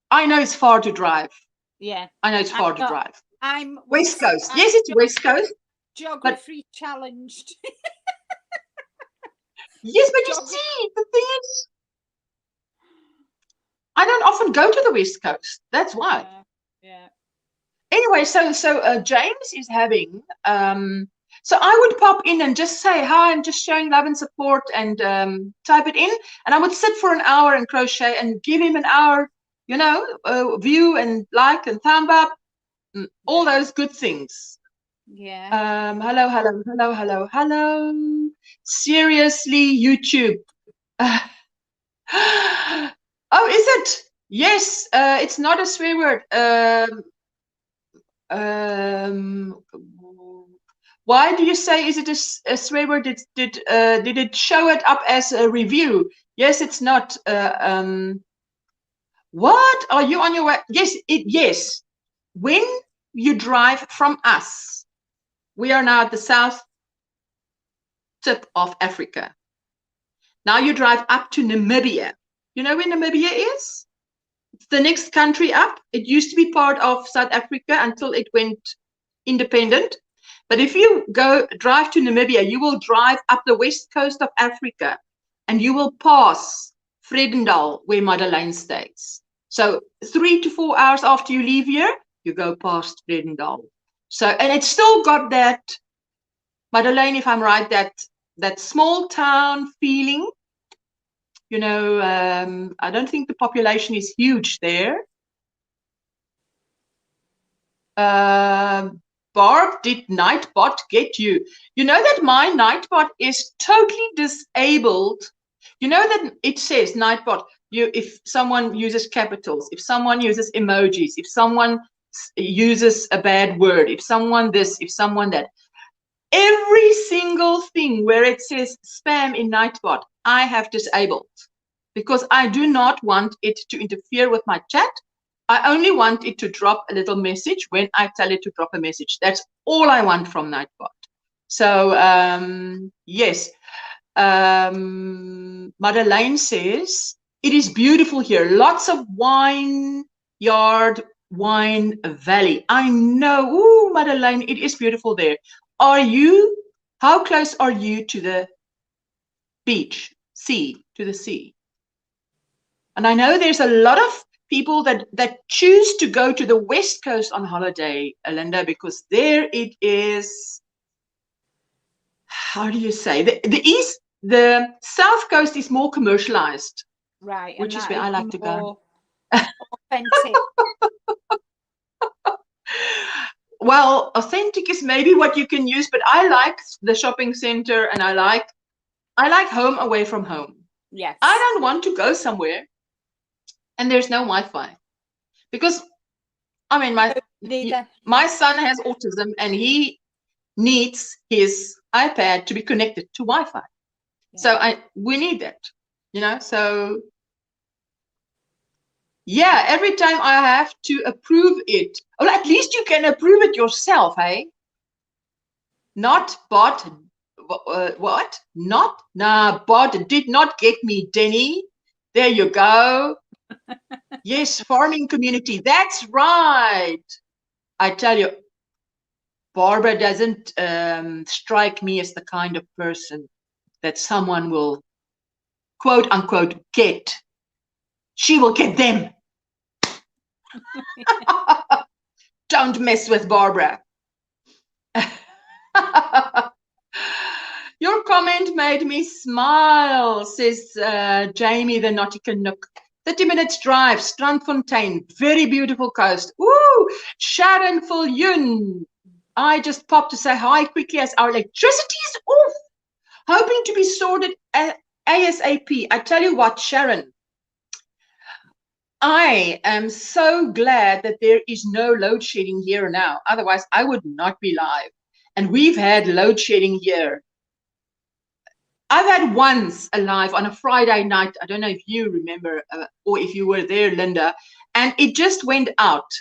I know it's far to drive. Yeah, I know it's far to drive. I'm West Coast. Yes, it's West Coast. Geography challenged. Yes, but you see, the thing is, I don't often go to the West Coast. That's why. Yeah. Anyway, so James is having. So I would pop in and just say hi and just showing love and support and type it in, and I would sit for an hour and crochet and give him an hour, you know, view and like and thumb up, and all those good things. Yeah. Hello. Seriously, YouTube. Oh, is it? Yes, it's not a swear word. Why do you say is it a swear word? Did it show it up as a review? Yes, it's not. What are you on your way? Yes, yes. When you drive from us, we are now at the south tip of Africa. Now you drive up to Namibia. You know where Namibia is? It's the next country up. It used to be part of South Africa until it went independent. But if you drive to Namibia, you will drive up the west coast of Africa and you will pass Vredendal, where Madeleine stays. So 3 to 4 hours after you leave here, you go past Vredendal. So, and it's still got that, Madeleine, if I'm right, that small town feeling. You know, I don't think the population is huge there. Barb, did Nightbot get you? You know that my Nightbot is totally disabled. You know that it says Nightbot, if someone uses capitals, if someone uses emojis, if someone uses a bad word, if someone this, if someone that. Every single thing where it says spam in Nightbot, I have disabled because I do not want it to interfere with my chat. I only want it to drop a little message when I tell it to drop a message. That's all I want from Nightbot. So, yes. Madeleine says, it is beautiful here. Lots of wine yard, wine valley. I know. Ooh, Madeleine, it is beautiful there. How close are you to the beach, to the sea? And I know there's a lot of people that choose to go to the West Coast on holiday, Linda, because there it is, how do you say, the South Coast is more commercialized. Right. Which is where I like to go. Authentic. Well, authentic is maybe what you can use, but I like the shopping center and I like home away from home. Yes. I don't want to go somewhere and there's no Wi-Fi because, I mean, my son has autism and he needs his iPad to be connected to Wi-Fi. Yeah. So we need that, you know, so yeah, every time I have to approve it, well, at least you can approve it yourself, hey? Not bot, what? Bot did not get me, Denny. There you go. Yes, farming community, that's right. I tell you, Barbara doesn't strike me as the kind of person that someone will quote unquote get, she will get them. Don't mess with Barbara. Your comment made me smile, says Jamie the Nautica Nook. 30 minutes drive, Strandfontein, very beautiful coast. Woo! Sharon Fulyun. I just popped to say hi quickly as our electricity is off. Hoping to be sorted ASAP. I tell you what, Sharon, I am so glad that there is no load shedding here now. Otherwise, I would not be live. And we've had load shedding here. I've had once a live on a Friday night. I don't know if you remember or if you were there, Linda. And it just went out.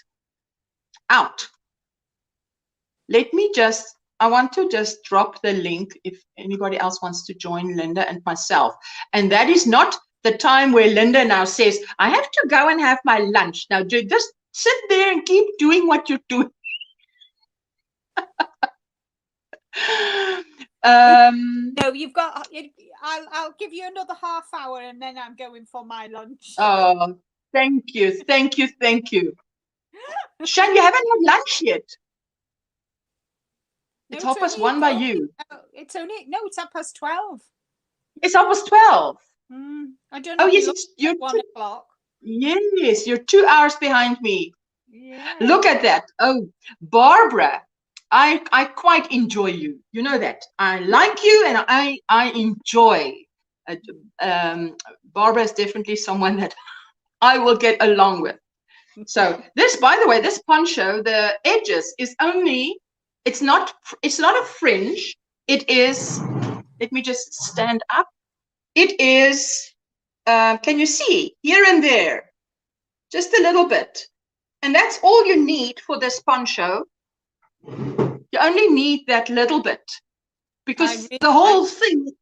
Let me just, I want to just drop the link if anybody else wants to join Linda and myself. And that is not the time where Linda now says, I have to go and have my lunch. Now, just sit there and keep doing what you're doing. No, you've got, I'll give you another half hour and then I'm going for my lunch. Oh, thank you. Shane, you haven't had lunch yet. It's 1:30 by you. It's 12. It's 12. I don't know. Oh, yes, you're 1 o'clock. Yes, you're 2 hours behind me. Yeah. Look at that. Oh, Barbara, I quite enjoy you. You know that. I like you and I enjoy. Barbara is definitely someone that I will get along with. So this, by the way, this poncho, the edges is only, it's not a fringe. It is, let me just stand up. It is, can you see here and there? Just a little bit. And that's all you need for this poncho. You only need that little bit because the whole thing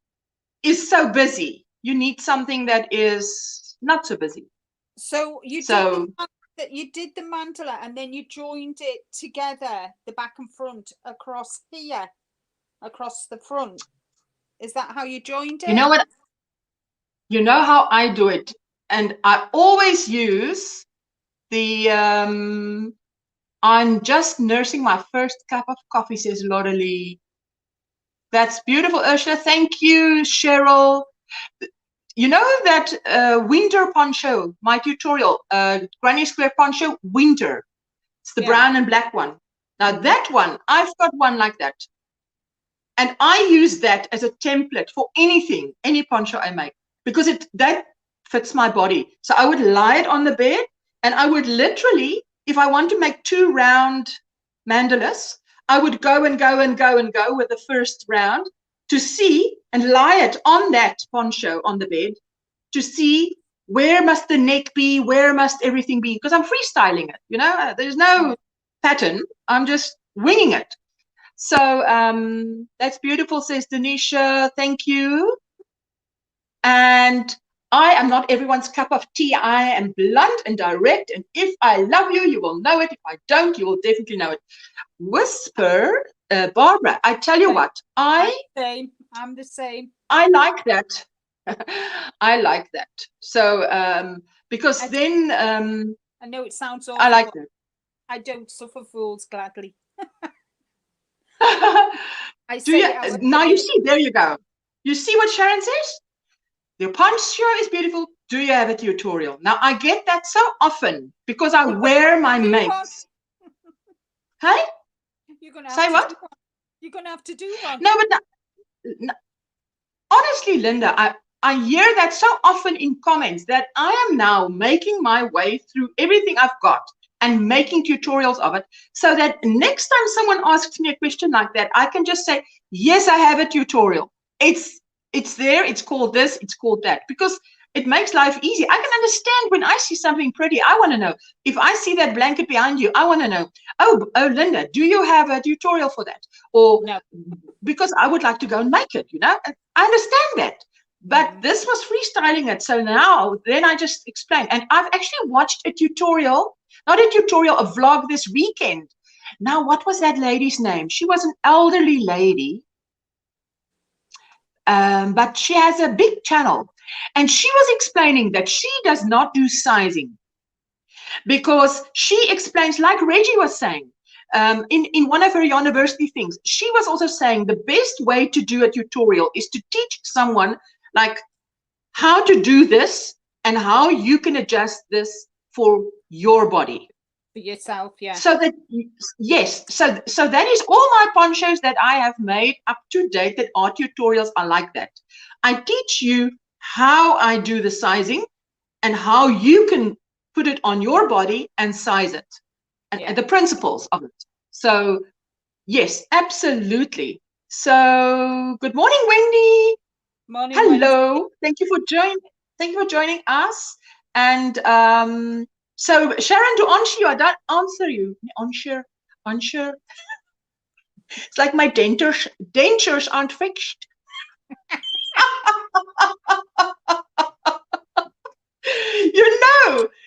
is so busy. You need something that is not so busy. So you did the mandala and then you joined it together, the back and front across here, across the front. Is that how you joined it? You know what? You know how I do it, and I always use the. I'm just nursing my first cup of coffee, says Laurelie. That's beautiful, Ursula. Thank you, Cheryl. You know that winter poncho, my tutorial, Granny Square poncho, winter. It's the brown and black one. Now that one, I've got one like that. And I use that as a template for anything, any poncho I make, because that fits my body. So I would lie it on the bed and I would literally, if I want to make 2 round mandalas, I would go and go and go and go with the first round to see and lie it on that poncho on the bed to see where must the neck be, where must everything be, because I'm freestyling it, you know, there's no pattern, I'm just winging it. So that's beautiful, says Denisha, thank you. And I am not everyone's cup of tea. I am blunt and direct, and if I love you, you will know it. If I don't, you will definitely know it. Whisper, Barbara, I tell you what, I'm the same. I like that. I like that. So because I know it sounds awful. I like that. I don't suffer fools gladly. Now you see, there you go. You see what Sharon says? Your poncho is beautiful. Do you have a tutorial? Now I get that so often because I wear my mates. Hey? You're gonna say what? You're gonna have to do one. No, but no, honestly, Linda, I hear that so often in comments that I am now making my way through everything I've got and making tutorials of it, so that next time someone asks me a question like that, I can just say, yes, I have a tutorial. It's there, it's called this, it's called that, because it makes life easy. I can understand when I see something pretty, I want to know. If I see that blanket behind you, I want to know, oh, Linda, do you have a tutorial for that? Or no, because I would like to go and make it, you know? I understand that. But this was freestyling it. So now, then I just explain. And I've actually watched a tutorial, not a tutorial, a vlog this weekend. Now, what was that lady's name? She was an elderly lady. But she has a big channel. And she was explaining that she does not do sizing because she explains, like Reggie was saying, in one of her university things, she was also saying the best way to do a tutorial is to teach someone like how to do this and how you can adjust this for your body. For yourself, yeah. So that, yes, so that is all my ponchos that I have made up to date that are tutorials are like that. I teach you how I do the sizing and how you can put it on your body and size it, and the principles of it. So yes, absolutely. So good morning, Wendy. Morning, hello. Wendy. Thank you for joining us. And so Sharon, to answer you, I don't answer you. Answer. It's like my dentures aren't fixed.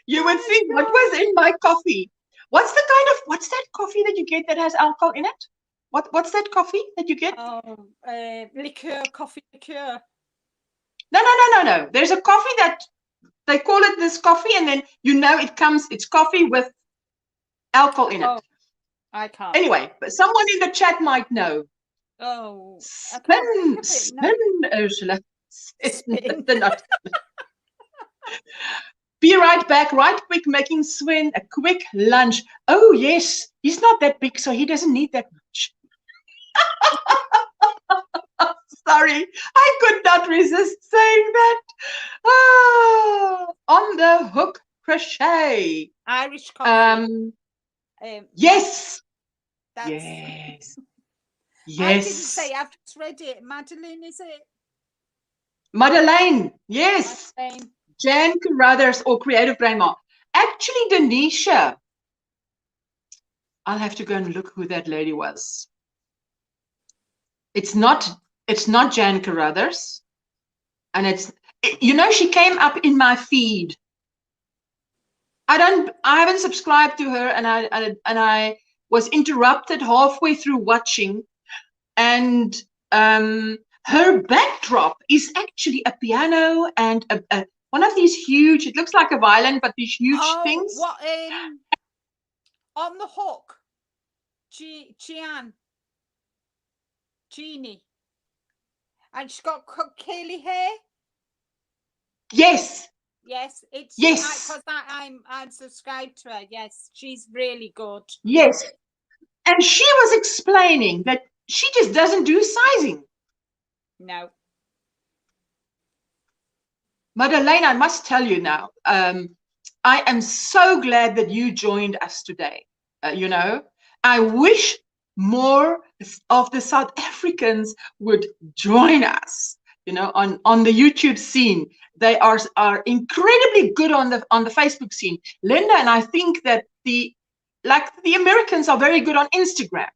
You would think, what was in my coffee? What's that coffee that you get that has alcohol in it? What's that coffee that you get? Oh, liqueur, coffee liqueur. No. There's a coffee that they call it this coffee, and then it's coffee with alcohol in it. Oh, I can't. Anyway, but someone in the chat might know. Oh, Spin, Ursula. Spin the nut. Be right back, right quick, making Sven a quick lunch. Oh, yes, he's not that big, so he doesn't need that much. Sorry, I could not resist saying that. On the hook crochet. Irish coffee. Yes. Yes. Yes. I didn't say, I've just read it. Madeline, is it? Madeleine, yes. Madeleine. Jan Carruthers or Creative Grandma. Actually, Denisha. I'll have to go and look who that lady was. It's not Jan Carruthers. And she came up in my feed. I haven't subscribed to her, and I was interrupted halfway through watching, and her backdrop is actually a piano and a one of these huge, it looks like a violin, but these huge things. What, on the hook, Jeannie, and she's got curly hair. Yes. Yes, it's yes. Because I'm subscribed to her. Yes, she's really good. Yes, and she was explaining that she just doesn't do sizing. No. Madeleine, I must tell you now, I am so glad that you joined us today. I wish more of the South Africans would join us, on the YouTube scene. They are incredibly good on the Facebook scene. Linda, and I think that the Americans are very good on Instagram.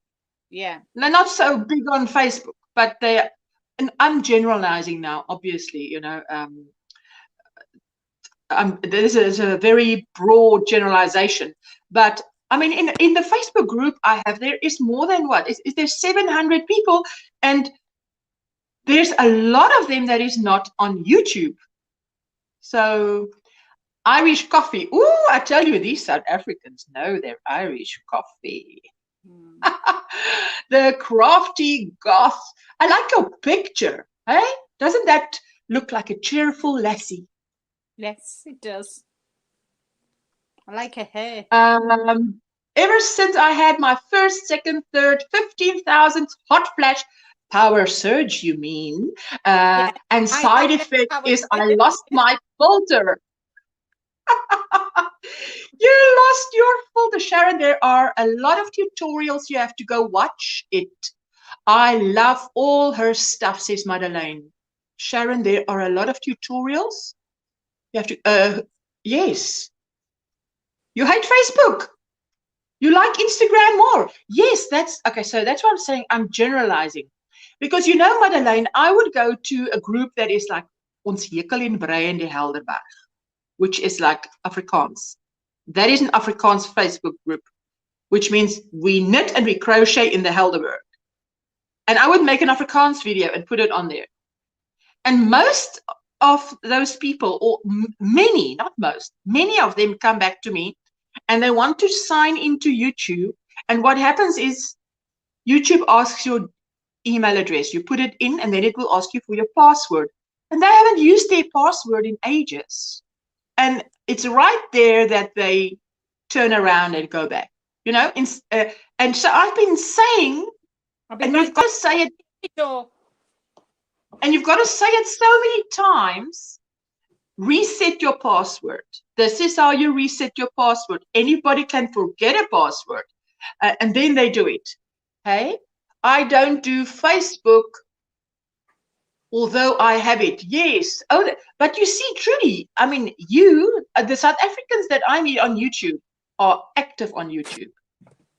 Yeah. They're not so big on Facebook, but and I'm generalizing now, obviously, this is a very broad generalization, but I mean, in the Facebook group I have, there is more than there's 700 people, and there's a lot of them that is not on YouTube. So Irish coffee. Ooh, I tell you, these South Africans know their Irish coffee. The crafty goth. I like your picture. Hey, doesn't that look like a cheerful lassie? Yes, it does. I like her hair. Ever since I had my first, second, third, 15,000 hot flash power surge, you mean? And side effect is I lost my filter. You lost your filter, Sharon. There are a lot of tutorials. You have to go watch it. I love all her stuff, says Madeleine. Sharon, there are a lot of tutorials. You have to, yes. You hate Facebook. You like Instagram more. Yes, okay. So that's what I'm saying. I'm generalizing. Because Madeleine, I would go to a group that is like Ons Hekel en Brei in die Helderberg, which is like Afrikaans. That is an Afrikaans Facebook group, which means we knit and we crochet in the Helderberg. And I would make an Afrikaans video and put it on there. And most of those people, or many, not most, many of them come back to me and they want to sign into YouTube. And what happens is YouTube asks your email address. You put it in and then it will ask you for your password. And they haven't used their password in ages. And it's right there that they turn around and go back, you know. And so I've been saying, and you've got to say it, and you've got to say it so many times, reset your password. This is how you reset your password. Anybody can forget a password, and then they do it. Hey, I don't do Facebook, although I have it. Yes. Oh, but you see, truly, I mean, the South Africans that I meet on YouTube are active on YouTube,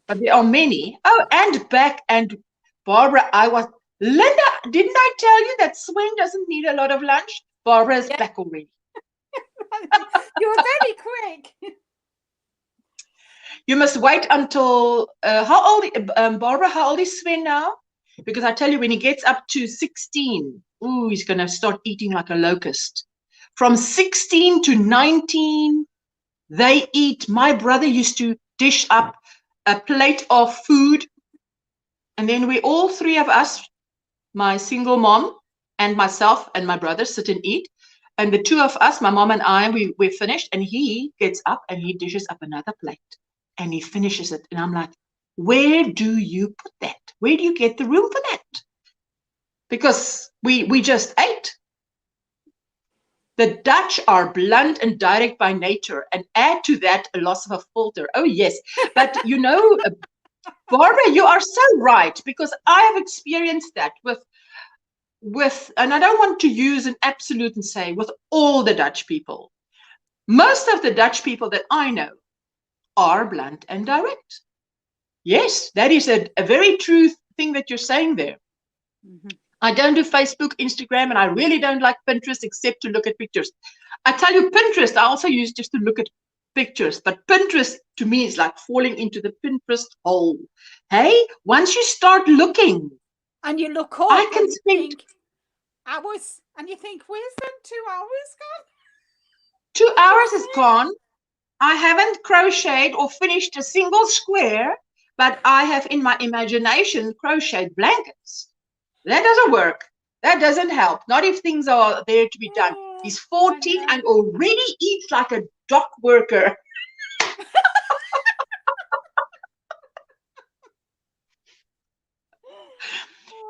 but there are many. Oh, and Barbara, Linda, didn't I tell you that Swain doesn't need a lot of lunch? Barbara is back already. You're very quick. You must wait until, Barbara, how old is Sven now? Because I tell you, when he gets up to 16, ooh, he's going to start eating like a locust. From 16 to 19, they eat. My brother used to dish up a plate of food. And then we all three of us, my single mom and myself and my brother, sit and eat. And the two of us, my mom and I, we're finished. And he gets up and he dishes up another plate. And he finishes it. And I'm like, where do you put that? Where do you get the room for that? Because we just ate. The Dutch are blunt and direct by nature, and add to that a loss of a filter. Oh, yes. But, you know, Barbara, you are so right, because I have experienced that with, and I don't want to use an absolute and say with all the Dutch people. Most of the Dutch people that I know are blunt and direct. Yes, that is a very true thing that you're saying there. Mm-hmm. I don't do Facebook, Instagram, and I really don't like Pinterest except to look at pictures. I tell you, Pinterest, I also use just to look at pictures, but Pinterest to me is like falling into the Pinterest hole. Hey, once you start looking, and you look up, I can spend hours, and you think, where's them 2 hours2 gone? hours is gone. I haven't crocheted or finished a single square, but I have in my imagination crocheted blankets. That doesn't work. That doesn't help. Not if things are there to be done. He's 14 and already eats like a dock worker.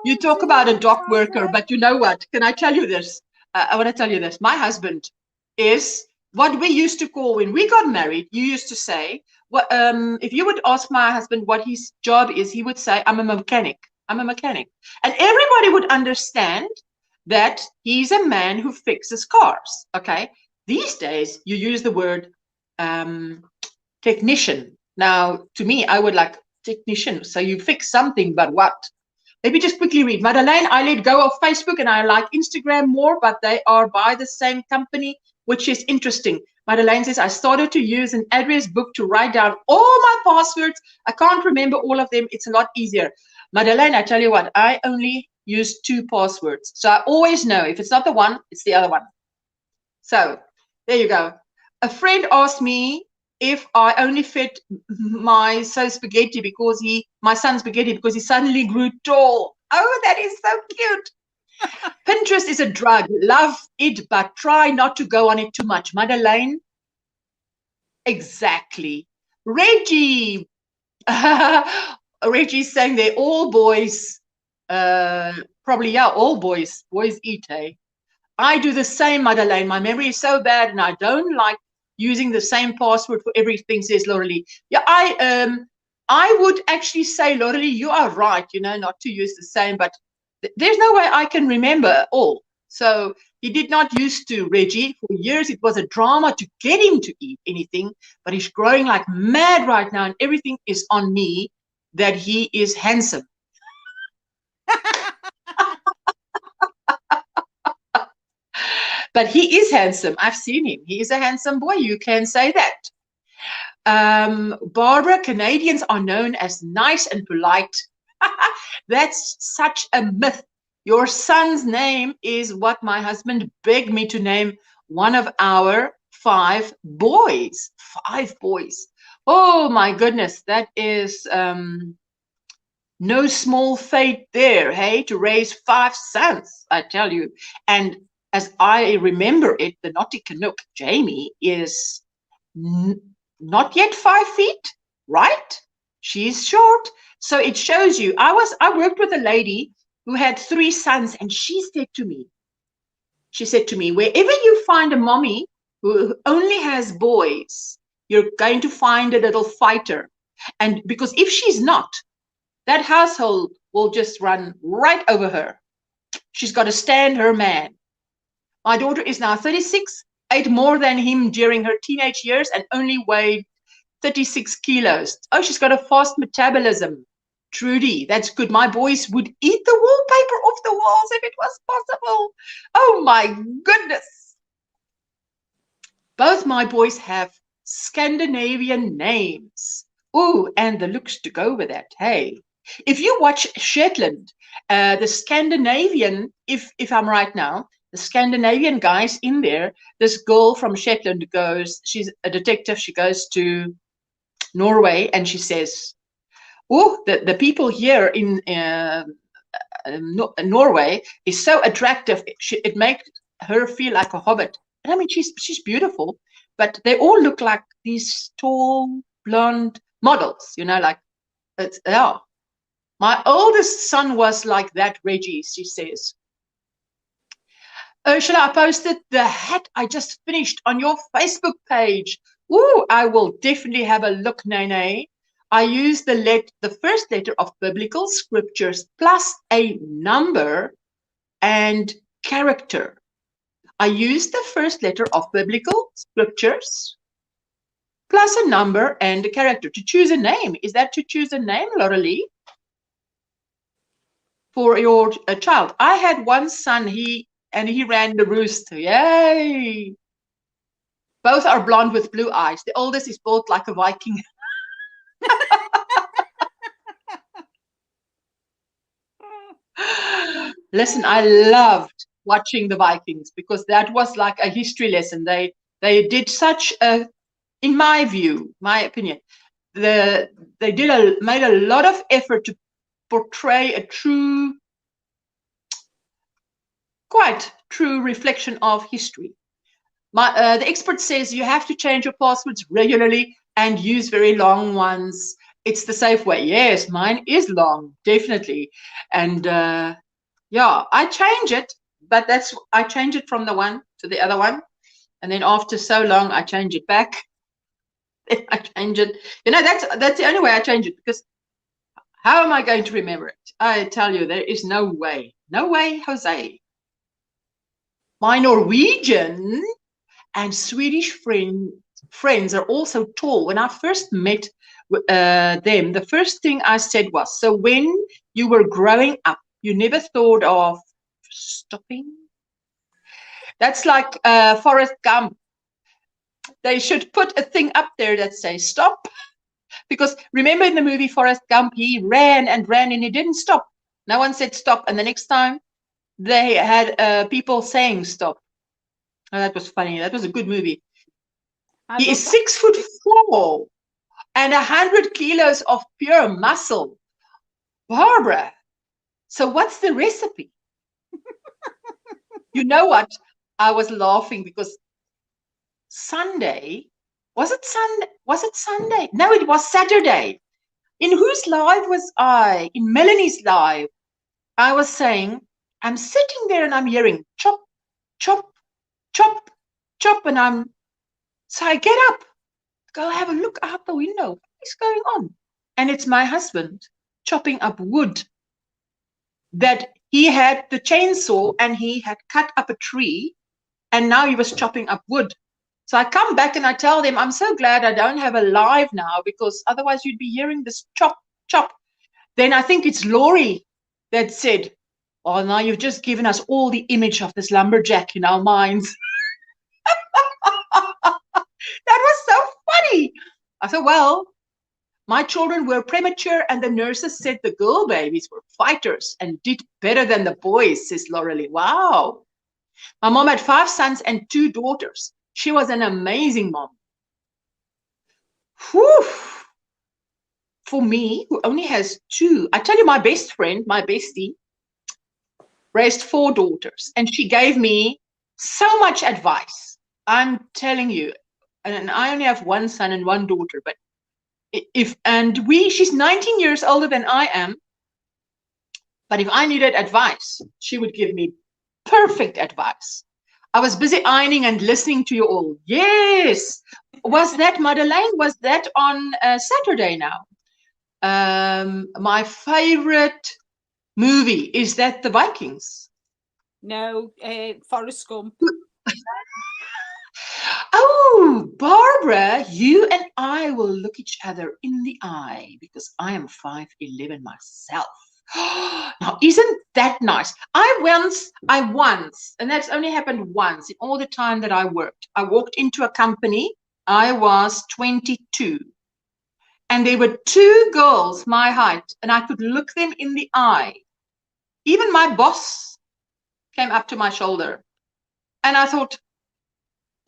You talk about a dock worker, but you know what? Can I tell you this? I want to tell you this. My husband is what we used to call, when we got married, you used to say, if you would ask my husband what his job is, he would say, I'm a mechanic. I'm a mechanic. And everybody would understand that he's a man who fixes cars. Okay. These days, you use the word technician. Now, to me, I would like technician. So you fix something, but what? Let me just quickly read. Madeleine, I let go of Facebook and I like Instagram more, but they are by the same company, which is interesting. Madeleine says, I started to use an address book to write down all my passwords. I can't remember all of them. It's a lot easier. Madeleine, I tell you what, I only use 2 passwords. So I always know if it's not the one, it's the other one. So there you go. A friend asked me if I only fed my son spaghetti because he suddenly grew tall. Oh, that is so cute. Pinterest is a drug. Love it, but try not to go on it too much. Madeleine? Exactly. Reggie. Reggie's saying they're all boys. Probably, yeah, all boys. Boys eat, eh? I do the same, Madeleine. My memory is so bad, and I don't like using the same password for everything, says Laurelie. Yeah, I would actually say, Laurelie, you are right, you know, not to use the same, but there's no way I can remember all. So he did not used to, Reggie. For years, it was a drama to get him to eat anything, but he's growing like mad right now, and everything is on me that he is handsome. But he is handsome. I've seen him. He is a handsome boy. You can say that. Barbara, Canadians are known as nice and polite. That's such a myth. Your son's name is what my husband begged me to name one of our 5 boys. 5 boys. Oh my goodness, that is no small fate there, hey, to raise 5 sons, I tell you. And as I remember it, the naughty Canuck, Jamie, is not yet 5 feet, right? She's short. So it shows you. I worked with a lady who had 3 sons, and she said to me, wherever you find a mommy who only has boys, you're going to find a little fighter. And because if she's not, that household will just run right over her. She's got to stand her man. My daughter is now 36, ate more than him during her teenage years, and only weighed 36 kilos. Oh, she's got a fast metabolism. Trudy, that's good. My boys would eat the wallpaper off the walls if it was possible. Oh my goodness. Both my boys have Scandinavian names. Oh, and the looks to go with that. Hey, if you watch Shetland, the Scandinavian, if I'm right now, the Scandinavian guys in there, this girl from Shetland goes, she's a detective, she goes to Norway and she says, oh, the people here in Norway is so attractive. It makes her feel like a hobbit. And I mean, she's beautiful, but they all look like these tall, blonde models, you know, like, it's, yeah. My oldest son was like that, Reggie, she says. Ursula, I posted the hat I just finished on your Facebook page. Ooh, I will definitely have a look, Nene. I use the first letter of biblical scriptures plus a number and character. I use the first letter of biblical scriptures plus a number and a character to choose a name. Is that to choose a name, Laurelie? For your child. I had one son, he ran the roost. Yay! Both are blonde with blue eyes. The oldest is built like a Viking. Listen, I loved watching the Vikings because that was like a history lesson. They did such a, in my view, my opinion, they made a lot of effort to portray a quite true reflection of history. The expert says you have to change your passwords regularly and use very long ones. It's the safe way. Yes, mine is long, definitely. And yeah, I change it, but I change it from the one to the other one. And then after so long, I change it back. I change it. You know, that's the only way I change it, because how am I going to remember it? I tell you, there is no way. No way, Jose. My Norwegian and Swedish friends are also tall. When I first met them, the first thing I said was, so when you were growing up, you never thought of stopping? That's like Forrest Gump. They should put a thing up there that says stop. Because remember in the movie Forrest Gump, he ran and ran and he didn't stop. No one said stop. And the next time they had people saying stop. Oh, that was funny. That was a good movie. He is 6'4" and 100 kilos of pure muscle. Barbara, so what's the recipe? You know what? I was laughing because Sunday, was it Sunday? No, it was Saturday. In whose live was I? In Melanie's live. I was saying, I'm sitting there and I'm hearing chop, chop, chop, chop, and so I get up, go have a look out the window. What is going on? And it's my husband chopping up wood. That he had the chainsaw and he had cut up a tree, and now he was chopping up wood. So I come back and I tell them, I'm so glad I don't have a live now, because otherwise you'd be hearing this chop, chop. Then I think it's Laurie that said, oh, now you've just given us all the image of this lumberjack in our minds. That was so funny. I said, well, My children were premature and the nurses said the girl babies were fighters and did better than the boys, says Laurelie. Wow. My mom had 5 sons and 2 daughters. She was an amazing mom. Whew. For me, who only has 2, I tell you, my best friend, my bestie, raised 4 daughters, and she gave me so much advice. I'm telling you, and I only have 1 son and 1 daughter, but she's 19 years older than I am, but if I needed advice, she would give me perfect advice. I was busy ironing and listening to you all. Yes. Was that, Madeleine, was that on Saturday now? My favorite movie, is that The Vikings? No, Forrest Gump. Oh, Barbara, you and I will look each other in the eye because I am 5'11" myself. Now, isn't that nice? I once, and that's only happened once in all the time that I worked. I walked into a company. I was 22. And there were 2 girls my height, and I could look them in the eye. Even my boss came up to my shoulder. And I thought,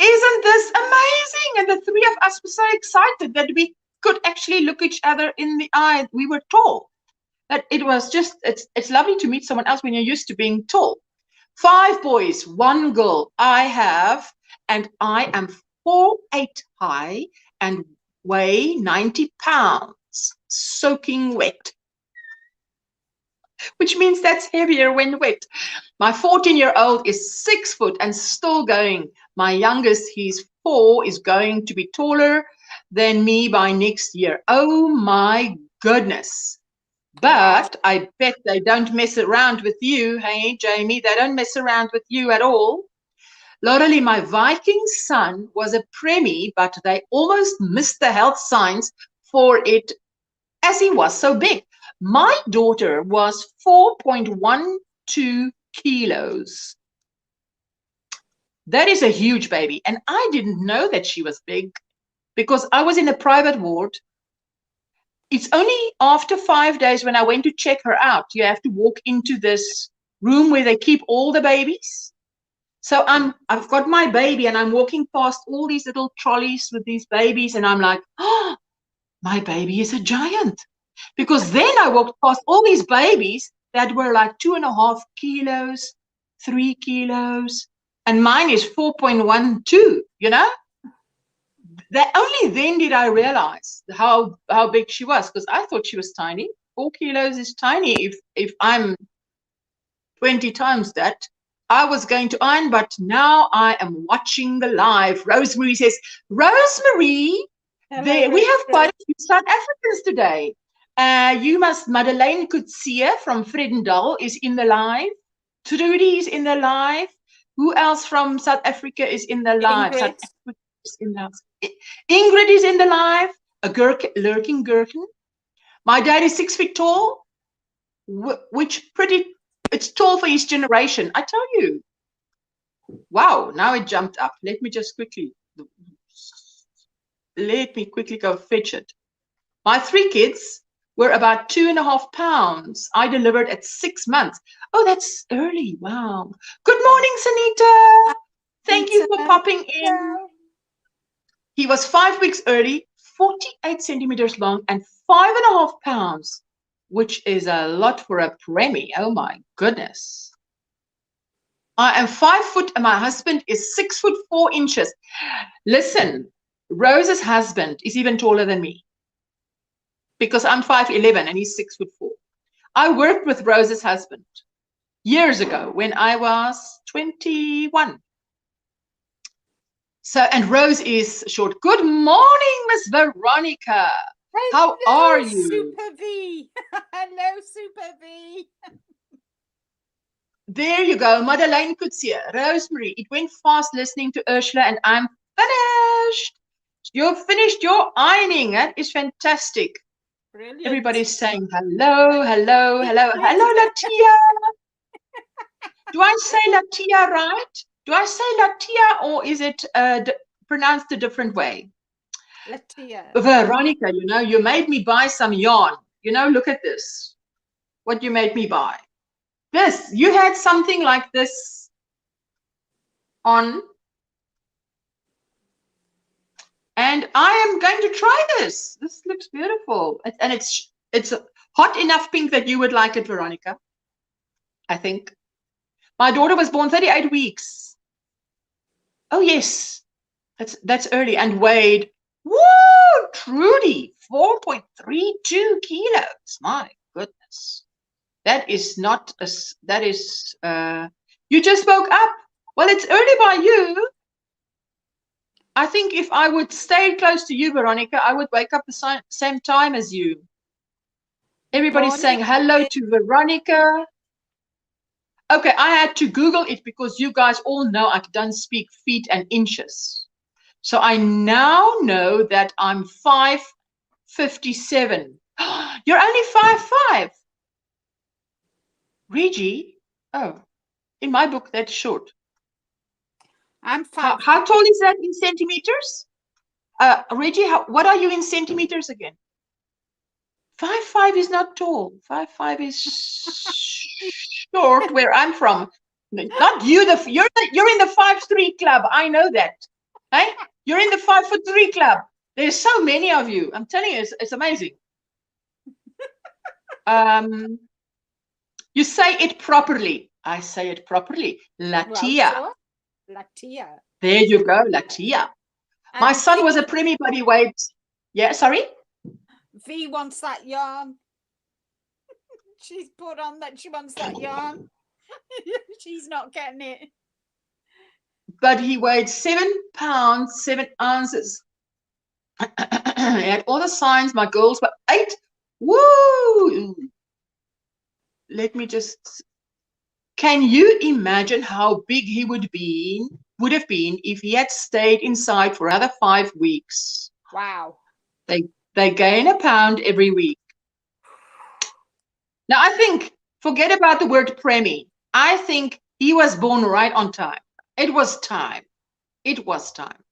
isn't this amazing? And the 3 of us were so excited that we could actually look each other in the eye. We were tall. But it was just, it's lovely to meet someone else when you're used to being tall. 5 boys, 1 girl I have, and I am 4'8" high and weigh 90 pounds, soaking wet, which means that's heavier when wet. My 14-year-old is 6 foot and still going. My youngest, he's 4, is going to be taller than me by next year. Oh my goodness. But I bet they don't mess around with you. Hey, Jamie, they don't mess around with you at all. Laurelie, my Viking son was a preemie, but they almost missed the health signs for it as he was so big. My daughter was 4.12 kilos. That is a huge baby. And I didn't know that she was big because I was in a private ward. It's only after 5 days when I went to check her out. You have to walk into this room where they keep all the babies. So I've got my baby and I'm walking past all these little trolleys with these babies and I'm like, oh, my baby is a giant. Because then I walked past all these babies that were like 2.5 kilos, 3 kilos, and mine is 4.12, you know? That only then did I realize how big she was, because I thought she was tiny. 4 kilos is tiny if I'm 20 times that. I was going to iron, but now I am watching the live. Rosemary says, Rosemary, there, we have quite a few South Africans today. Madeleine Kutsia from Vredendal is in the live. Trudy is in the live. Who else from South Africa is in the live? Ingrid. South Africa is in the live. Ingrid is in the live. A lurking gherkin. My dad is 6 feet tall, it's tall for his generation. I tell you. Wow, now it jumped up. Let me quickly go fetch it. My 3 kids were about 2.5 pounds. I delivered at 6 months. Oh, that's early. Wow. Good morning, Sanita. Thank you for popping in. He was 5 weeks early, 48 centimeters long, and 5.5 pounds, which is a lot for a preemie. Oh my goodness. I am 5 foot and my husband is 6 foot 4 inches. Listen, Rose's husband is even taller than me because I'm 5'11" and he's 6 foot 4. I worked with Rose's husband years ago when I was 21. So, and Rose is short. Good morning, Miss Veronica. Hello, how are you? Super V. Hello, Super V. There you go, Madeleine Kutsia. Rosemary, it went fast listening to Ursula and I'm finished. You've finished your ironing. That is fantastic. Brilliant. Everybody's saying hello, hello, hello. Hello, Latia. Do I say Latia right? Do I say Latia or is it pronounced a different way? Latia. Veronica, you know, you made me buy some yarn. You know, look at this. What you made me buy. This, you had something like this on. And I am going to try this. This looks beautiful. And it's a hot enough pink that you would like it, Veronica. I think. My daughter was born 38 weeks. Oh, yes. That's early. And weighed, woo, Trudy, 4.32 kilos. My goodness. That is not, that is, you just woke up. Well, it's early by you. I think if I would stay close to you, Veronica, I would wake up the same time as you. Everybody's saying hello to Veronica. Okay, I had to Google it because you guys all know I don't speak feet and inches. So I now know that I'm 5'57". You're only 5'5". Reggie, oh, in my book, that's short. I'm 5. How tall is that in centimeters? Reggie, what are you in centimeters again? 5'5" is not tall. 5'5" is short where I'm from. Not you. You're in the 5'3" club. I know that. Hey, you're in the 5'3" club. There's so many of you. I'm telling you, it's amazing. You say it properly. I say it properly. Latia. Well, so, Latia. There you go, Latia. My son was a preemie, but he weighed. Yeah, sorry. V wants that yarn. She's put on that she wants that yarn. She's not getting it. But he weighed 7 pounds, 7 ounces. He had all the signs. My girls were 8. Woo! Let me just. Can you imagine how big he would have been if he had stayed inside for another 5 weeks? Wow. They gain a pound every week. Now, I think, forget about the word preemie. I think he was born right on time. It was time. It was time.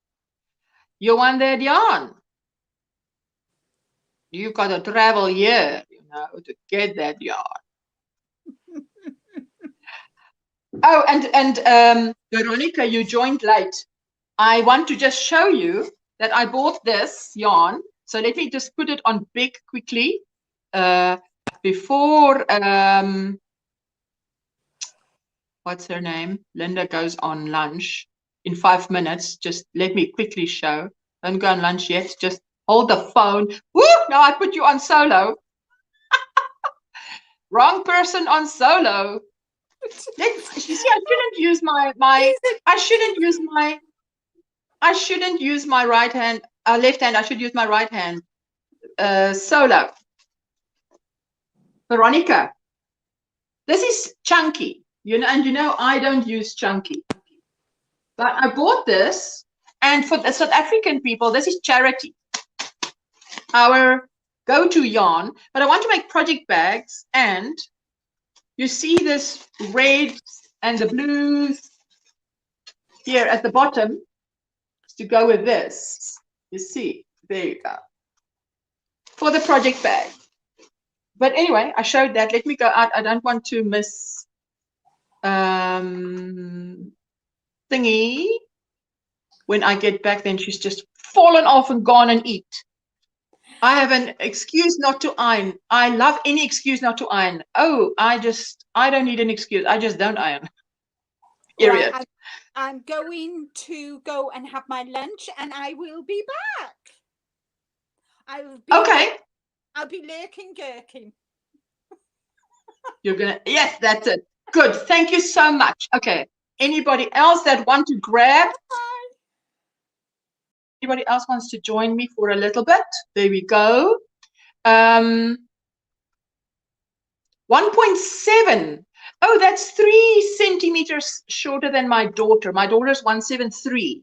You want that yarn? You've got to travel here, you know, to get that yarn. Oh, and Veronica, you joined late. I want to just show you that I bought this yarn. So let me just put it on big quickly before what's her name? Linda goes on lunch in 5 minutes. Just let me quickly show. Don't go on lunch yet. Just hold the phone. Woo! Now I put you on solo. Wrong person on solo. You see, I shouldn't use I shouldn't use my right hand, left hand. I should use my right hand. Solo. Veronica, this is chunky, you know, and you know I don't use chunky. But I bought this, and for the South African people, this is charity. Our go-to yarn. But I want to make project bags, and you see this red and the blues here at the bottom to go with this. You see, there you go. For the project bag. But anyway, I showed that. Let me go out. I don't want to miss thingy. When I get back, then she's just fallen off and gone and eat. I have an excuse not to iron. I love any excuse not to iron. Oh, I don't need an excuse. I just don't iron. Period. Right, I'm going to go and have my lunch, and I will be back. Okay. I'll be lurking, gherkin. You're gonna. Yes, that's it. Good. Thank you so much. Okay. Anybody else that want to grab? Bye. Anybody else wants to join me for a little bit? There we go. 1.7. Oh, that's 3 centimeters shorter than my daughter. My daughter's 173.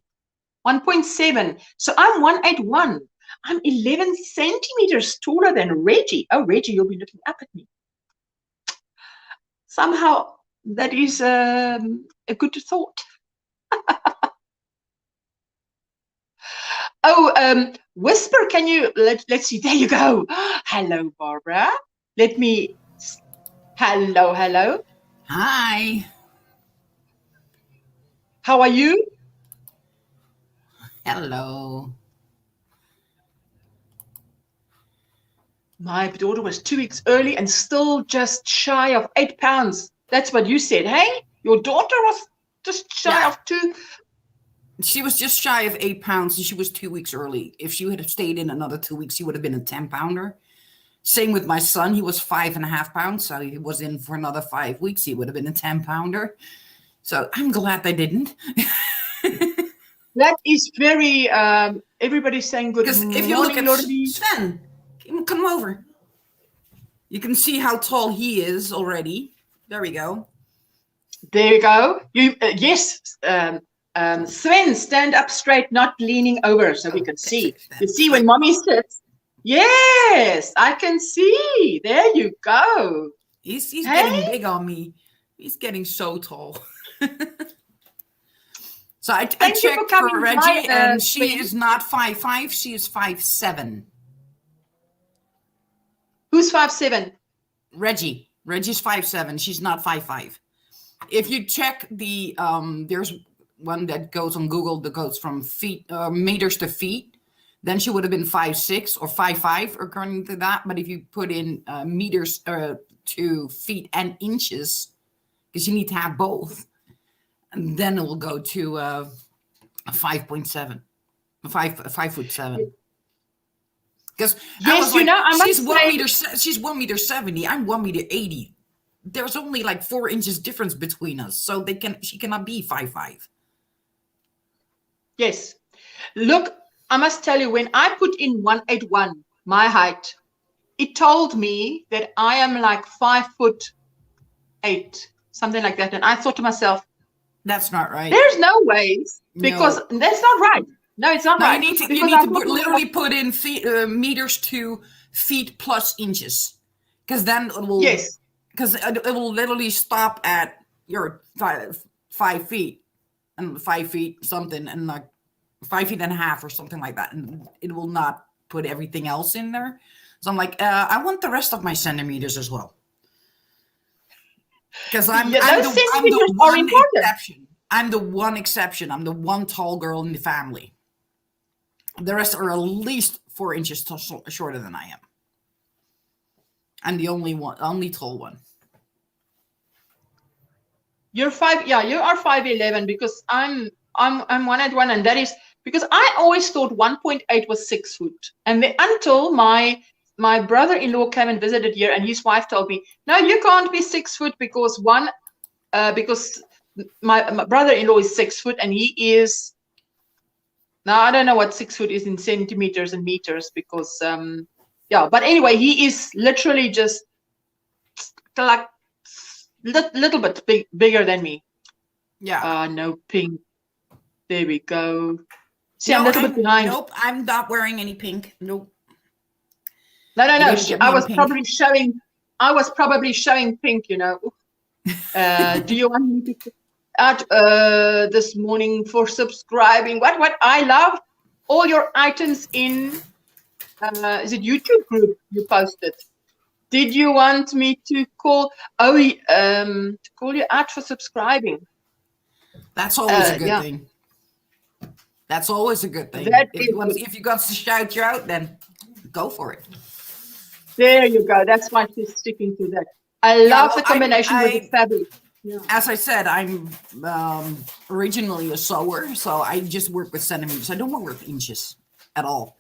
1.7. So I'm 181. I'm 11 centimeters taller than Reggie. Oh, Reggie, you'll be looking up at me. Somehow that is a good thought. Whisper, can you, let's see, there you go. Hello, Barbara. Let me, hello. Hi. How are you? Hello. My daughter was 2 weeks early and still just shy of 8 pounds. That's what you said, hey? Your daughter was just shy of 2. She was just shy of 8 pounds and she was 2 weeks early. If she would have stayed in another 2 weeks, she would have been a 10-pounder. Same with my son. He was 5.5 pounds. So he was in for another 5 weeks. He would have been a 10-pounder. So I'm glad they didn't. That is very, everybody's saying good morning, if you look at Lordy. Sven, come over. You can see how tall he is already. There we go. There you go. You yes, Sven, stand up straight, not leaning over, so we can see. You see when mommy sits. Yes, I can see. There you go. He's getting big on me. He's getting so tall. So I checked for Reggie, and she is not 5'5". She is 5'7". Who's 5'7"? Reggie. Reggie's 5'7". She's not 5'5". If you check the there's one that goes on Google that goes from feet meters to feet, then she would have been 5'6" or 5'5" according to that. But if you put in meters to feet and inches, because you need to have both, and then it will go to 5.7, 5'7". Because yes, she's 1 meter 70. I'm 1 meter 80. There's only like 4 inches difference between us, so she cannot be 5'5". Yes, look, I must tell you, when I put in 181, my height, it told me that I am like 5'8", something like that, and I thought to myself, that's not right. There's no ways, because that's not right. No, it's not right. You need to literally put in feet, meters to feet plus inches, because then it will. Yes. Because it will literally stop at your 5 feet and 5 feet something, and like 5.5 feet or something like that, and it will not put everything else in there. So I'm like, I want the rest of my centimeters as well. Because I'm the one exception. I'm the one exception. I'm the one tall girl in the family. The rest are at least 4 inches shorter than I am. I'm the only tall one. You're 5. Yeah, you are 5'11", because I'm 181, and that is because I always thought 1.8 was 6 foot, and until my brother-in-law came and visited here, and his wife told me, no, you can't be 6 foot because my brother-in-law is 6 foot, and he is, now I don't know what 6 foot is in centimeters and meters, because yeah, but anyway, he is literally just like little bit bigger than me. Yeah. No pink. There we go. See, I'm a little bit behind. Nope, I'm not wearing any pink. Nope. No. I was probably showing pink, you know. Do you want me to add this morning for subscribing? What I love all your items in is it YouTube group you posted? Did you want me to call to call you out for subscribing? That's always a good thing. That's always a good thing. If you got to shout you out, then go for it. There you go. That's why she's sticking to that. I love the combination with the fabric. Yeah. As I said, I'm originally a sewer, so I just work with centimeters. I don't work with inches at all.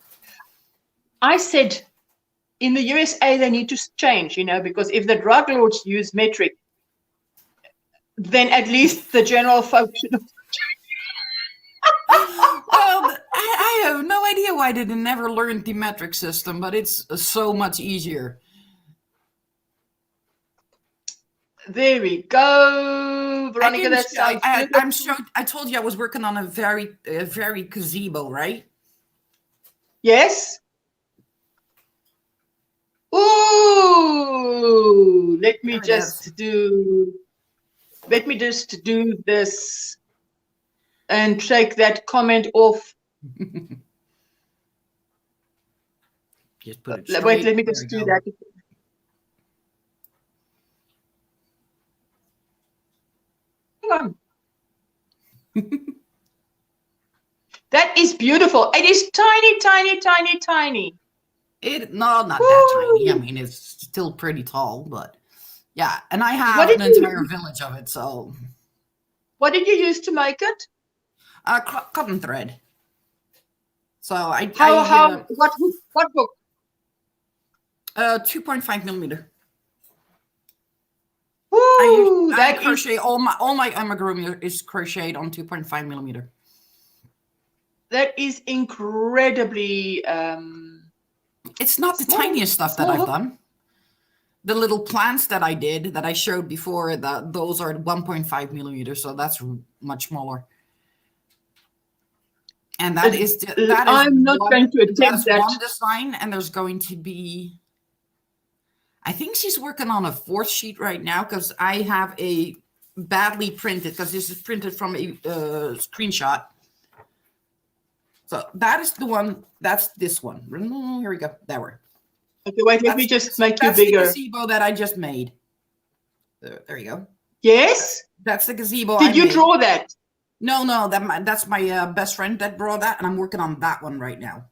I said in the USA they need to change, you know, because if the drug lords use metric, then at least the general folk should. Well, I have no idea why they never learned the metric system, but it's so much easier. There we go, Veronica. That sounds I'm sure. I told you I was working on a very gazebo, right? Yes. Ooh, let me just do this and take that comment off. Just put it Wait, straight. let me There just we do go. that. Hang on. That is beautiful. It is tiny, tiny, tiny, tiny. Not that tiny. I Woo! mean, it's still pretty tall, but yeah. And I What have did an you entire village of it. So What did you use to make it? cotton thread. So What book? 2.5 millimeter. Woo! I That is crochet all my amigurumi is crocheted on 2.5 millimeter. incredibly It's not the Small- tiniest stuff that small I've hook. done. The little plants that I did that I showed before, those are 1.5 millimeters, so that's much smaller. And that is I'm not going to attempt that. one design, and there's going to be. I think she's working on a 4th sheet right now because I have a badly printed, because this is printed from a screenshot. So that is the one. That's this one. Here we go. There we are. Okay, wait, let me just make you That's the bigger. gazebo that I just made. There you go. Yes? That's the gazebo. Did you draw that? No, that's my best friend that brought that, and I'm working on that one right now.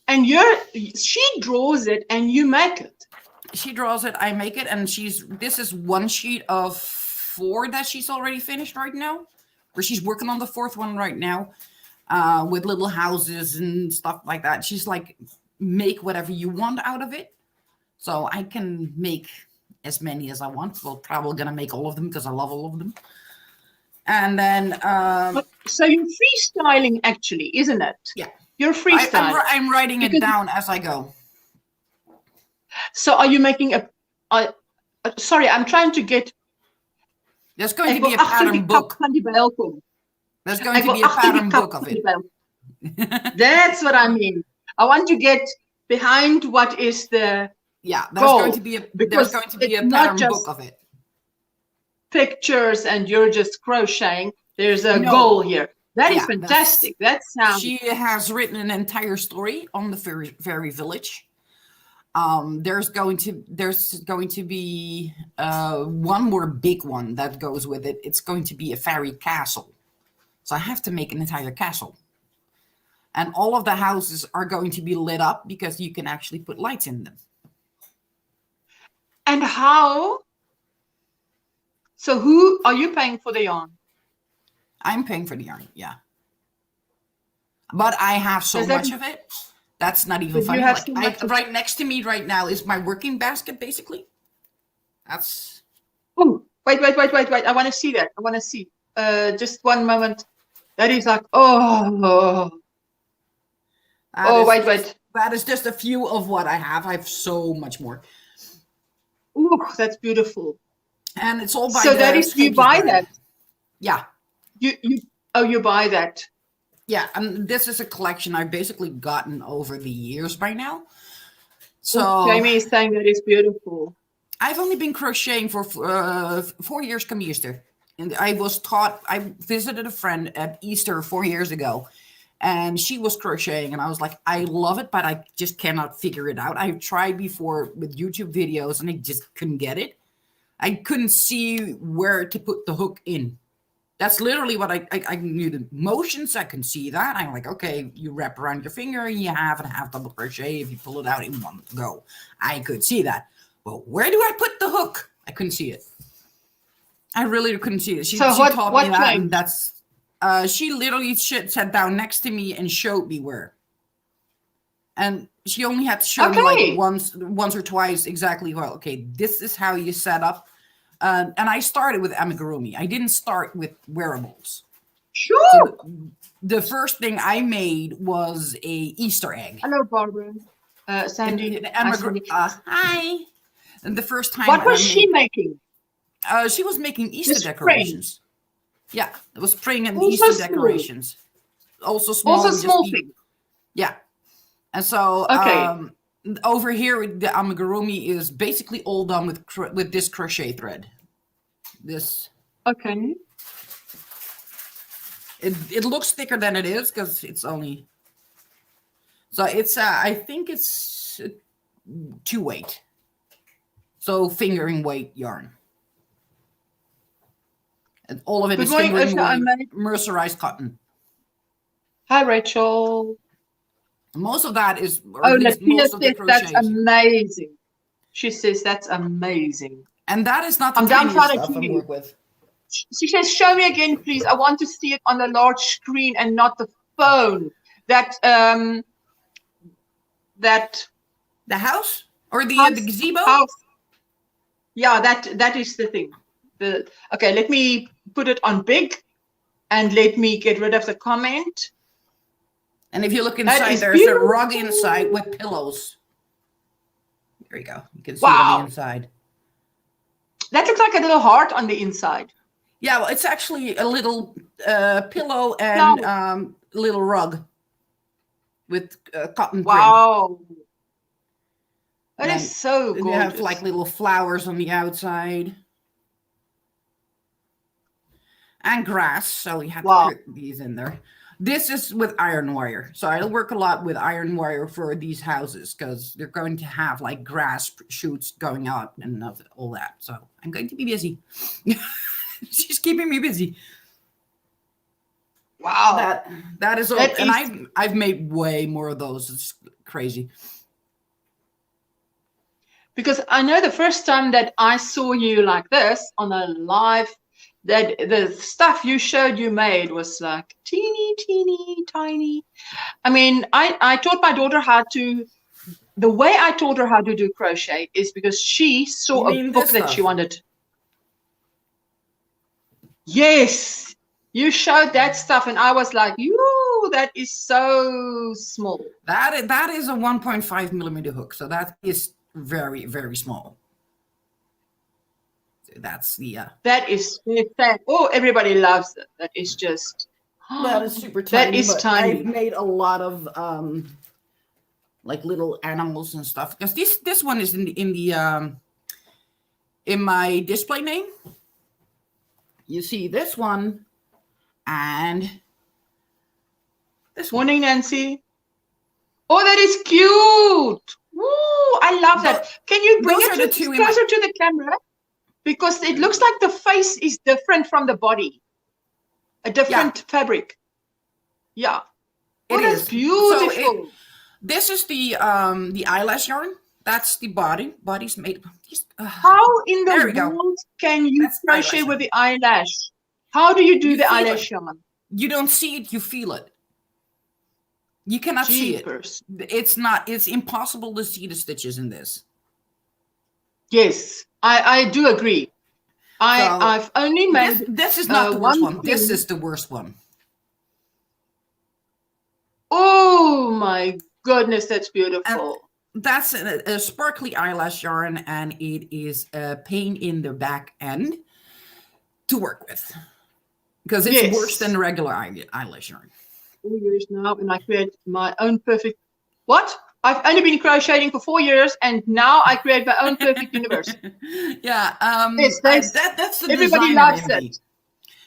And she draws it and you make it. She draws it, I make it, and this is 1 sheet of 4 that she's already finished right now, or she's working on the 4th one right now, with little houses and stuff like that. She's like, make whatever you want out of it. So I can make as many as I want. Well, probably gonna make all of them because I love all of them. And then so you're freestyling actually, isn't it? Yeah. You're freestyling. I'm writing it down as I go. So are you making sorry, I'm trying to get. There's going to be a pattern book. There's going to be a pattern book of it. That's what I mean. I want to get behind what is the there's goal, going to be a pattern book of it. Pictures and you're just crocheting. There's a goal here. That is fantastic. That sounds. She has written an entire story on the fairy village. There's going to be one more big one that goes with it. It's going to be a fairy castle. So I have to make an entire castle. And all of the houses are going to be lit up because you can actually put lights in them. And how? So who are you paying for the yarn? I'm paying for the yarn, yeah. But I have so much of it. That's not even funny. Right next to me right now is my working basket, basically. That's. Oh, wait. I want to see that. I want to see. Just one moment. That is like, wait. That is just a few of what I have. I have so much more. Ooh, that's beautiful. And it's all by So that is, you buy that? Yeah. You buy that? Yeah, and this is a collection I've basically gotten over the years by now. So Jamie is saying that is beautiful. I've only been crocheting for 4 years come Easter. And I visited a friend at Easter 4 years ago, and she was crocheting, and I was like, I love it, but I just cannot figure it out. I've tried before with YouTube videos, and I just couldn't get it. I couldn't see where to put the hook in. That's literally what I knew the motions. I can see that. I'm like, okay, you wrap around your finger and you have double crochet if you pull it out in one go. I could see that. But where do I put the hook? I couldn't see it. I really couldn't see it. She taught me that, and that's she literally sat down next to me and showed me where. And she only had to show me like once or twice exactly. Well, okay, this is how you set up. And I started with amigurumi. I didn't start with wearables. Sure. So the first thing I made was a Easter egg. Hello, Barbara. Sandy. Hi. And the first time. What was she making? She was making Easter decorations. Yeah, it was spring and Easter decorations. Also small. Also small things. Yeah. And so over here, the amigurumi is basically all done with this crochet thread. This. Okay. It looks thicker than it is because it's only. So it's I think it's 2 weight. So fingering weight yarn. And all of it Good is morning, fingering Ursula. weight mercerized cotton. Hi, Rachel. Most of that is, or Oh, at least Natia most of the says that's crochet. amazing. She says that's amazing. And that is not the I'm tiniest dumbfounded stuff I too. work with. She says, show me again, please. I want to see it on a large screen and not the phone. That The house or the gazebo? house. Yeah, that is the thing. Okay, let me put it on big and let me get rid of the comment. And if you look That inside, is there's a rug beautiful. inside with pillows. There you go. You can see it Wow. on the inside. That looks like a little heart on the inside. Yeah, well, it's actually a little pillow and little rug with cotton print. Wow. That And is so then gorgeous. you have like little flowers on the outside. And grass, so you have to put these in there. This is with iron wire. So I work a lot with iron wire for these houses because they're going to have like grass shoots going out and all that. So I'm going to be busy. She's keeping me busy. Wow. That is all. That And is- I've made way more of those. It's crazy. Because I know the first time that I saw you like this on a live, that the stuff you showed you made was like teeny tiny. I mean, I taught my daughter how to, the way I taught her how to do crochet is because she saw You a mean book this that she stuff? wanted. Yes, you showed that stuff and I was like, "Yoo, that is so small." That is a 1.5 millimeter hook. So that is very, very small. That's the That is fantastic. Oh, everybody loves it. That is just that is super tiny. That is but tiny. I've made a lot of like little animals and stuff because this one is in my display name. You see this one and this one. Morning, Nancy. Oh, that is cute. Woo, I love that. Can you bring those it are the two in closer to the camera? Because it looks like the face is different from the body. A different fabric. Yeah. Oh, It that's is. beautiful. So this is the eyelash yarn. That's the body. Body's made. How in There we the go. world can you That's crochet eyelash with the eyelash? How do you do You the feel eyelash it. yarn? You don't see it, you feel it. You cannot see it. Jeepers. It's impossible to see the stitches in this. Yes, I do agree. I've only made This is not the worst one. This thing. is the worst one. Oh my goodness, that's beautiful. That's a sparkly eyelash yarn, and it is a pain in the back end to work with because it's worse than the regular eyelash yarn. 4 years now, and I create my own perfect. What? I've only been crocheting for 4 years, and now I create my own perfect universe. Yeah, Yes, that's the everybody designer loves in me. it.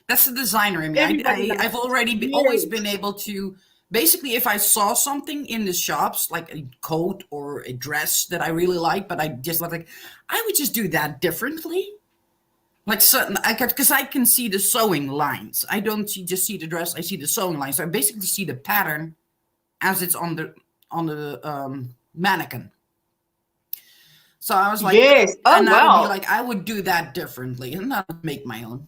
That's the designer in me. Everybody loves I've it. already always been able to. Basically, if I saw something in the shops, like a coat or a dress that I really like, but I just like, I would just do that differently. Like certain, because I can see the sewing lines. I don't just see the dress. I see the sewing lines. So I basically see the pattern as it's on the mannequin. So I was like, Yes. Oh, and I would wow. be like, I would do that differently and not make my own.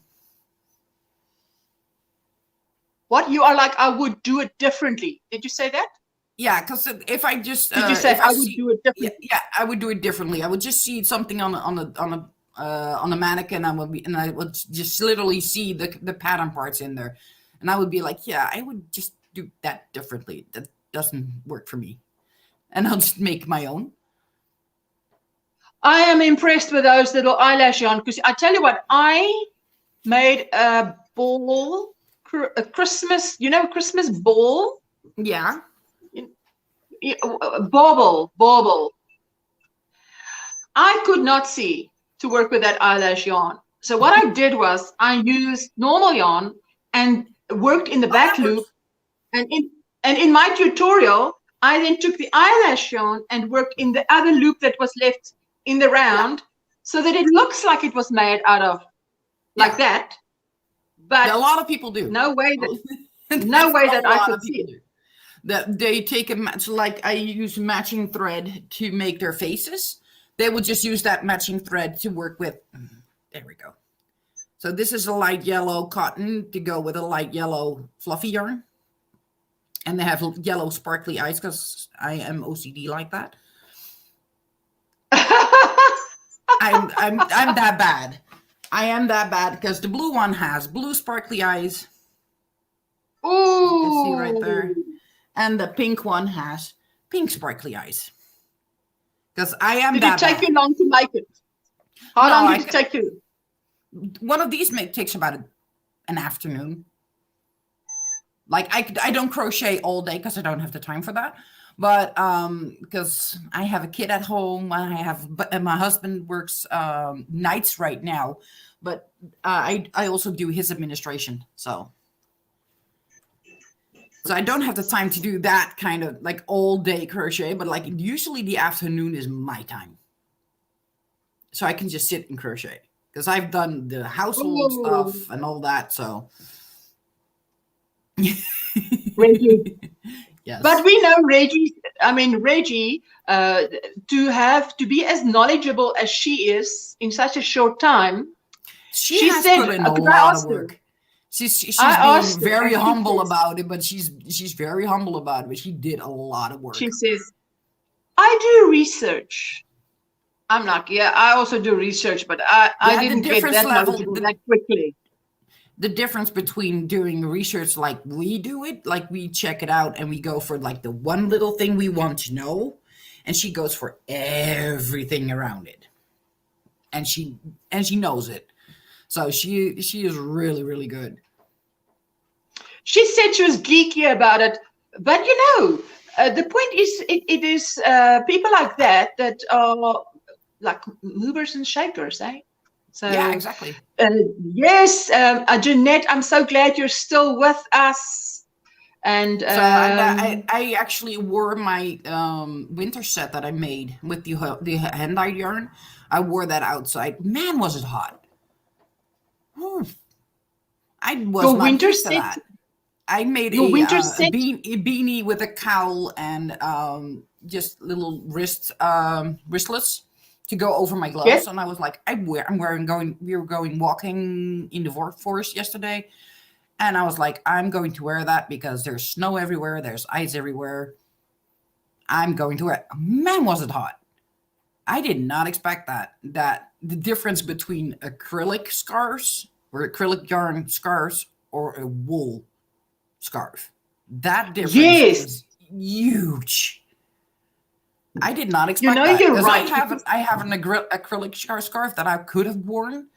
What? You are like, I would do it differently. Did you say that? Yeah, because if I just Did you say if I would see, do it differently? yeah, I would do it differently. I would just see something on a mannequin. And I would just literally see the pattern parts in there, and I would be like, yeah, I would just do that differently. That doesn't work for me, and I'll just make my own. I am impressed with those little eyelash yarn because I tell you what, I made a ball, a Christmas, Christmas ball. Yeah. Bauble. I could not see to work with that eyelash yarn. So what I did was I used normal yarn and worked in the back loop. And in my tutorial, I then took the eyelash yarn and worked in the other loop that was left in the round, so that it looks like it was made out of like that. But a lot of people do. No way that A I lot could of see people it. do. That they take a match, like I use matching thread to make their faces. They would just use that matching thread to work with. There we go. So this is a light yellow cotton to go with a light yellow fluffy yarn. And they have yellow sparkly eyes because I am OCD like that. I'm that bad. I am that bad because the blue one has blue sparkly eyes. Ooh. You can see right there. And the pink one has pink sparkly eyes. Because I am that bad. Did it take you long to make it? How long did it take you? One of these takes about an afternoon. Like I don't crochet all day because I don't have the time for that. But because I have a kid at home, and my husband works nights right now. But I also do his administration, so I don't have the time to do that kind of like all day crochet. But like usually the afternoon is my time, so I can just sit and crochet because I've done the household stuff and all that. So. Reggie. Yes. But we know Reggie, to be as knowledgeable as she is in such a short time. She has put in a lot of work. She's being very humble about it, but she's very humble about it, but she did a lot of work. She says, I do research. I'm like, yeah, I also do research, but I didn't get that knowledgeable that quickly. The difference between doing research like we do it, like we check it out and we go for like the one little thing we want to know, and she goes for everything around it, and she knows it. So she is really, really good. She said she was geeky about it, but the point is, it is people like that are like movers and shakers, eh? So, yeah, exactly. Yes, Jeanette, I'm so glad you're still with us. And so I actually wore my winter set that I made with the hand-dyed yarn. I wore that outside. Man, was it hot! Whew. I was not used to that. I made a beanie with a cowl and just little wristlets to go over my gloves. Yes. And I was like, we were going walking in the forest yesterday. And I was like, I'm going to wear that because there's snow everywhere. There's ice everywhere. I'm going to wear it. Man, was it hot. I did not expect that the difference between acrylic scarves or acrylic yarn scarves or a wool scarf, that difference is huge. I did not expect that. You're right. I have an acrylic scarf that I could have worn,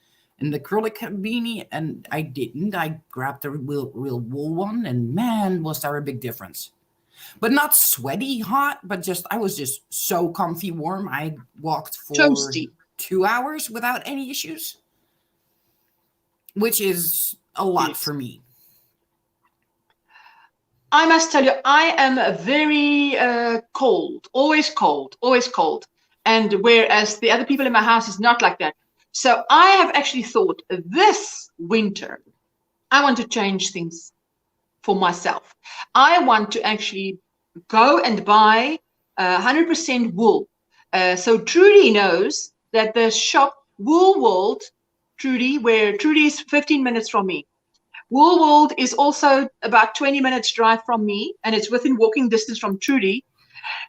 an acrylic beanie, and I didn't. I grabbed the real wool one, and man, was there a big difference. But not sweaty hot, but I was just so comfy warm. I walked for toasty 2 hours without any issues, which is a lot for me. I must tell you, I am very cold, always cold. And whereas the other people in my house is not like that. So I have actually thought this winter, I want to change things for myself. I want to actually go and buy 100% wool. So Trudy knows that the shop Wool World, Trudy, where Trudy is 15 minutes from me. Wool World is also about 20 minutes drive from me, and it's within walking distance from Trudy.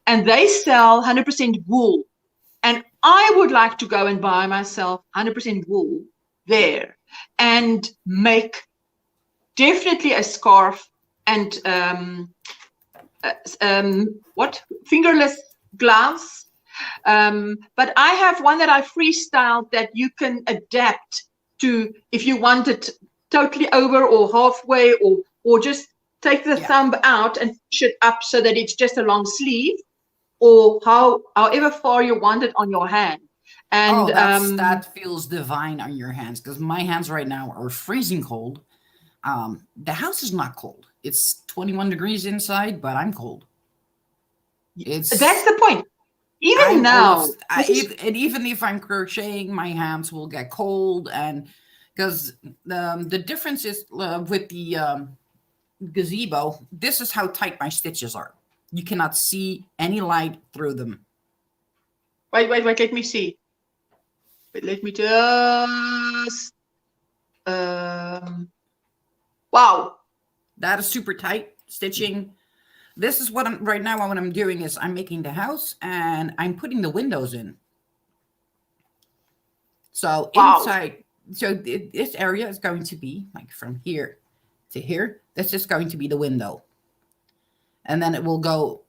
And they sell 100% wool. And I would like to go and buy myself 100% wool there and make definitely a scarf and fingerless gloves. But I have one that I freestyled that you can adapt to if you want it totally over or halfway, or just take the thumb out and push it up so that it's just a long sleeve, or however far you want it on your hand. And that feels divine on your hands, because my hands right now are freezing cold. The house is not cold. It's 21 degrees inside, but I'm cold. It's That's the point. Even I'm now, almost, and even if I'm crocheting, my hands will get cold, and because the difference is with the gazebo, this is how tight my stitches are. You cannot see any light through them. wait, let me see. But let me just. Wow. That is super tight stitching. This is what I'm right now. What I'm doing is I'm making the house and I'm putting the windows in. So Wow. inside, so this area is going to be like from here to here. This is going to be the window. And then it will go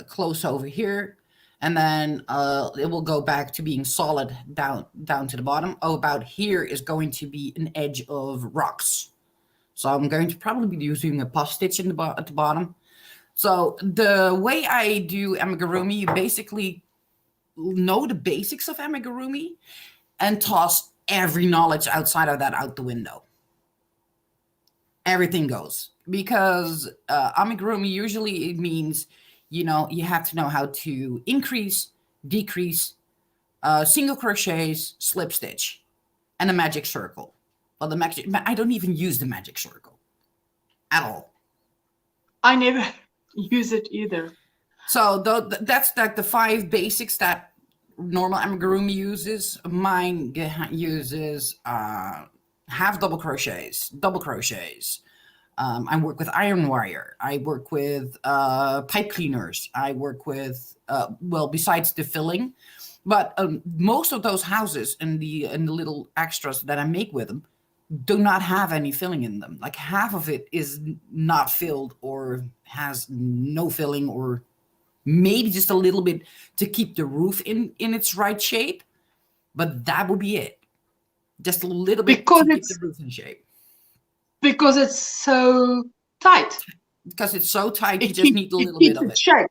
close over here. And then it will go back to being solid down to the bottom. Oh, about here is going to be an edge of rocks. So I'm going to probably be using a puff stitch at the bottom. So the way I do amigurumi, you basically know the basics of amigurumi and toss every knowledge outside of that out the window. Everything goes. Because amigurumi usually it means, you know, you have to know how to increase, decrease, single crochets, slip stitch, and a magic circle. Well, I don't even use the magic circle at all. I never use it either. So that's like the 5 basics that normal amigurumi uses. Mine uses half double crochets, double crochets. I work with iron wire. I work with pipe cleaners. I work with well, besides the filling, but most of those houses and the little extras that I make with them do not have any filling in them. Like half of it is not filled or has no filling, or maybe just a little bit to keep the roof in its right shape. But that would be it. Just a little bit Because to keep the roof in shape. Because it's so tight. Because it's so tight, you It just need a little bit of it. Shape.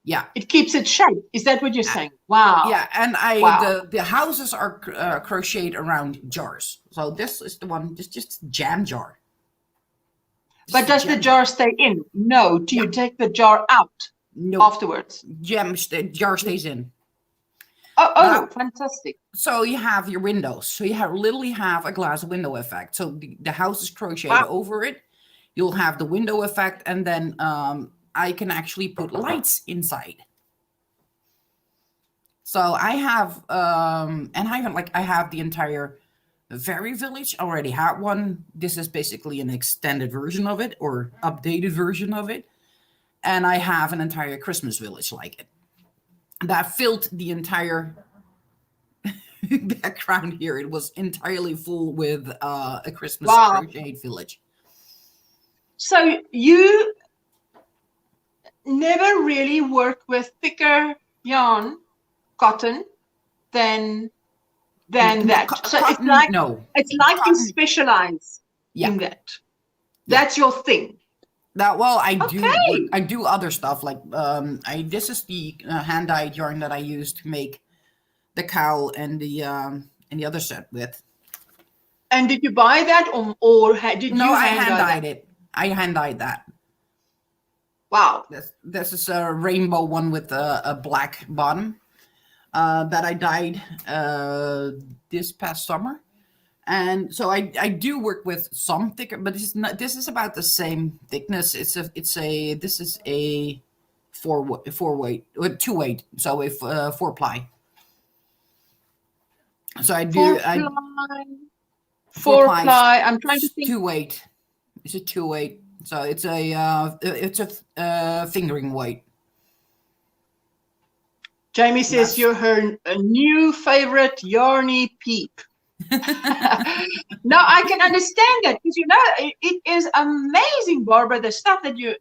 Yeah. It keeps it shape. Is that what you're saying? Wow. Yeah, and Wow. the houses are crocheted around jars. So this is the one, just jam jar. But does the jar stay in? No. Do you take the jar out afterwards? The jar stays in. Oh, fantastic. So you have your windows. So you literally have a glass window effect. So the house is crocheted over it. You'll have the window effect, and then I can actually put lights inside. So I have, I have the entire fairy village. I already had one. This is basically an extended version of it, or updated version of it. And I have an entire Christmas village like it. That filled the entire background here. It was entirely full with a Christmas crocheted village. So you never really work with thicker yarn, cotton, than that. So cotton, it's like cotton. You specialize in that. That's your thing. I do other stuff like this is the hand dyed yarn that I use to make the cowl and the other set with. And did you buy that or did you? No, I hand dyed it. I hand dyed that. Wow. This is a rainbow one with a black bottom that I dyed this past summer. And so I do work with some thicker, but this is about the same thickness. This is a 2 weight, so a 4 ply. So I do 4 ply. I'm trying to think. 2 weight. It's a 2 weight. So it's a fingering weight. Jamie says you're her new favorite yarny peep. No, I can understand that, because it is amazing, Barbara, the stuff that you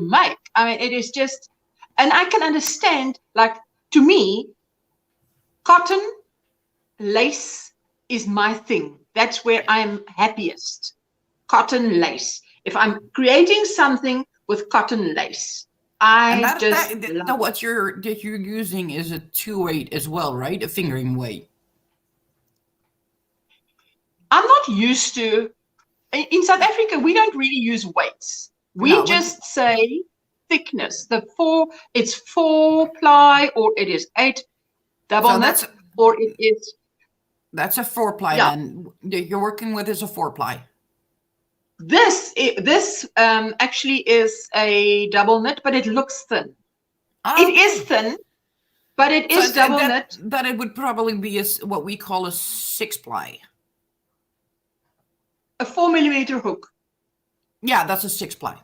make. I mean, it is just, and I can understand. Like, to me, cotton lace is my thing. That's where I'm happiest. Cotton lace. If I'm creating something with cotton lace, what you're using is a 2 weight as well, right? A fingering weight. I'm not used to. In South Africa, we don't really use weights. We just say thickness. It's 4-ply, or it is 8 double So knit, or it is. That's a 4-ply. Yeah. Then you're working with is a 4-ply. This actually is a double knit, but it looks thin. Ah, It is thin, but it is double knit. That it would probably be what we call a 6-ply. A 4mm hook, Yeah, that's a 6-ply.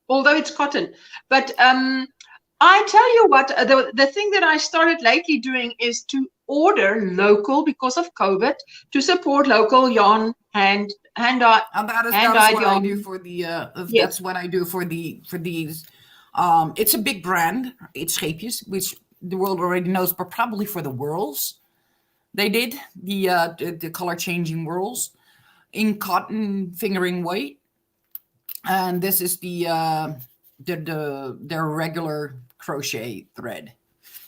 although it's cotton. But I tell you what, the thing that I started lately doing is to order local, because of COVID, to support local yarn And that is what I do for the. Yes. That's what I do for these. It's a big brand. It's Scheepjes, which the world already knows, but probably for the whirls, they did the color changing whirls in cotton fingering weight, and this is their regular crochet thread,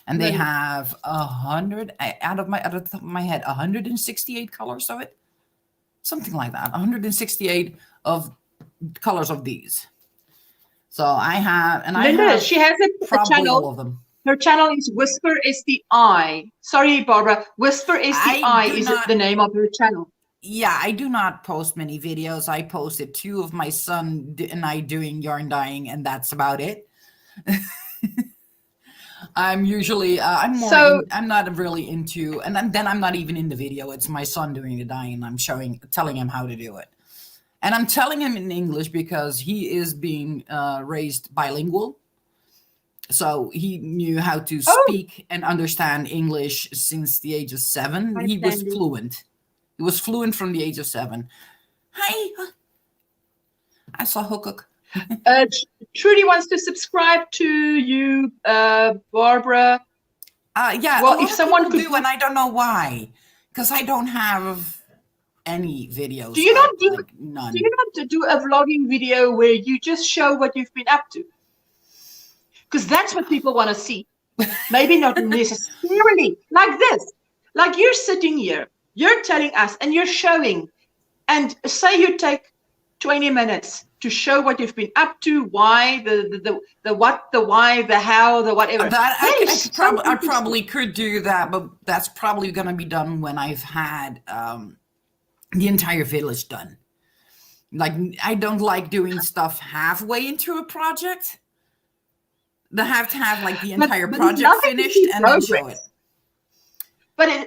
and they have 100 out of the top of my head 168 colors of it, something like that, 168 of colors of these. So I have, and Linda, I have she has a probably channel. all of them. Her channel is Whisper is the Eye. Sorry, Barbara. Whisper is the Eye is the name of her channel. Yeah, I do not post many videos. I posted 2 of my son and I doing yarn dyeing, and that's about it. I'm usually, I'm not really into, and then I'm not even in the video. It's my son doing the dyeing, and I'm telling him how to do it. And I'm telling him in English because he is being raised bilingual. So he knew how to speak and understand English since the age of 7. He was fluent. He was fluent from the age of 7. Hi. I saw Hookuk. Trudy wants to subscribe to you, Barbara. Yeah. Well, if someone could do, and I don't know why, because I don't have any videos. Do you not do? Like, none. Do you not do a vlogging video where you just show what you've been up to? Because that's what people want to see. Maybe not necessarily like this. Like you're sitting here, you're telling us, and you're showing. And say you take 20 minutes to show what you've been up to, why, the what, the why, the how, the whatever. I probably could do that, but that's probably going to be done when I've had the entire village done. Like, I don't like doing stuff halfway into a project. They have to have like the entire project finished and then show it. But I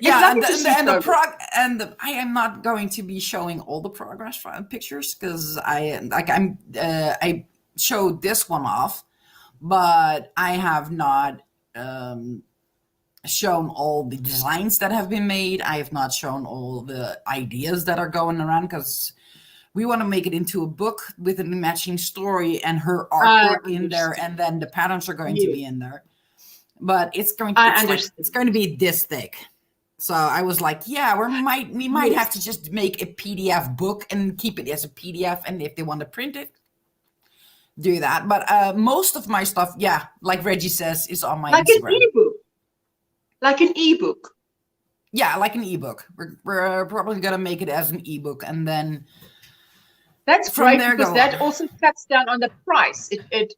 am not going to be showing all the progress pictures because I showed this one off, but I have not shown all the designs that have been made. I have not shown all the ideas that are going around because we want to make it into a book with a matching story and her artwork in there, and then the patterns are going to be in there. But it's going to be this thick. So I was like, yeah, we might have to just make a PDF book and keep it as a PDF, and if they want to print it, do that. But most of my stuff, yeah, like Reggie says, is on my Instagram. An ebook. Like an ebook. Yeah, like an ebook. We're probably gonna make it as an ebook, and then that's great because that also cuts down on the price. It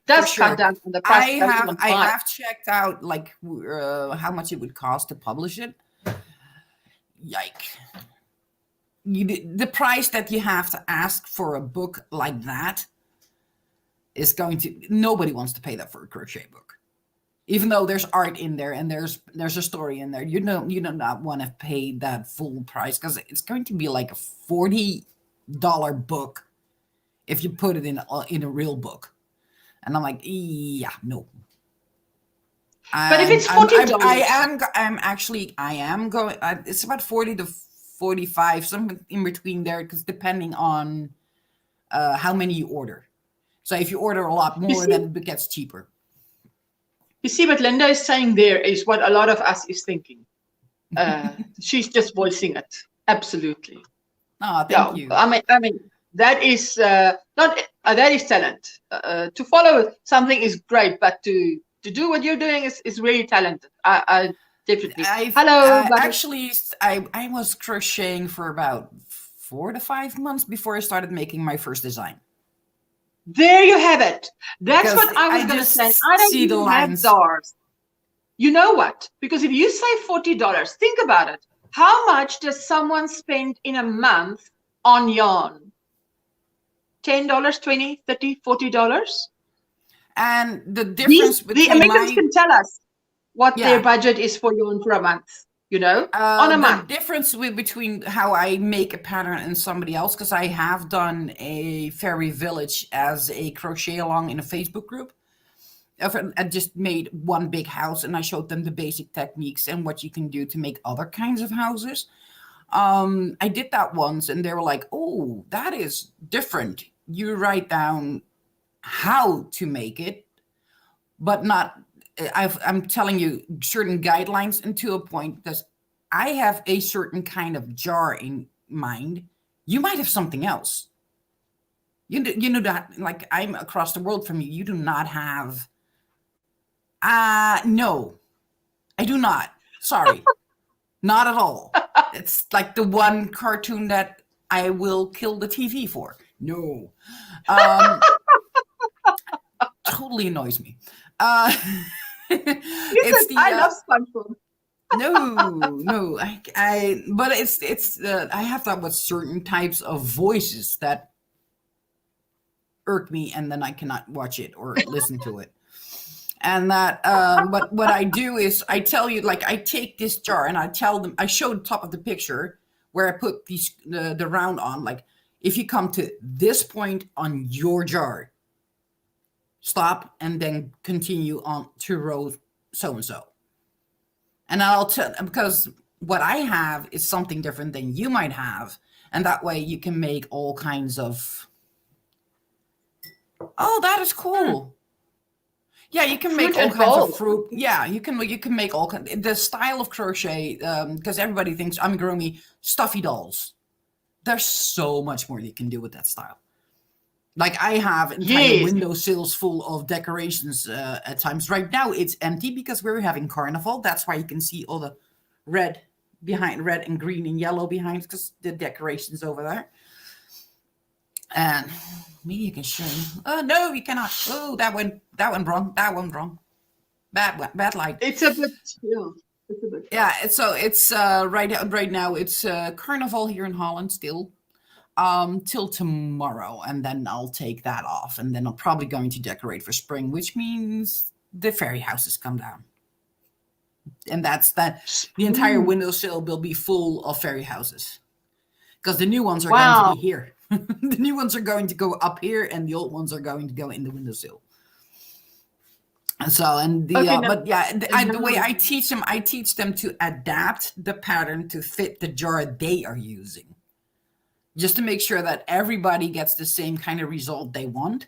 does cut down on the price. I have checked out like how much it would cost to publish it. Yike! The price that you have to ask for a book like that is nobody wants to pay that for a crochet book. Even though there's art in there and there's a story in there, you do not want to pay that full price because it's going to be like a $40 book if you put it in a real book. And I'm like, yeah, no. But if it's $40, I am going. It's about 40 to 45, something in between there, because depending on how many you order. So if you order a lot more, then it gets cheaper. You see what Linda is saying there is what a lot of us is thinking. She's just voicing it. Absolutely. Oh, thank you. I mean, that is that is talent. To follow something is great, but to do what you're doing is really talented. I definitely. I was crocheting for about 4 to 5 months before I started making my first design. There you have it. That's Because what I was I going to just say. I don't see the even have lines. jars. You know what? Because if you say $40, think about it. How much does someone spend in a month on yarn? $10, $20, $30, $40? And the difference The between Americans my can tell us what their yeah. budget is for yarn for a month, you know, on a The month. difference between how I make a pattern and somebody else, because I have done a fairy village as a crochet along in a Facebook group. I just made one big house and I showed them the basic techniques and what you can do to make other kinds of houses. I did that once and they were like, oh, that is different. You write down how to make it, but not, I'm telling you certain guidelines, and to a point, because I have a certain kind of jar in mind. You might have something else. You know that, like, I'm across the world from you. You do not have, no, I do not. Sorry. Not at all. It's like the one cartoon that I will kill the TV for. No. Totally annoys me. It's the I love SpongeBob. no. But it's I have that with certain types of voices that irk me, and then I cannot watch it or listen to it. And that, but what I do is I tell you, like, I take this jar and I tell them, I show the top of the picture where I put these the round on, like, if you come to this point on your jar, stop and then continue on to row so and so. And I'll tell, because what I have is something different than you might have, and that way you can make all kinds of. Oh, that is cool. Yeah, you can make all kinds of fruit. Yeah, you can make all kinds. The style of crochet, because everybody thinks amigurumi stuffy dolls. There's so much more you can do with that style. Like, I have entire windowsills full of decorations at times. Right now it's empty because we're having carnival. That's why you can see all the red and green and yellow behind, because the decorations over there. And maybe you can show me. Oh no, you cannot. Oh, that went wrong. That went wrong. Bad light. It's a bit, yeah. It's a bit. Yeah. So it's right now it's carnival here in Holland still, till tomorrow, and then I'll take that off, and then I'm probably going to decorate for spring, which means the fairy houses come down, and that's that. The entire windowsill will be full of fairy houses, because the new ones are going to be here. The new ones are going to go up here, and the old ones are going to go in the windowsill. And so, and the but yeah, the way I teach them to adapt the pattern to fit the jar they are using, just to make sure that everybody gets the same kind of result they want.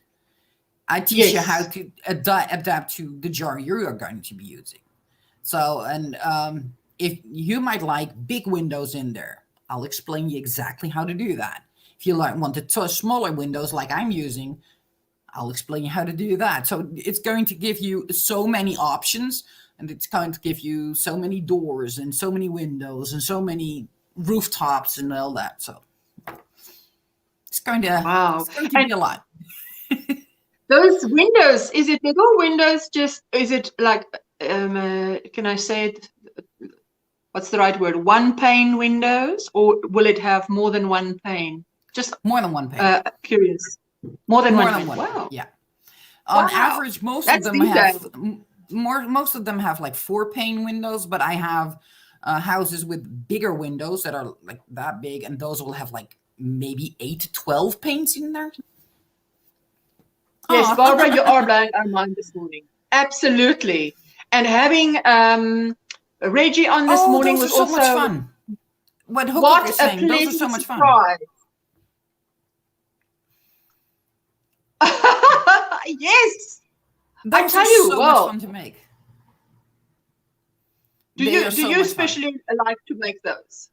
I teach you how to adapt to the jar you are going to be using. So, and if you might like big windows in there, I'll explain you exactly how to do that. If you want smaller windows like I'm using, I'll explain you how to do that. So it's going to give you so many options, and it's going to give you so many doors and so many windows and so many rooftops and all that. So it's going to, be a lot. Those windows, is it little windows? Is it like, can I say it? What's the right word? One pane windows, or will it have more than one pane? Just more than one pane. Curious. More than one pane. Wow. Yeah. On average, most of them have like 4 pane windows, but I have houses with bigger windows that are like that big, and those will have like maybe 8 to 12 panes in there. Yes, Barbara, you are blowing our mind this morning. Absolutely. And having Reggie on this morning was so also much fun. What Hook is saying, those are so much fun. Yes. Those I tell you, so much fun to make. Do you especially like to make those?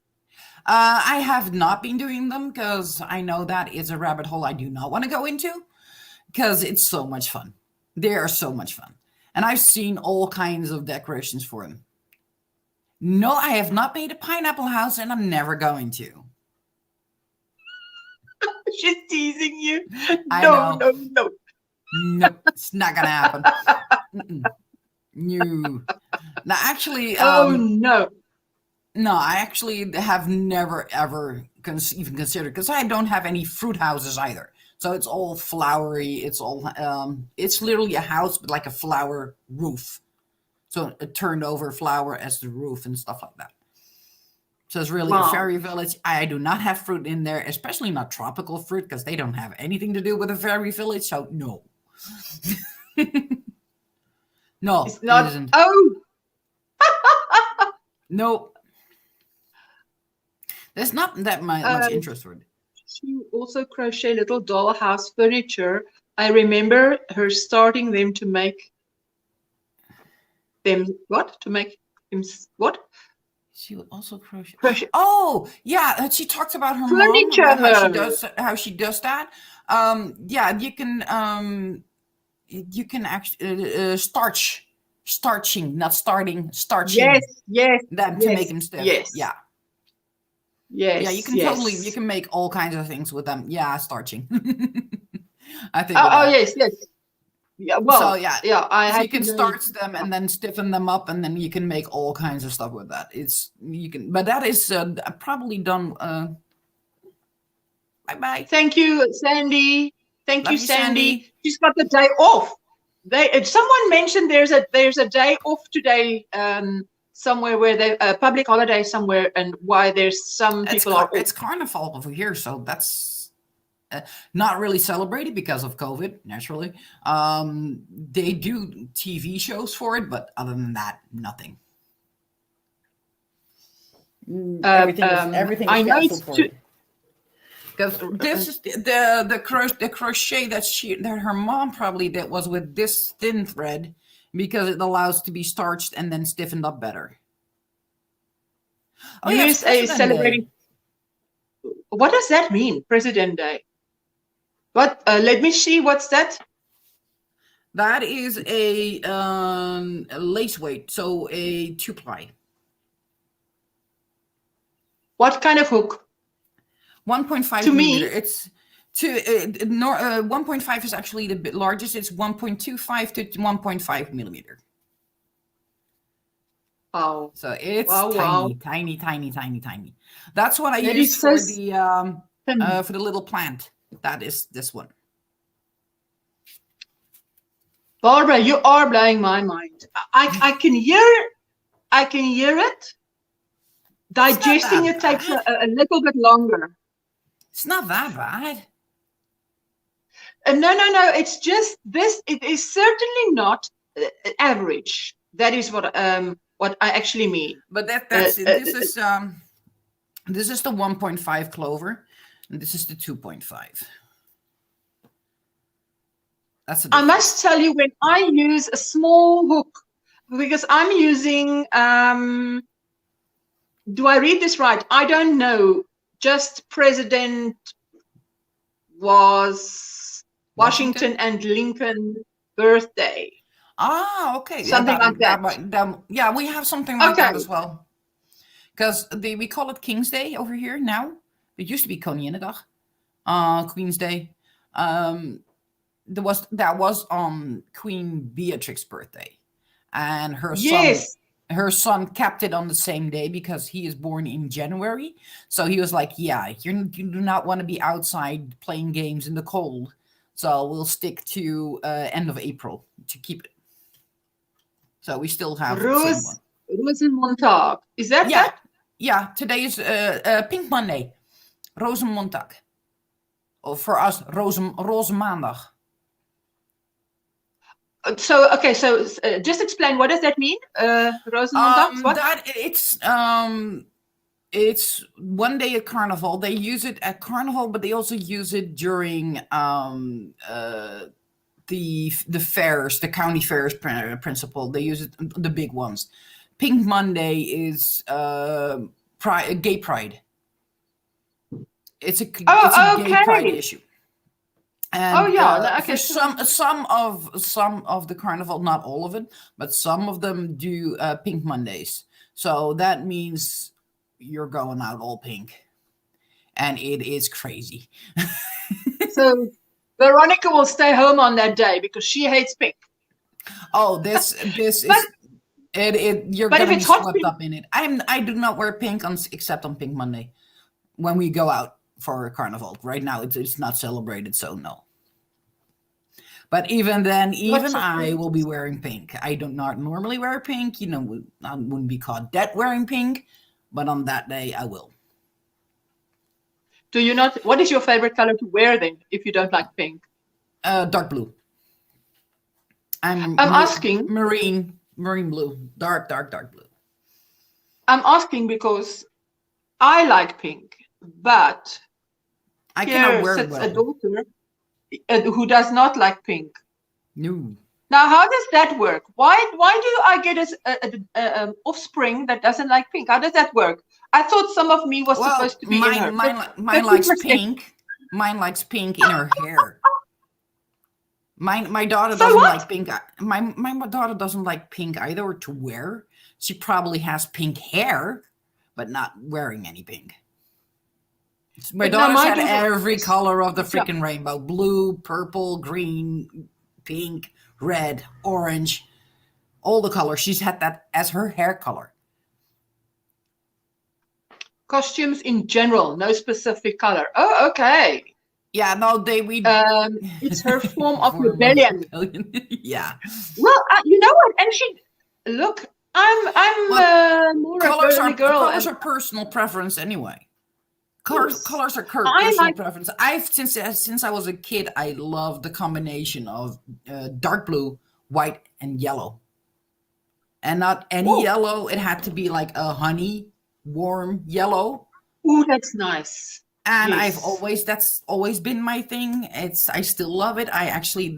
I have not been doing them because I know that is a rabbit hole I do not want to go into, because it's so much fun. They are so much fun. And I've seen all kinds of decorations for them. No, I have not made a pineapple house, and I'm never going to. She's teasing you. I No, know. no, no. Nope, it's not gonna happen. Mm-mm. No. Now, actually, Oh no. no, I actually have never ever even considered, because I don't have any fruit houses either. So it's all flowery. It's all it's literally a house but like a flower roof. So a turned over flower as the roof and stuff like that. So it's really a Wow. fairy village. I do not have fruit in there, especially not tropical fruit, because they don't have anything to do with a fairy village. So no. No, It's it not. isn't. Oh, No. There's not that much interest for it. she also crochet little dollhouse furniture. I remember her starting them to make them what? To make them what? She would also crochet. Crochet. Oh, yeah. She talks about her Furniture. mom, about how she does that. Yeah, you can actually starching, not starting, starching Yes, yes, them to yes, make them stiff. yes. Yeah. Yes. Yeah, you can you can make all kinds of things with them. Yeah, starching. I think. Oh, yes, yes. Yeah. Well. So yeah, I so had you can to know- starch them and then stiffen them up, and then you can make all kinds of stuff with that. But that is probably done. Bye bye. Thank you, Sandy. Thank Love you, you, Sandy. Sandy. She's got the day off. Someone mentioned there's a day off today. Somewhere where they a public holiday somewhere, and why there's some people are off. It's carnival over here, so that's not really celebrated because of COVID. Naturally, they do TV shows for it, but other than that, nothing. Everything I is know canceled it's for too- it. Because this is the crochet that her mom probably did was with this thin thread, because it allows to be starched and then stiffened up better. Oh, yeah, it's USA is President celebrating. Day. What does that mean, President Day? What? Let me see. What's that? That is a lace weight, so a 2-ply. What kind of hook? 1.5 To me- millimeter. It's 1.5 is actually the largest. It's 1.25 to 1.5 millimeter. Wow. So it's Wow. tiny. That's what I That use is for so the little plant. That is this one. Barbara, you are blowing my mind. I can hear it. Digesting that it takes bad. a little bit longer. It's not that bad. No. It's just this. It is certainly not average. That is what I actually mean. But this is the 1.5 clover, and this is the 2.5. That's the I difference. must tell you, when I use a small hook, because I'm using. Do I read this right? I don't know. Just President was Washington and Lincoln birthday. Ah, okay. Something like that. Yeah, we have something like that Okay. as well. Because we call it King's Day over here now. It used to be Koninginnedag, Queen's Day. That was on Queen Beatrix's birthday, and her son kept it on the same day because he is born in January. So he was like, "Yeah, you do not want to be outside playing games in the cold, so we'll stick to end of April to keep it." So we still have the same one. Rosenmontag. Is that Yeah, that? yeah. Today is Pink Monday, Rosenmontag, or for us, Rozenmaandag. So just explain, what does that mean? Rosenmontag. What? That it's one day at Carnival. They use it at Carnival, but they also use it during the fairs, the county fairs principle. They use it, the big ones. Pink Monday is gay pride. It's a gay pride issue. And, okay. For some of the carnival, not all of it, but some of them do Pink Mondays. So that means you're going out all pink, and it is crazy. So Veronica will stay home on that day because she hates pink. Oh, this is you're but if gonna be it's hot swept pink- up in it. I do not wear pink except on Pink Monday when we go out for a carnival. Right now it's not celebrated, so no. But even then, even I will be wearing pink. I do not normally wear pink. You know, I wouldn't be caught dead wearing pink, but on that day I will. Do you not? What is your favorite color to wear then, if you don't like pink? Dark blue. I'm asking. Marine blue, dark blue. I'm asking because I like pink, but I cannot here wear it sits well. a daughter who does not like pink. No. Now, how does that work? Why do I get a offspring that doesn't like pink? How does that work? I thought some of me was supposed to be in her. Mine likes pink. Mine likes pink in her hair. My daughter doesn't like pink. My daughter doesn't like pink either or to wear. She probably has pink hair, but not wearing any pink. My daughter's had every color of the freaking rainbow: blue, purple, green, pink, red, orange, all the colors. She's had that as her hair color. Costumes in general, no specific color. Oh, okay. Yeah, no, it's her form of rebellion. Yeah. Well, you know what? And look, I'm more a girly girl. Colors are personal preference anyway. Colors are personal preference. Since I was a kid, I loved the combination of dark blue, white, and yellow. And not any yellow. It had to be like a honey, warm yellow. Oh, that's nice. And that's always been my thing. I still love it. I actually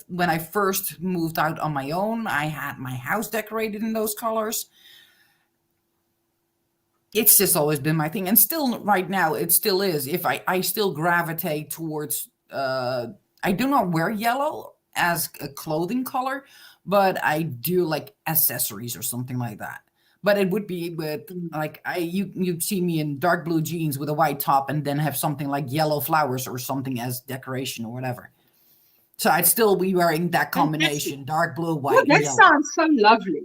when I first moved out on my own, I had my house decorated in those colors. It's just always been my thing, and still right now it still is. If I still gravitate towards I do not wear yellow as a clothing color, but I do like accessories or something like that. But it would be with like you'd see me in dark blue jeans with a white top and then have something like yellow flowers or something as decoration or whatever. So I'd still be wearing that combination, dark blue, white, and yellow. That sounds so lovely.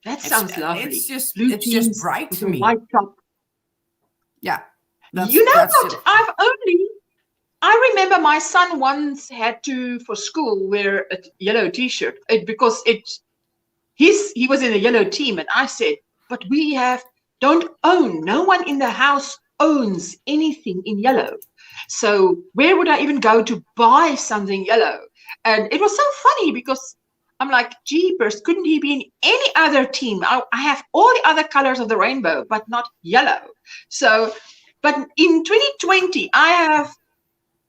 That sounds lovely. It's just bright to me. White top. Yeah. You know what? I remember my son once had to, for school, wear a yellow t-shirt because he was in a yellow team, and I said, but we don't own, no one in the house owns anything in yellow. So where would I even go to buy something yellow? And it was so funny because I'm like, jeepers, couldn't he be in any other team? I have all the other colors of the rainbow, but not yellow. So, but in 2020, I have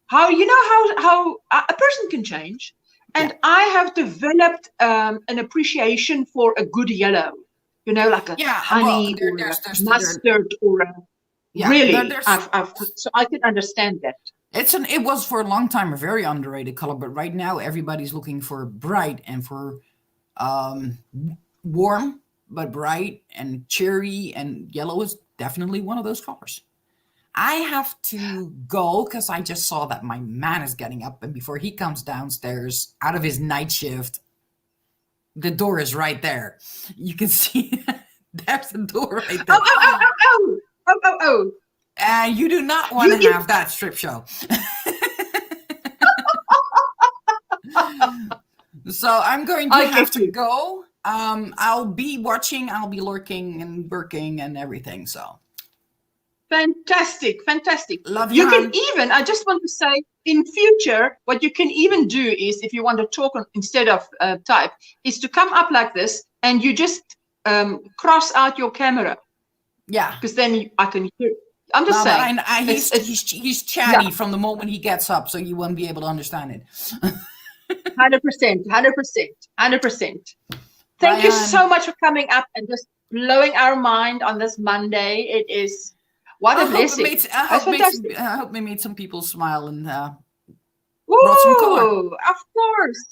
how a person can change. And I have developed an appreciation for a good yellow, like a honey or a mustard or a really. So I can understand that. It was for a long time a very underrated color, but right now everybody's looking for bright and for warm, but bright and cheery, and yellow is definitely one of those colors. I have to go because I just saw that my man is getting up, and before he comes downstairs out of his night shift, the door is right there. You can see there's the door right there. Oh. And you do not want to have that strip show. So I'm going to have to go. I'll be watching, I'll be lurking and working and everything, so. Fantastic. Love you. Can even, I just want to say, in future, what you can even do is, if you want to talk instead of type, is to come up like this and you just cross out your camera. Yeah. Because then I can hear. I'm just saying. He's chatty from the moment he gets up, so you won't be able to understand it. 100%. Thank you so much for coming up and just blowing our mind on this Monday. It is. What a blessing. I hope we made some people smile and brought some color. Of course.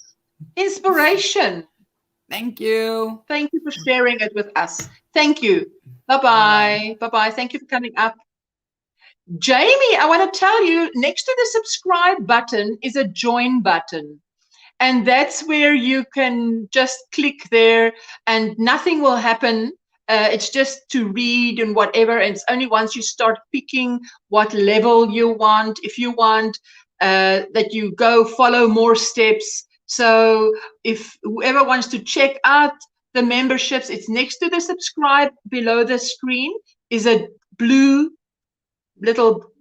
Inspiration. Thank you. Thank you for sharing it with us. Thank you. Bye-bye. Bye-bye. Thank you for coming up. Jamie, I want to tell you, next to the subscribe button is a join button. And that's where you can just click there and nothing will happen. It's just to read and whatever. And it's only once you start picking what level you want, if you want that you go follow more steps. So if whoever wants to check out the memberships, it's next to the subscribe below the screen is a blue little,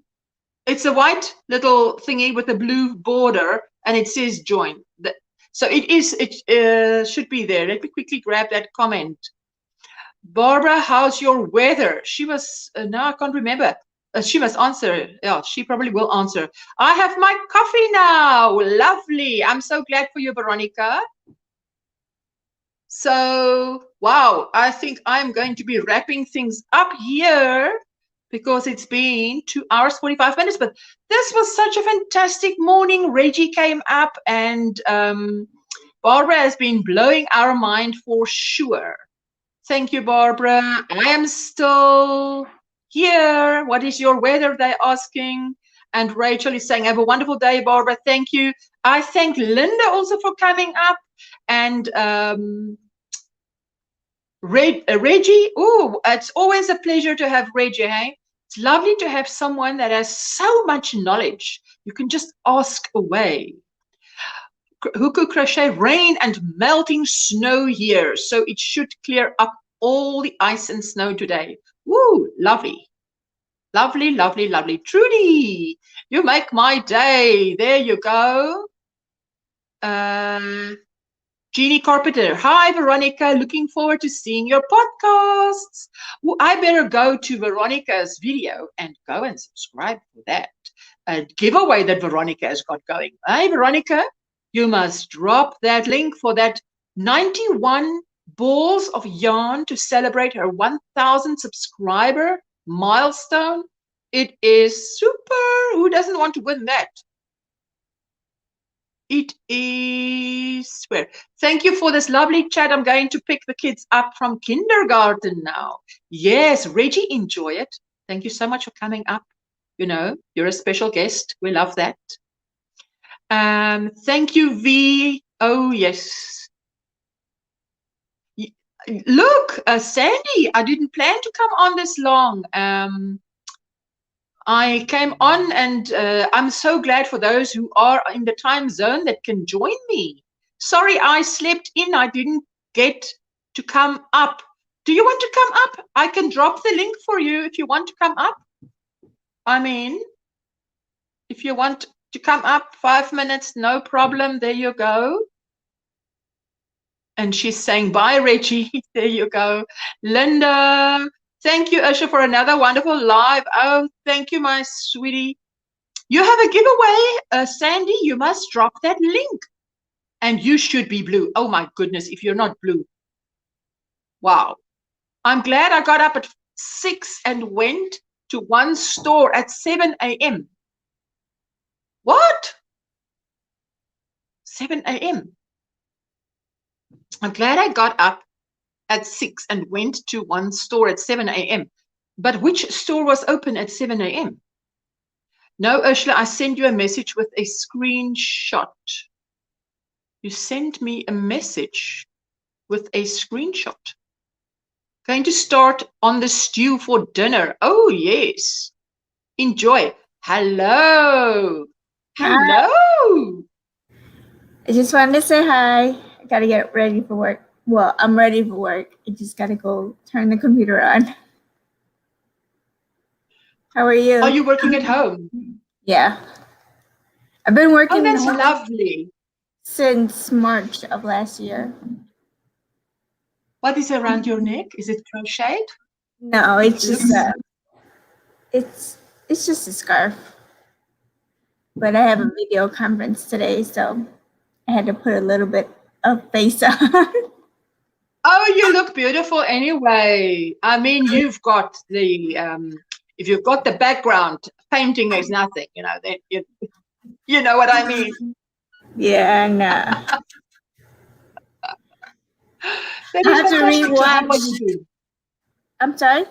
it's a white little thingy with a blue border and it says join. So it should be there. Let me quickly grab that comment. Barbara, how's your weather? She was, now I can't remember. She must answer. Yeah, she probably will answer. I have my coffee now. Lovely. I'm so glad for you, Veronica. So, wow, I think I'm going to be wrapping things up here because it's been 2 hours, 45 minutes. But this was such a fantastic morning. Reggie came up and Barbara has been blowing our mind for sure. Thank you, Barbara. I am still here. What is your weather? They're asking. And Rachel is saying, have a wonderful day, Barbara. Thank you. I thank Linda also for coming up. And Reggie, oh, it's always a pleasure to have Reggie, hey? It's lovely to have someone that has so much knowledge. You can just ask away. Huku Crochet, rain and melting snow here, so it should clear up all the ice and snow today. Woo, lovely. Lovely, lovely, lovely. Trudy, you make my day. There you go. Jeannie Carpenter, hi Veronica, looking forward to seeing your podcasts. Well, I better go to Veronica's video and go and subscribe for that. A giveaway that Veronica has got going. Hey Veronica, you must drop that link for that 91 balls of yarn to celebrate her 1,000 subscriber milestone. It is super. Who doesn't want to win that? It is where. Thank you for this lovely chat. I'm going to pick the kids up from kindergarten now. Yes, Reggie, enjoy it. Thank you so much for coming up. You know, you're a special guest. We love that. Thank you, V. Oh, yes. Look, Sandy, I didn't plan to come on this long. I came on and I'm so glad for those who are in the time zone that can join me. Sorry, I slept in. I didn't get to come up. Do you want to come up? I can drop the link for you if you want to come up. I mean, if you want to come up, 5 minutes, no problem. There you go. And she's saying, bye, Reggie. There you go. Linda. Thank you, Ursula, for another wonderful live. Oh, thank you, my sweetie. You have a giveaway, Sandy. You must drop that link. And you should be blue. Oh, my goodness, if you're not blue. Wow. I'm glad I got up at 6 and went to one store at 7 a.m. What? 7 a.m. I'm glad I got up at 6 and went to one store at 7 a.m. But which store was open at 7 a.m.? No, Ursula, I sent you a message with a screenshot. You sent me a message with a screenshot. Going to start on the stew for dinner. Oh, yes. Enjoy. Hello. Hi. Hello. I just wanted to say hi. I gotta get ready for work. Well, I'm ready for work. I just gotta go turn the computer on. How are you? Are you working at home? Yeah. I've been working Oh, that's lovely. since March of last year. What is around your neck? Is it crocheted? No, it's just it's just a scarf. But I have a video conference today, so I had to put a little bit of face on. Oh, you look beautiful anyway. I mean, you've got the if you've got the background, painting is nothing, you know. Then you know what I mean. Yeah, no. That I is have to fantastic to have what rewatch. you do. I'm sorry?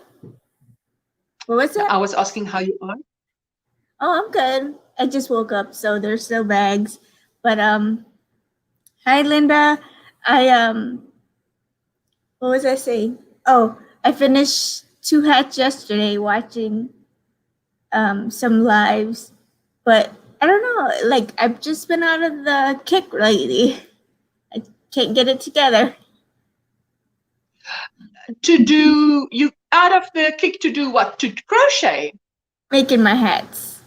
What was it? I was asking how you are. Oh, I'm good. I just woke up, so there's still bags. But hi Linda. I what was I saying? Oh, I finished 2 hats yesterday watching some lives, but I don't know, like I've just been out of the kick lately. I can't get it together. To do, you out of the kick to do what? To crochet? Making my hats.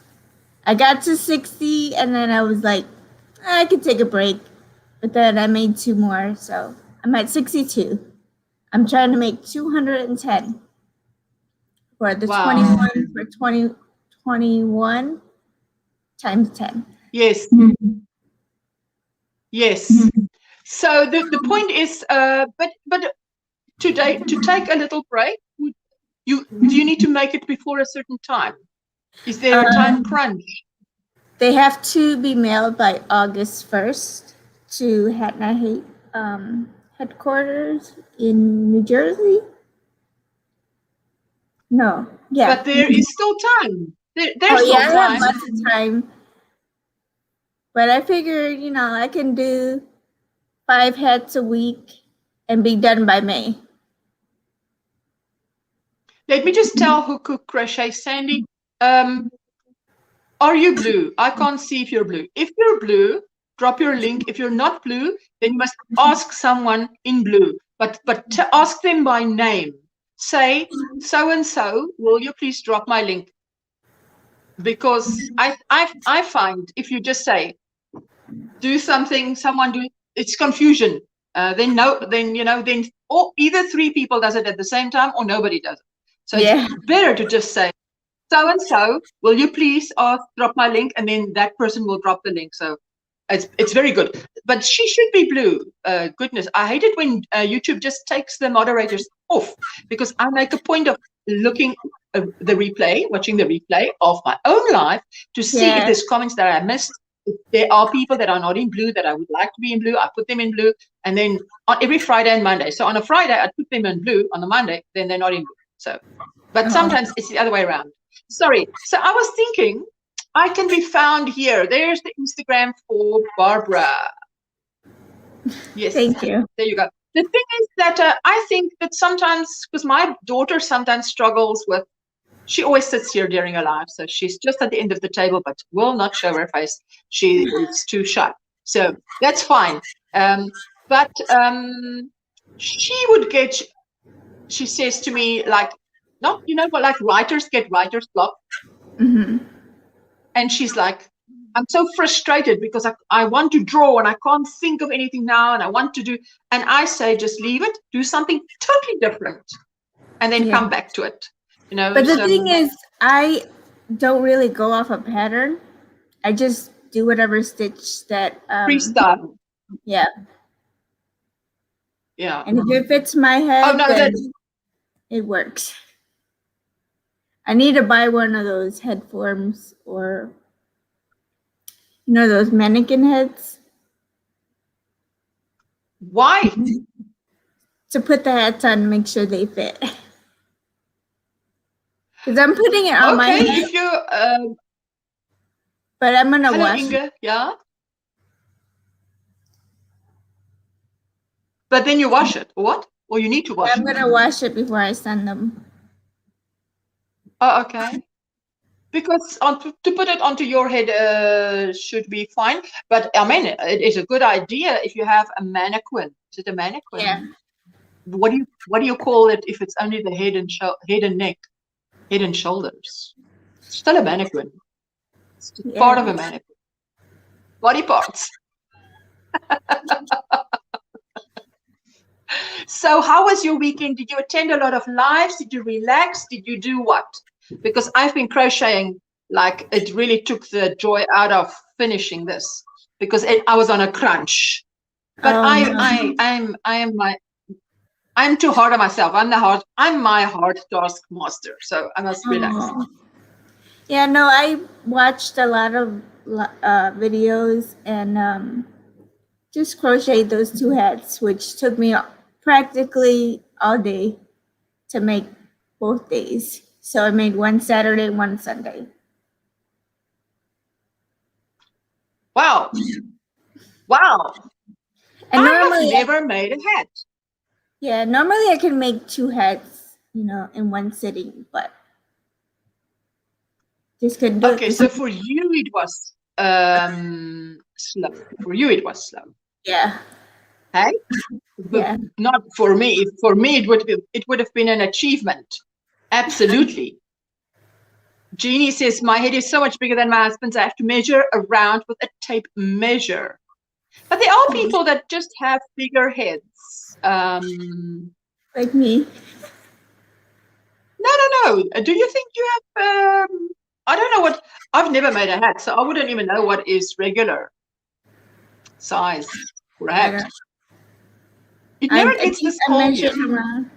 I got to 60 and then I was like, I could take a break. But then I made 2 more, so I'm at 62. I'm trying to make 210 for the Wow. 21 for 2021 times 10. Yes. Yes. So the point is, but today to take a little break, do you need to make it before a certain time? Is there a time crunch? They have to be mailed by August 1st to Hat and I Hate headquarters in New Jersey. No, yeah. But there is still time. There's Oh still yeah, I have time. lots of time. But I figured, you know, I can do 5 hats a week and be done by May. Let me just tell who could crochet, Sandy. Are you blue? I can't see if you're blue. If you're blue, drop your link. If you're not blue, then you must ask someone in blue. But to ask them by name. Say, so and so, will you please drop my link? Because I find if you just say, do something, someone do it, it's confusion. Then or either 3 people does it at the same time or nobody does it. So it's better to just say, so and so, will you please drop my link, and then that person will drop the link. So it's very good. But she should be blue. Goodness, I hate it when YouTube just takes the moderators off, because I make a point of looking watching the replay of my own live to see if there's comments that I missed. If there are people that are not in blue that I would like to be in blue, I put them in blue. And then on every Friday and Monday. So on a Friday, I put them in blue. On a Monday, then they're not in blue. So, but sometimes it's the other way around. Sorry. So I was thinking I can be found here. There's the Instagram for Barbara. Yes. Thank you. There you go. The thing is that I think that sometimes, because my daughter sometimes struggles with, she always sits here during her life. So she's just at the end of the table, but will not show her face. She is too shy. So that's fine. But she would get, she says to me, like, not, but like writers get writer's block. Mm-hmm. And she's like, I'm so frustrated because I want to draw and I can't think of anything now, and I want to do, and I say, just leave it, do something totally different, and then come back to it. But the thing is, I don't really go off a pattern. I just do whatever stitch that freestyle. Yeah. Yeah. And if it fits my head, then it works. I need to buy one of those head forms, or those mannequin heads. Why? To put the hats on, make sure they fit. Because I'm putting it on my head. If you, but I'm gonna wash Inge, it. Yeah. But then you wash it. What? Or you need to wash it? I'm gonna wash it before I send them. Oh, okay. Because to put it onto your head should be fine. But I mean, it is a good idea if you have a mannequin. Is it a mannequin? Yeah. What do you call it if it's only the head and neck, head and shoulders? It's still a mannequin. It's part of a mannequin. Body parts. So how was your weekend? Did you attend a lot of lives? Did you relax? Did you do what? Because I've been crocheting, like it really took the joy out of finishing this, because I was on a crunch. But I'm too hard on myself. I'm my hard task master. So I must relax. Yeah, no, I watched a lot of videos and just crocheted those 2 hats, which took me practically all day to make both days. So I made one Saturday, one Sunday. Wow. And I have normally, never made a hat. yeah, normally I can make 2 hats, you know, in one sitting, but just couldn't do Okay, it. so for you it was slow. For you it was slow. Yeah, Hey? But yeah. not for me. For me it would have been an achievement. Absolutely. Jeannie says my head is so much bigger than my husband's. I have to measure around with a tape measure. But there are people that just have bigger heads. Like me. No. Do you think you have? I don't know what. I've never made a hat, so I wouldn't even know what is regular size for a hat. It never gets this I cold here. measured around.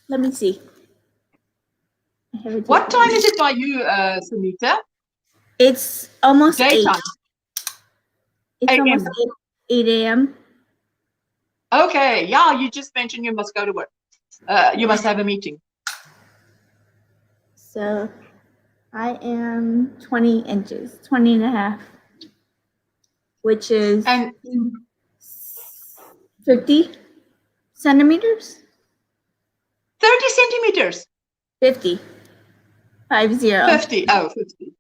Let me see. I have a What tape time measure. is it by you, Sunita? It's almost 8. Daytime. It's 8 almost 8 a.m. Okay. Yeah, you just mentioned you must go to work. You must have a meeting. So I am 20 inches, 20 and a half, which is And 50 centimeters. 30 centimeters. 50. 50. 50. Oh, 50.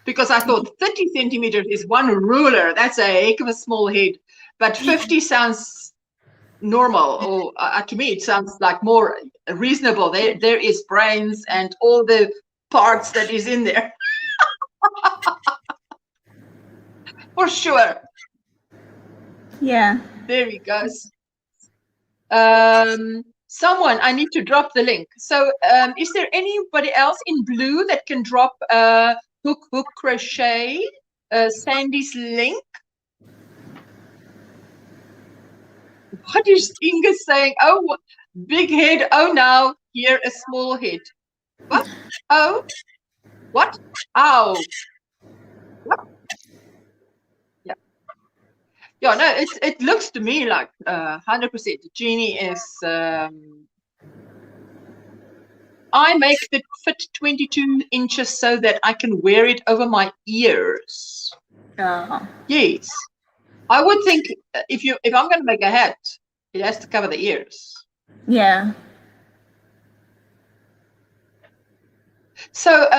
Because I thought 30 centimeters is one ruler. That's a heck of a small head. But 50 sounds normal, or to me it sounds like more reasonable. There is brains and all the parts that is in there. For sure. Yeah. There he goes. Someone, I need to drop the link. So is there anybody else in blue that can drop hook crochet Sandy's link? What is Inga saying? Oh, big head. Oh, now here a small head. What? Oh, what? Ow. What? Yeah. Yeah, no, it looks to me like 100%. Jeannie is I make the fit 22 inches so that I can wear it over my ears. Oh. Yes. I would think if I'm going to make a hat, it has to cover the ears. Yeah. So,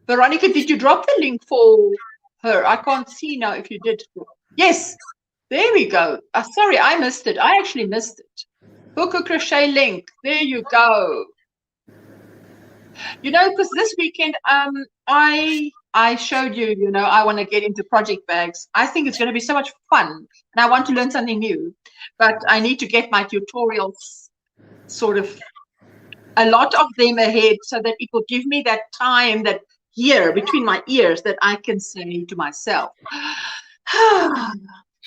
Veronica, did you drop the link for her? I can't see now if you did. Yes. There we go. Sorry, I missed it. I actually missed it. Hook crochet link. There you go. You know, because this weekend, I showed you, you know, I want to get into project bags. I think it's going to be so much fun, and I want to learn something new. But I need to get my tutorials sort of a lot of them ahead so that it will give me that time, that here between my ears, that I can say to myself,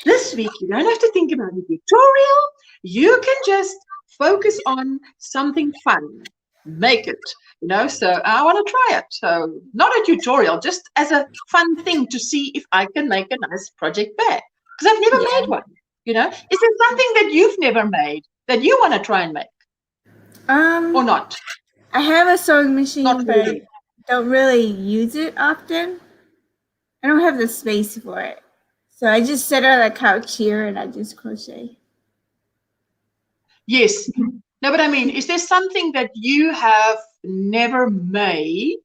this week you don't have to think about a tutorial. You can just focus on something fun. Make it, you know. So I want to try it. So not a tutorial, just as a fun thing to see if I can make a nice project bag, because I've never made one. You know, is there something that you've never made that you want to try and make? Or not? I have a sewing machine, Not but really. I don't really use it often. I don't have the space for it. So I just sit on a couch here and I just crochet. Yes. No, but I mean, is there something that you have never made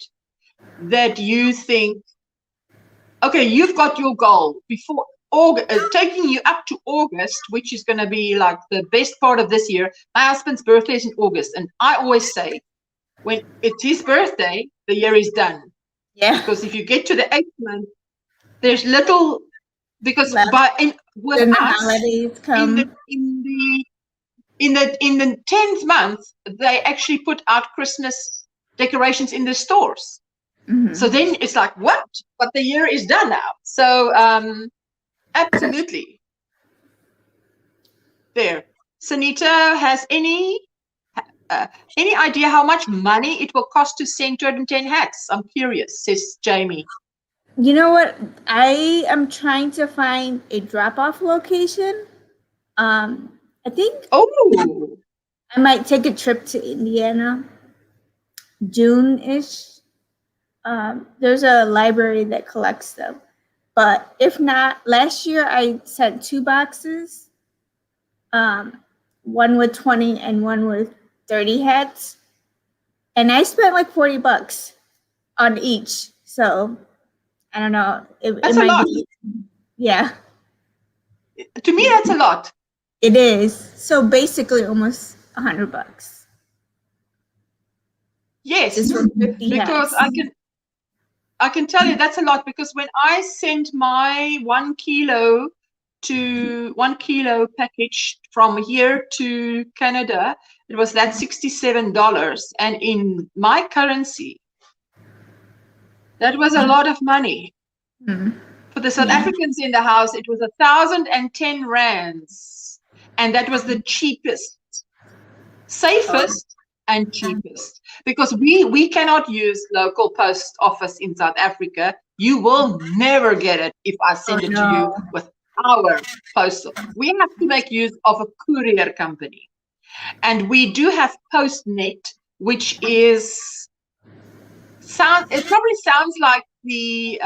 that you think, okay, you've got your goal before August, taking you up to August, which is going to be like the best part of this year. My husband's birthday is in August, and I always say, when it's his birthday, the year is done. Yeah. Because if you get to the 8th month, there's little, because Left. with Then the us, holidays come. in the 10th month, they actually put out Christmas decorations in the stores. So then it's like, what? But the year is done now. So absolutely. There. Sunita has any idea how much money it will cost to send 210 hats? I'm curious, says Jamie. You know what? I am trying to find a drop-off location. I think Oh, I might take a trip to Indiana, June-ish. there's a library that collects them. But if not, last year I sent 2 boxes, one with 20 and one with 30 hats. And I spent like $40 on each. So I don't know. That's a lot. Yeah. To me, that's a lot. It is. So basically almost $100. Yes, Just for 50 because hats. I can tell you that's a lot, because when I sent my 1 kilo package from here to Canada, it was that $67, and in my currency, that was a lot of money. Mm. For the South Africans in the house, it was 1,010 rands, and that was the cheapest, safest, and cheapest, because we cannot use local post office in South Africa. You will never get it if I send it to you with our postal. We have to make use of a courier company, and we do have Postnet, which is it probably sounds like the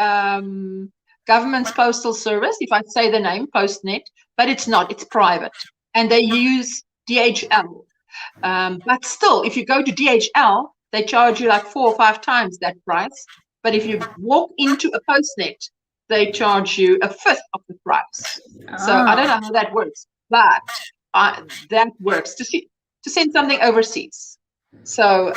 government's postal service if I say the name Postnet, but it's not. It's private, and they use DHL. But still, if you go to DHL, they charge you like 4 or 5 times that price. But if you walk into a Postnet, they charge you 1/5 of the price. So I don't know how that works, but that works to send something overseas. So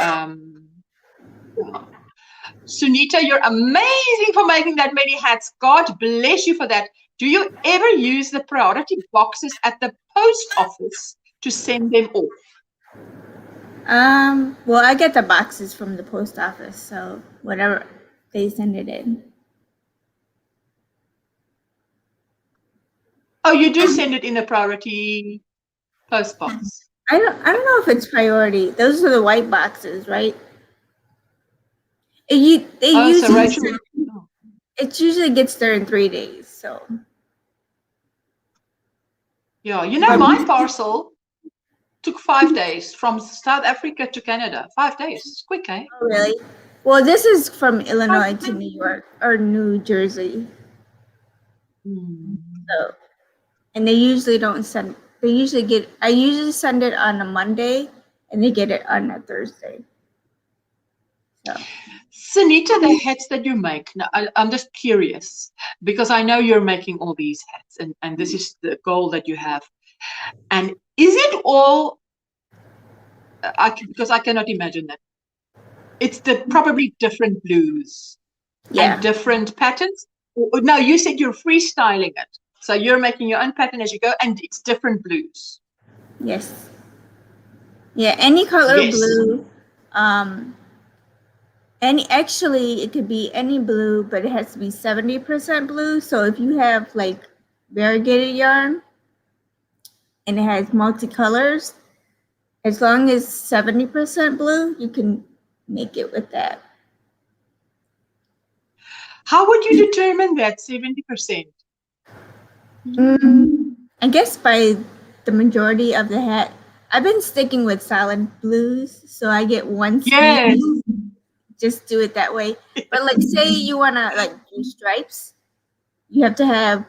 Sunita, you're amazing for making that many hats. God bless you for that. Do you ever use the priority boxes at the post office to send them off? Well, I get the boxes from the post office, so whatever they send it in. Oh, you do send it in a priority post box. I don't know if it's priority. Those are the white boxes, right? It usually gets there in 3 days. So yeah, you know, my parcel took 5 days from South Africa to Canada. 5 days. It's quick, eh? Oh, really? Well, this is from Illinois to New York or New Jersey. So, and they usually don't send. I usually send it on a Monday, and they get it on a Thursday. So. Sunita, the hats that you make, now, I'm just curious, because I know you're making all these hats, and this is the goal that you have. And is it all, because I cannot imagine that, it's probably different blues and different patterns? No, you said you're freestyling it. So you're making your own pattern as you go, and it's different blues. Yes. Yeah, any color blue. Actually, it could be any blue, but it has to be 70% blue. So if you have like variegated yarn and it has multicolors, as long as 70% blue, you can make it with that. How would you determine that 70%? I guess by the majority of the hat. I've been sticking with solid blues, so I get one speed. Just do it that way. But like, say you wanna like do stripes, you have to have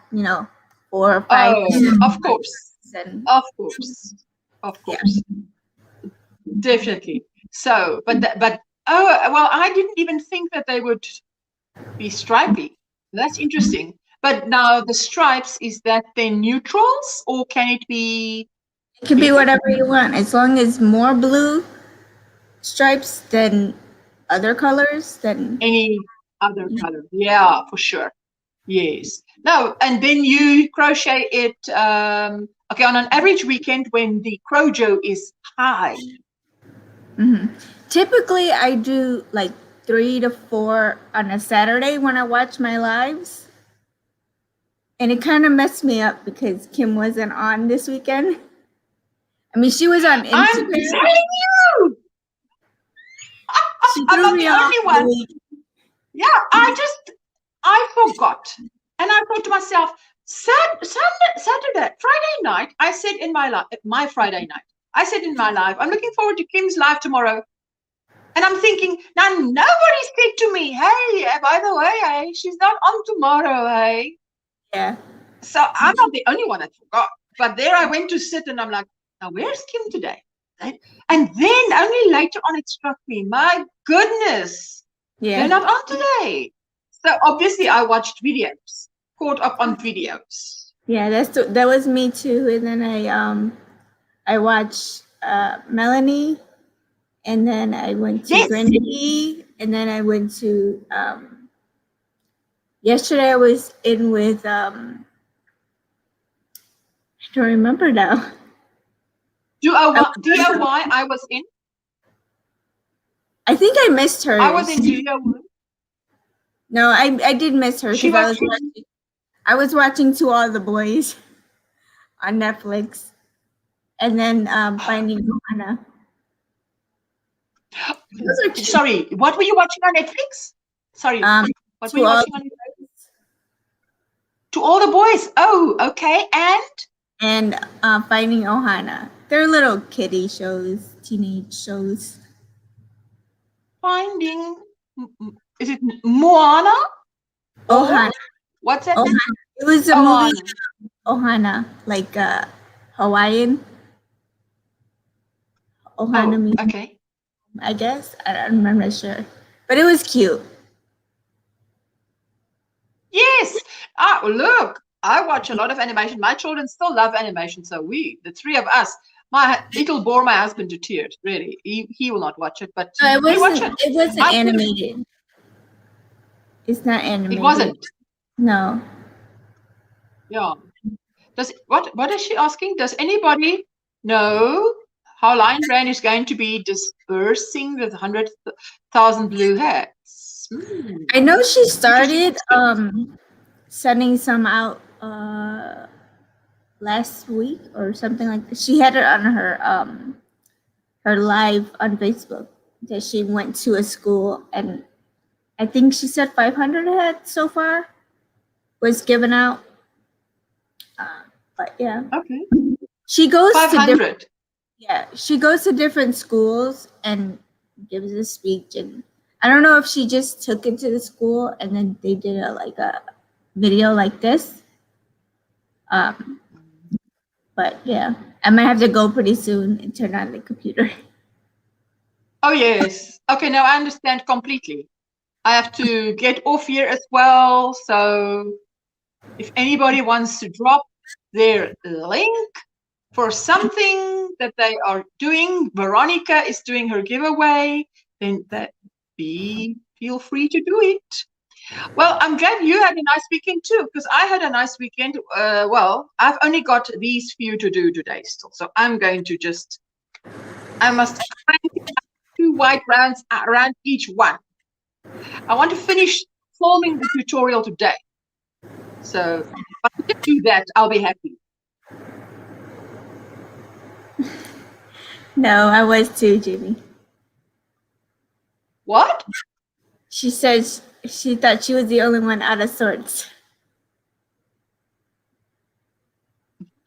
4 or 5. Oh, of course, definitely. So, but I didn't even think that they would be stripy. That's interesting. But now the stripes, is that then neutrals, or can it be? It can be whatever you want, as long as more blue stripes than other colors, than any other color. Yeah, for sure. Yes. No, and then you crochet it. Okay, on an average weekend when the crojo is high. Typically, I do like 3 to 4 on a Saturday when I watch my lives. And it kind of messed me up because Kim wasn't on this weekend. I mean, she was on Instagram. I'm telling you! I'm not the only one. Yeah, I forgot. And I thought to myself, Saturday, Friday night, I said in my Friday night, I said in my live, I'm looking forward to Kim's live tomorrow. And I'm thinking, now nobody said to me, hey, by the way, hey, she's not on tomorrow, hey. Yeah. So I'm not the only one that forgot. But there I went to sit and I'm like, now where's Kim today? And then only later on it struck me, my goodness, they're Yeah. not on today. So obviously I watched videos, caught up on videos. Yeah, that was me too. And then I watched Melanie, and then I went to Yes. Grandy, and then I went to yesterday I was in with I don't remember now. DIY I was in. I think I missed her. I was in DIY. No, I did miss her because I was watching To All the Boys on Netflix, and then Finding Johanna. Sorry, what were you watching on Netflix? Sorry, what were you watching on Netflix? To All the Boys. Oh, okay, and Finding Ohana. They're little kiddie shows, teenage shows. Finding, is it Moana? Ohana. What's that? Ohana. It was a movie, Ohana, like Hawaiian. Ohana means, okay. I guess. I'm not sure. But it was cute. Yes. Look, I watch a lot of animation. My children still love animation. So the three of us, it'll bore my husband to tears, really. He will not watch it, but No, we watch it. It wasn't animated. It's not animated. It wasn't. No. Yeah. What is she asking? Does anybody know how Lion Brand is going to be dispersing the 100,000 blue hats? I know she started sending some out last week or something like that. She had it on her live on Facebook that she went to a school, and I think she said 500 hats so far was given out. But yeah. Okay. She goes 500. She goes to different schools and gives a speech, and I don't know if she just took it to the school and then they did a video like this. But yeah, I might have to go pretty soon and turn on the computer. Oh yes. Okay, now I understand completely. I have to get off here as well. So if anybody wants to drop their link for something that they are doing, Veronica is doing her giveaway, then feel free to do it. Well, I'm glad you had a nice weekend too, because I had a nice weekend. Well, I've only got these few to do today still. So I'm going to I must find 2 white rounds around each one. I want to finish filming the tutorial today. So if I can do that, I'll be happy. No, I was too, Jimmy. What? She said she thought she was the only one out of sorts.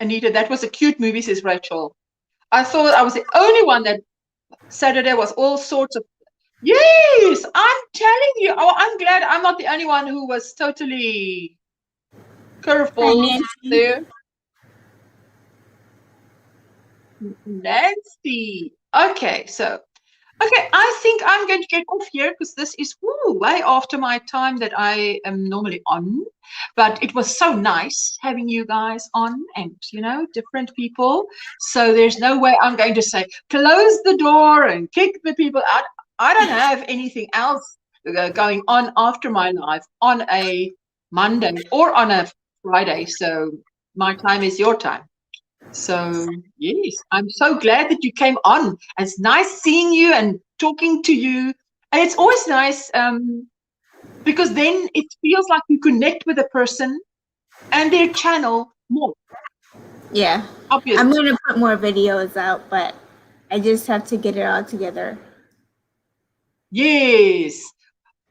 Anita, that was a cute movie, says Rachel. I thought I was the only one that Saturday was all sorts of. Yes, I'm telling you. Oh, I'm glad I'm not the only one who was totally curveball there. Nancy. Okay, I think I'm going to get off here because this is way after my time that I am normally on. But it was so nice having you guys on and, different people. So there's no way I'm going to say, close the door and kick the people out. I don't have anything else going on after my life on a Monday or on a Friday. So my time is your time. So yes, I'm so glad that you came on. It's nice seeing you and talking to you, and it's always nice because then it feels like you connect with a person and their channel more. Yeah, obviously. I'm going to put more videos out, but I just have to get it all together. Yes.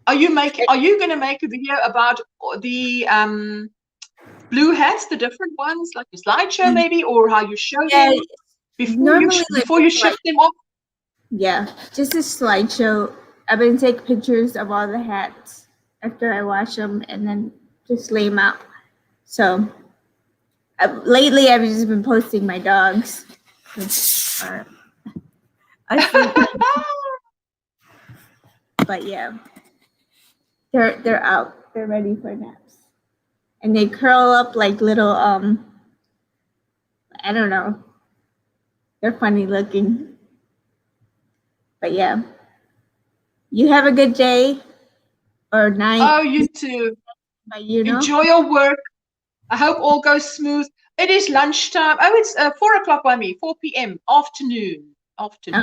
Are you going to make a video about the blue hats, the different ones, like a slideshow maybe, or how you show them before you ship them off? Yeah, just a slideshow. I've been taking pictures of all the hats after I wash them and then just lay them out. So lately I've just been posting my dogs. Which are asleep. But yeah, they're out. They're ready for naps. And they curl up like little I don't know. They're funny looking. But yeah. You have a good day or night. Oh, you too. You know? Enjoy your work. I hope all goes smooth. It is lunchtime. Oh, it's 4 o'clock by me, 4 p.m. Afternoon. Okay.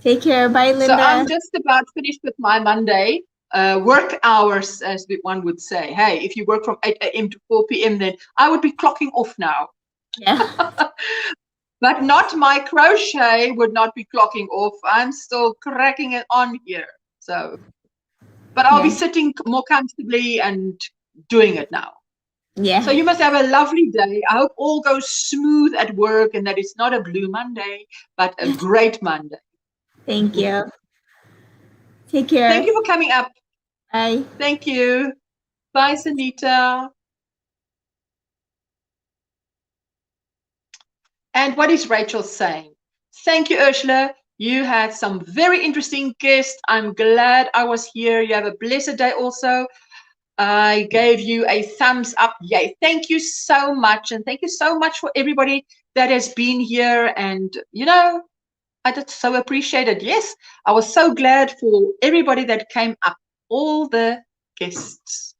Take care. Bye, Linda. So I'm just about finished with my Monday work hours, as one would say. Hey, if you work from 8 a.m. to 4 p.m., then I would be clocking off now. Yeah. But not my crochet would not be clocking off. I'm still cracking it on here. So, but I'll be sitting more comfortably and doing it now. Yeah. So you must have a lovely day. I hope all goes smooth at work and that it's not a blue Monday, but a great Monday. Thank you. Take care. Thank you for coming up. Bye. Thank you. Bye, Sanita. And what is Rachel saying? Thank you, Ursula. You had some very interesting guests. I'm glad I was here. You have a blessed day also. I gave you a thumbs up. Yay. Thank you so much. And thank you so much for everybody that has been here. And, you know, I just so appreciate it. Yes, I was so glad for everybody that came up, all the guests.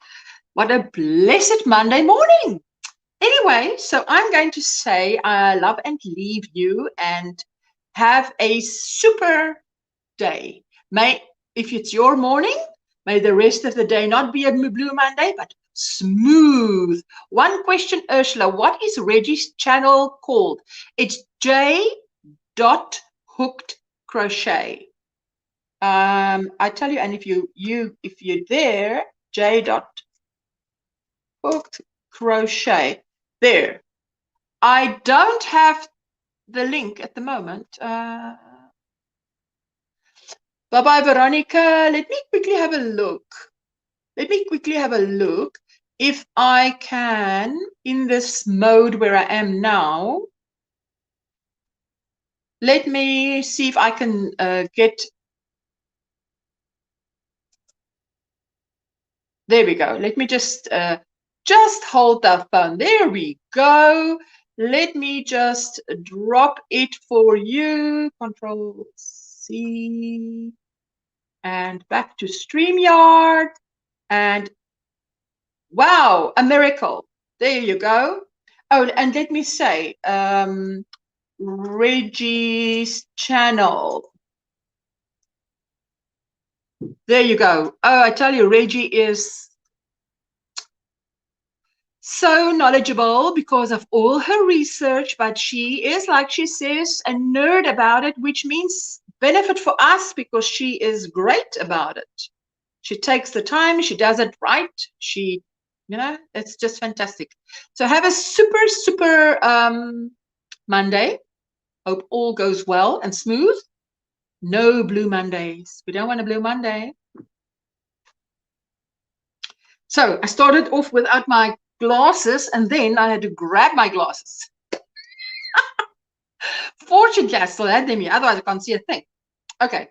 What a blessed Monday morning. Anyway, so I'm going to say I love and leave you and have a super day. If it's your morning, may the rest of the day not be a blue Monday, but smooth. One question, Ursula, what is Reggie's channel called? It's j.hooked.crochet. I tell you, and if you're there, j.hooked.crochet. There. I don't have the link at the moment. Bye-bye, Veronica. Let me quickly have a look. If I can, in this mode where I am now, let me see if I can get... There we go. Let me just hold the phone. There we go. Let me just drop it for you. Control C. And back to StreamYard. And wow, a miracle. There you go. Oh, and let me say, Reggie's channel. There you go. Oh, I tell you, Reggie is so knowledgeable because of all her research, but she is, like she says, a nerd about it, which means benefit for us because she is great about it. She takes the time, she does it right. She, you know, it's just fantastic. So have a super, super Monday. Hope all goes well and smooth. No blue Mondays. We don't want a blue Monday. So I started off without my glasses and then I had to grab my glasses. Fortunately, I still had them here, otherwise I can't see a thing. Okay.